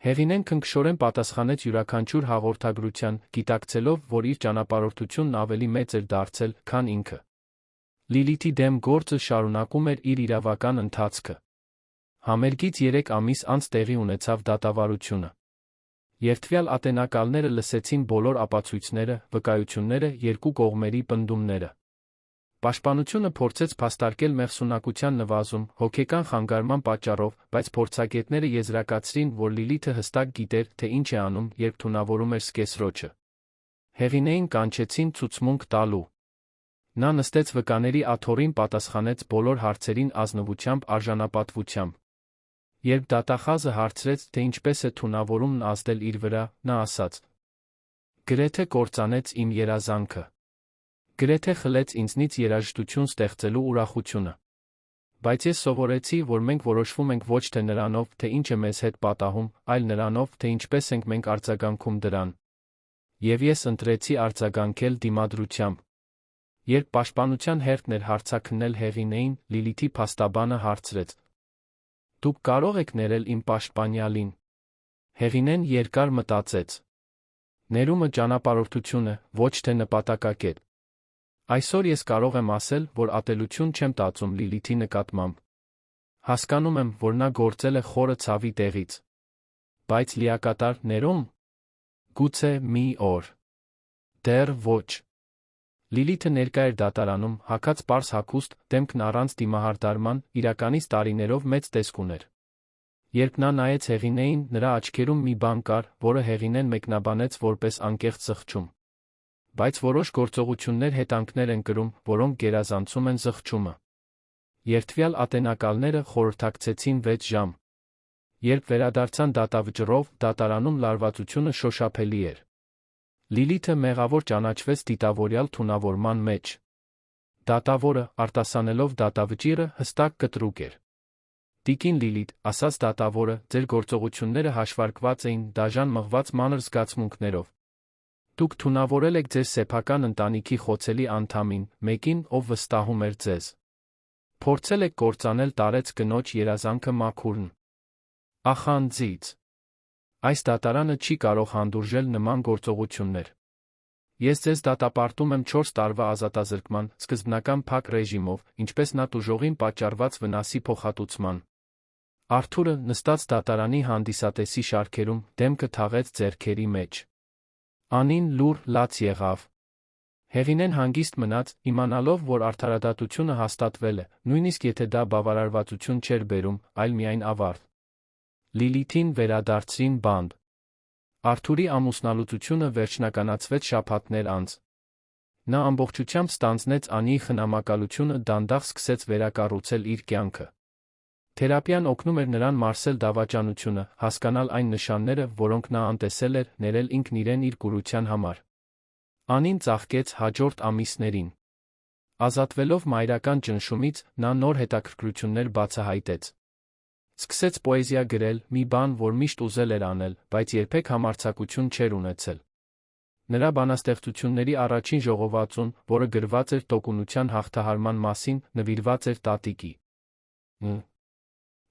Հեղինեն քնքշորեն պատասխանեց յուրաքանչյուր հաղորդագրության, գիտակցելով, որ իր ճանապարհորդությունն ավելի մեծ էր դարձել, քան ինքը։ Լիլիթի դեմ գործը շարունակում էր իր իրավական ընթացքը։ Համերգից 3 ամիս անց տեղի ունեցավ դատավարությունը։ Երդվյալ ատենակալները լսեցին բոլոր ապացույցները, վկայությունները, երկու կողմերի պնդումները։ Պաշտպանությունը փորձեց փաստարկել մեղսունակության նվազում, հոգեկան խանգարման պատճառով, բայց փորձագետները եզրակացրին, որ Լիլիթը հստակ գիտեր, թե ինչ է անում, երբ թունավորում էր սկեսրոջը։ Հեղինեին կանչեցին ցուցմունք տալու։ Նա նստեց վկաների աթոռին, պատասխանեց բոլոր հարցերին ազնվությամբ, արժանապատվությամբ։ Երբ դատախազը հարցրեց, թե ինչպես է թունավորումն ազդել իր վրա, նա ասաց. «Գրեթե կործանեց իմ երազանքը։ Գրեթե խլեց ինձնից երաժշտություն ստեղծելու ուրախությունը։ Բայց ես սովորեցի, որ մենք որոշվում ենք ոչ թե նրանով, թե ինչ է մեզ հետ պատահում, այլ նրանով, թե ինչպես ենք մենք արձագանքում դրան։ Եվ ես ընտրեցի արձագանքել դիմադրությամբ»։ Երբ պաշտպանության հերթն էր հարցաքննել Հեղինեին, Լիլիթի փաստաբանը հարցրեց. «Դուք կարող եք ներել իմ պաշտպանյալին»։ Հեղինեն երկար մտածեց. «Ներումը ճանապարհորդություն է, ոչ թե նպատակակետ։ Այսօր ես կարող եմ ասել, որ ատելություն չեմ տածում Լիլիթի նկատմամբ։ Հասկանում եմ, որ նա գործել է խորը ցավի տեղից։ Բայց լիակատար ներում։ Գուցե մի օր։ Դեռ ոչ»։ Լիլիթը ներկա էր դատարանում, հագած պարզ հագուստ, դեմքն առանց դիմահարդարման, իրականից տարիներով մեծ տեսք ուներ։ Երբ նա նայեց Հեղինեին, նրա աչքերում մի բան կար, որը Հեղինեն մեկնաբանեց որպես անկեղծ զղջում։ Բայց որոշ գործողություններ հետանքներ են կրում, որոնք գերազանցում են զղջումը։ Երդվյալ ատենակալները խորհրդակցեցին 6 ժամ։ Երբ վերադարձան դատավճռով, դատարանում լարվածությունը շոշափելի էր։ Լիլիթը մեղավոր ճանաչվեց դիտավորյալ թունավորման մեջ։ Դատավորը, արտասանելով դատավճիռը, հստակ կտրուկ էր։ «Տիկին Լիլիթ», ասաց դատավորը, «ձեր գործողությունները հաշվարկված էին դաժան մղված մանր զգացմունքներով։ Դուք թունավորել եք ձեր սեփական ընտանիքի խոցելի անդամին, մեկին, ով վստահում էր ձեզ։ Փորձել եք կործանել տարեց կնոջ երազանքը մաքուրն։ Ախանձից։ Այս դատարանը չի կարող հանդուրժել նման գործողություններ։ Ես ձեզ դատապարտում եմ 4 տարվա ազատազրկման, սկզբնական փակ ռեժիմով, ինչպես նա տուժողին պատճառված վնասի փոխհատուցման»։ Արթուրը, նստած դատարանի հանդիսատեսի շարքերում, դեմքը թաղեց ձեռքերի մեջ։ Անին լուռ լաց եղավ։ Հեղինեն հանգիստ մնաց, իմանալով, որ արդարադատությունը հաստատվել է, նույնիսկ եթե դա բավարարվածություն չէր բերում, այլ միայն ավարտ։ Լիլիթին վերադարձրին բանտ։ Արթուրի ամուսնալուծությունը վերջնականացվեց շաբաթներ անց։ Նա ամբողջությամբ ստանձնեց Անիի խնամակալությունը, դանդաղ սկսեց վերակառուցել իր կյանքը։ Թերապիան օգնում էր նրան մարսել դավաճանությունը, հասկանալ այն նշանները, որոնք նա անտեսել էր, ներել ինքն իրեն իր կուրության համար։ Անին ծաղկեց հաջորդ ամիսներին։ Ազատվելով մայրական ճնշումից, նա նոր հետաքրքրություններ բացահայտեց։ Սկսեց պոեզիա գրել, մի բան, որ միշտ ուզել էր անել, բայց երբեք համարձակություն չէր ունեցել։ Նրա բանաստեղծությունների առաջին ժողովածուն, որը գրված էր տոկունության հաղթահարման մասին, նվիրված էր տատիկի։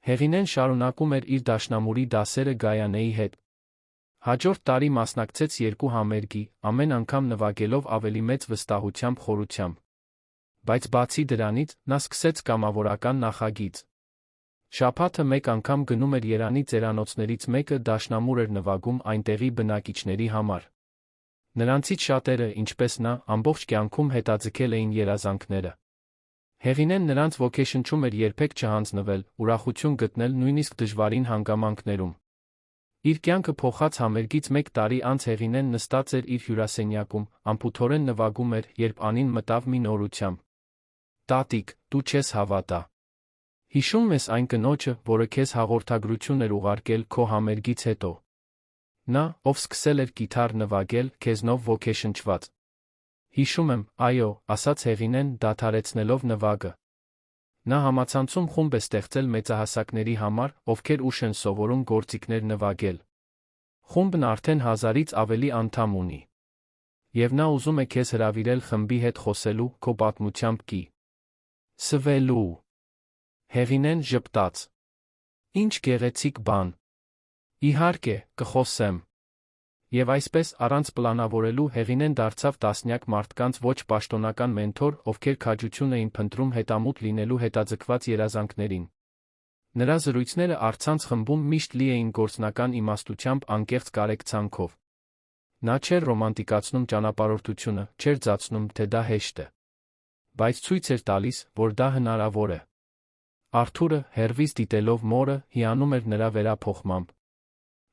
Հեղինեն շարունակում էր իր դաշնամուրի դասերը Գայանեի հետ։ Հաջորդ տարի մասնակցեց 2 համերգի, ամեն անգամ նվագելով ավելի մեծ վստահությամբ խորությամբ։ Բայց բացի դրանից, նա սկսեց կամավորական նախագիծ։ Շաբաթը մեկ անգամ գնում էր Երանի ծերանոցներից մեկը, դաշնամուր էր նվագում այնտեղի բնակիչների համար։ Նրանցից շատերը, ինչպես նա, ամբողջ կյանքում հետաձգել էին երազանքները։ Հեղինեն նրանց ոգեշնչում էր երբեք չհանձնվել, ուրախություն գտնել նույնիսկ դժվարին հանգամանքներում։ Իր կյանքը փոխած համերգից 1 տարի անց Հեղինեն նստած էր իր հյուրասենյակում, անփութորեն նվագում էր, երբ Անին մտավ մի նորությամբ։ «Տատիկ, դու չես հավատա։ Հիշում ես այն կնոջը, որը քեզ հաղորդագրություն էր ուղարկել քո համերգից հետո։ Նա, ով սկսել էր կիթառ նվագել, քեզնով ոգեշնչված»։ «Հիշում եմ, այո», ասաց Հեղինեն, դադարեցնելով նվագը։ Նա համացանցում խումբ է ստեղծել մեծահասակների համար, ովքեր ուշ են սովորում գործիքներ նվագել։ Խումբն արդեն 1000-ից ավելի անդամ ունի։ Եվ նա ուզում է քեզ հրավիրել խմբի հետ խոսելու, քո պատմությամբ կիսվելու։ Հեղինեն ժպտաց։ «Ինչ գեղեցիկ բան։ Իհարկե, կխոսեմ»։ Եվ այսպես, առանց պլանավորելու, Հեղինեն դարձավ տասնյակ մարդկանց ոչ պաշտոնական մենթոր, ովքեր քաջություն էին փնտրում հետամուտ լինելու հետաձգված երազանքներին։ Նրա զրույցները առցանց խմբում միշտ լի էին գործնական իմաստությամբ, անկեղծ կարեկցանքով։ Նա չէր ռոմանտիկացնում ճանապարհորդությունը, չէր ձացնում, թե դա հեշտ է։ Բայց ցույց էր տալիս, որ դա հնարավոր է։ Արթուրը, հեռվից դիտելով մորը, հիանում էր նրա վերափոխմամբ։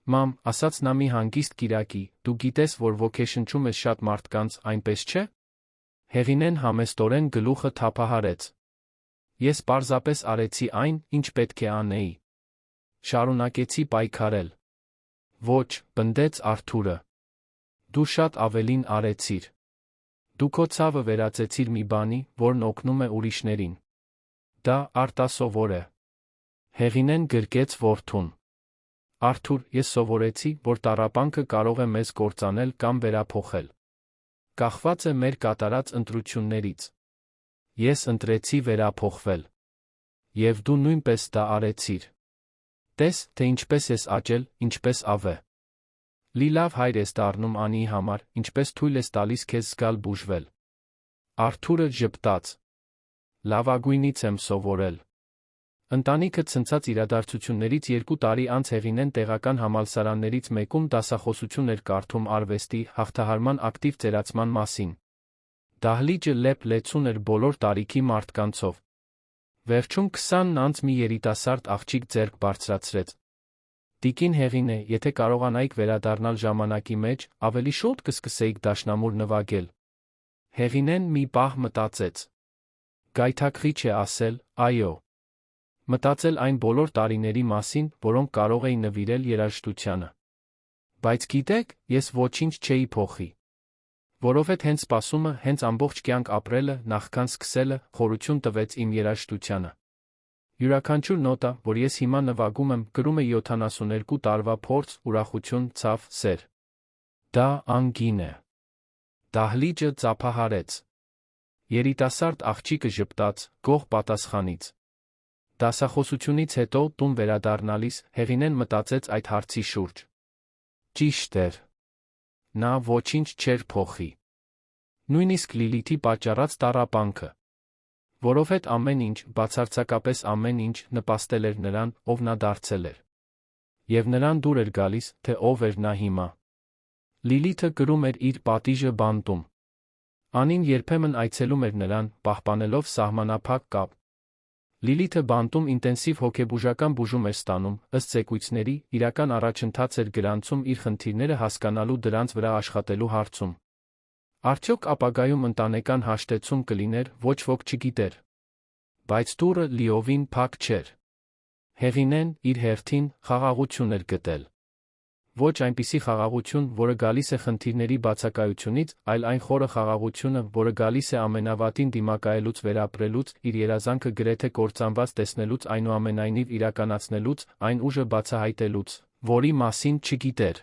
«Մամ», ասաց նա մի հանգիստ կիրակի, «դու գիտես, որ ոգեշնչում ես շատ մարդկանց, այնպես չէ»։ Հեղինեն համեստորեն գլուխը թափահարեց։ «Ես պարզապես արեցի այն, ինչ պետք է անեի»։ Շարունակեցի պայքարել։ Ոչ, պնդեց Արթուրը։ Դու շատ ավելին արեցիր։ Դու քո ցավը վերածեցիր մի բանի, որն օգնում է ուրիշներին։ Դա արտասովոր է։ Հեղինեն գրկեց որդուն։ Արթուր, ես սովորեցի, որ տառապանքը կարող է մեզ կործանել կամ վերափոխել։ Կախված է մեր կատարած ընտրություններից։ Ես ընտրեցի վերափոխվել։ Եվ դու նույնպես դա արեցիր։ Տես, թե ինչպես ես աճել, ինչպես ավե։ Լի լավ հայր ես դառնում Անիի համար, ինչպես թույլ ես տալիս քեզ զգալ բուժվել։ Արթուրը ժպտաց։ Լավագույնից եմ սովորել։ Ընտանիքը ցնցած իրադարձություններից 2 տարի անց Հեղինեն տեղական համալսարաններից մեկում դասախոսություն էր կարդում արվեստի հաղթահարման ակտիվ ծերացման մասին։ Դահլիճը լեփ-լեցուն էր բոլոր տարիքի մարդկանցով։ Վերջում 20-ն անց մի երիտասարդ աղջիկ ձեռք բարձրացրեց։ Տիկին Հեղինե, եթե կարողանայիք վերադառնալ ժամանակի մեջ, ավելի շուտ կսկսեիք դաշնամուր նվագել։ Հեղինեն մի պահ մտածեց։ Գայթակղիչ է ասել, այո։ Մտածել այն բոլոր տարիների մասին, որոնք կարող էի նվիրել երաժշտությանը։ Բայց գիտեք, ես ոչինչ չէի փոխի։ Որովհետև հենց սպասումը, հենց ամբողջ կյանք ապրելը, նախքան սկսելը, խորություն տվեց իմ երաժշտությանը։ Յուրաքանչյուր նոտա, որ ես հիմա նվագում եմ, կրում է 72 տարվա փորձ, ուրախություն, ցավ, սեր։ Դա անգին է։ Դահլիճը ծափահարեց։ Երիտասարդ աղջիկը ժպտաց, գոհ պատասխանից։ Դասախոսությունից հետո տուն վերադառնալիս Հեղինեն մտածեց այդ հարցի շուրջ։ Ճիշտ էր։ Նա ոչինչ չէր փոխի։ Նույնիսկ Լիլիթի պատճառած տառապանքը։ Որովհետև ամեն ինչ, բացարձակապես ամեն ինչ, նպաստել էր նրան, ով նա դարձել էր։ Եվ նրան դուր էր գալիս, թե ով էր նա հիմա։ Լիլիթը կրում էր իր պատիժը բանտում։ Անին երբեմն այցելում էր նրան, պահպանելով սահմանափակ կապ։ Լիլիթը բանտում ինտենսիվ հոգեբուժական բուժում էր ստանում, ըստ զեկույցների, իրական առաջընթաց էր գրանցում իր խնդիրները հասկանալու դրանց վրա աշխատելու հարցում։ Արդյոք ապագայում ընտանեկան հաշտեցում կլիներ, ոչ ոք չգիտեր։ Բայց դուռը լիովին փակ չէր։ Հեղինեն, իր հերթին, խաղաղություն էր գտել։ Ոչ այնպիսի խաղաղություն, որը գալիս է խնդիրների բացակայությունից, այլ այն խորը խաղաղությունը, որը գալիս է ամենավատին դիմակայելուց վերապրելուց, իր երազանքը գրեթե կործանված տեսնելուց, այնուամենայնիվ իրականացնելուց, այն ուժը բացահայտելուց, որի մասին չգիտեր։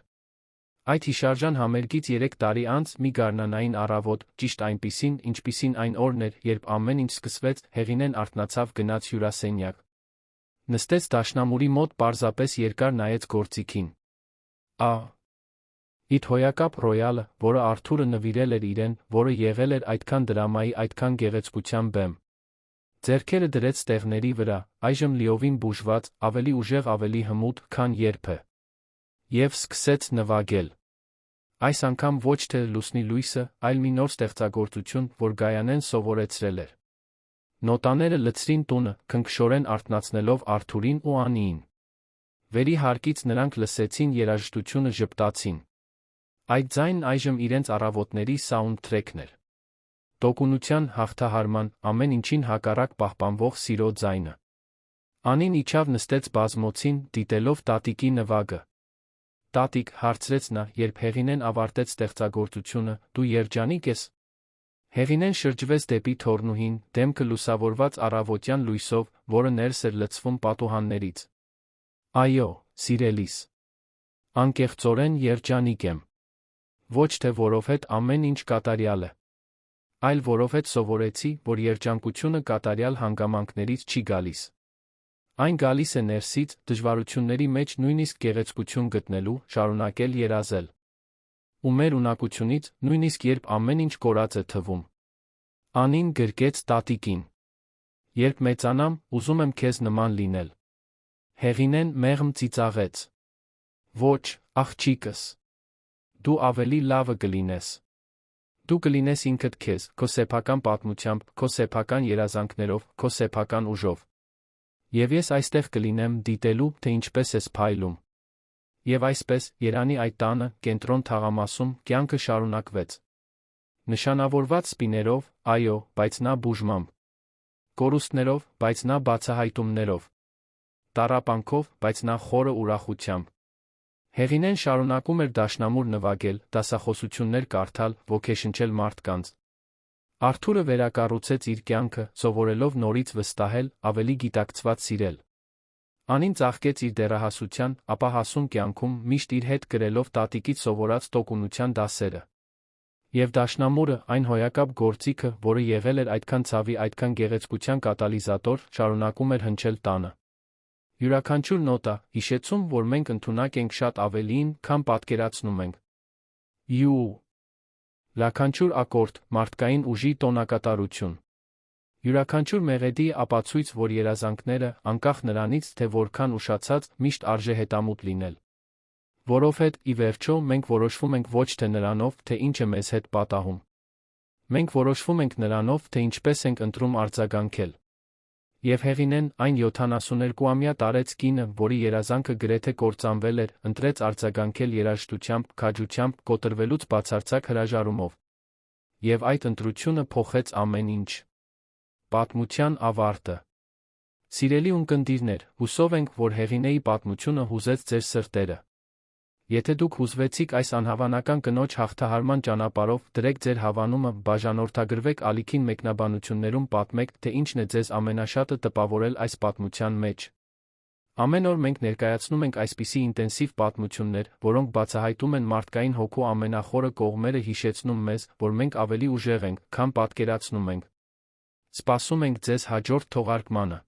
Այդ հիշարժան համերգից 3 տարի անց մի գարնանային առավոտ, ճիշտ այնպիսին, ինչպիսին այն օրն էր, երբ ամեն ինչ սկսվեց, Հեղինեն արթնացավ, գնաց հյուրասենյակ։ Նստեց դաշնամուրի մոտ, պարզապես երկար նայեց գործիքին։ Իդ հոյակապ ռոյալը, որը Արթուրը նվիրել էր իրեն, որը եղել էր այդքան դրամայի, այդքան գեղեցկության բեմ։ Ձեռքերը դրեց ստեղների վրա, այժմ լիովին բուժված, ավելի ուժեղ, ավելի հմուտ, քան երբե։ Եվ սկսեց նվագել։ Այս անգամ ոչ թե լուսնի լույսը, այլ մի նոր ստեղծագործություն, որ Գայանեն սովորեցրել էր։ Նոտաները լցրին տունը, քնքշորեն արթնացնելով Արթուրին ու Անիին։ Վերի հարկից նրանք լսեցին երաժշտությունը, ժպտացին։ Այդ ձայնն այժմ իրենց առավոտների սաունդթրեքն էր։ Տոկունության, հաղթահարման, ամեն ինչին հակառակ պահպանվող սիրո ձայնը։ Անին իջավ, նստեց բազմոցին, դիտելով տատիկի նվագը։ Տատիկ, հարցրեց նա, երբ Հեղինեն ավարտեց ստեղծագործությունը, դու երջանիկ ես։ Հեղինեն շրջվեց դեպի թոռնուհին, դեմքը լուսավորված առավոտյան լույսով, որը ներս էր լցվում պատուհաններից։ Այո, սիրելիս։ Անկեղծորեն երջանիկ եմ։ Ոչ թե որովհետև ամեն ինչ կատարյալ է, այլ որովհետև սովորեցի, որ երջանկությունը կատարյալ հանգամանքներից չի գալիս։ Այն գալիս է ներսից, դժվարությունների մեջ նույնիսկ գեղեցկություն գտնելու, շարունակել երազել։ Ու մեր ունակությունից, նույնիսկ երբ ամեն ինչ կորած է թվում։ Անին գրկեց տատիկին։ Երբ մեծանամ, ուզում եմ քեզ նման լինել։ Հեղինեն մեղմ ծիծաղեց։ Ոչ, աղջիկս։ Դու ավելի լավը կլինես։ Դու կլինես ինքդ քեզ, քո սեփական պատմությամբ, քո սեփական երազանքներով, քո սեփական ուժով։ Եվ ես այստեղ կլինեմ, դիտելու, թե ինչպես ես փայլում։ Եվ այսպես, Երանի այդ տանը, կենտրոն թաղամասում, կյանքը շարունակվեց։ Նշանավորված սպիներով, այո, բայց նա բուժմամբ։ Կորուստներով, բայց նա բացահայտումներով։ տառապանքով, բայց նախ խորը ուրախությամբ։ Հեղինեն շարունակում էր դաշնամուր նվագել, դասախոսություններ կարդալ, ոգեշնչել մարդկանց։ Արթուրը վերակառուցեց իր կյանքը, սովորելով նորից վստահել, ավելի գիտակցված սիրել։ Անին ծաղկեց իր դեռահասության, ապա հասուն կյանքում միշտ իր հետ կրելով տատիկից սովորած տոկունության դասերը։ Եվ դաշնամուրը, այն հոյակապ գործիքը, որը եղել էր այդքան ցավի, այդքան գեղեցկության կատալիզատոր, շարունակում էր հնչել տանը։ Յուրաքանչյուր նոտա, հիշեցում, որ մենք ընդունակ ենք շատ ավելիին, քան պատկերացնում ենք։ Յուրաքանչյուր ակորդ, մարդկային ուժի տոնակատարություն։ Յուրաքանչյուր մեղեդի ապացույց, որ երազանքները, անկախ նրանից, թե որքան ուշացած, միշտ արժե հետամուտ լինել։ Որովհետև, ի վերջո, մենք որոշվում ենք ոչ թե նրանով, թե ինչ է մեզ հետ պատահում։ Մենք որոշվում ենք նրանով, թե ինչպես ենք ընտրում արձագանքել։ Եվ Հեղինեն, այն 72-ամյա տարեց կինը, որի երազանքը գրեթե կործանվել էր, ընտրեց արձագանքել երաժշտությամբ, քաջությամբ, կոտրվելուց բացարձակ հրաժարումով։ Եվ այդ ընտրությունը փոխեց ամեն ինչ։ Պատմության ավարտը։ Սիրելի ունկնդիրներ, հուսով ենք, որ Հեղինեի պատմությունը հուզեց ձեր սրտերը։ Եթե դուք հուզվեցիք այս անհավանական կնոջ հաղթահարման ճանապարհով, դրեք ձեր հավանումը, բաժանորդագրվեք ալիքին մեկնաբանություններում պատմեք, թե ինչն է ձեզ ամենաշատը տպավորել այս պատմության մեջ։ Ամեն օր մենք ներկայացնում ենք այսպիսի ինտենսիվ պատմություններ, որոնք բացահայտում են մարդկային հոգու ամենախորը կողմերը, հիշեցնում մեզ, որ մենք ավելի ուժեղ ենք, քան պատկերացնում ենք։ Սպասում ենք ձեզ հաջորդ թողարկմանը։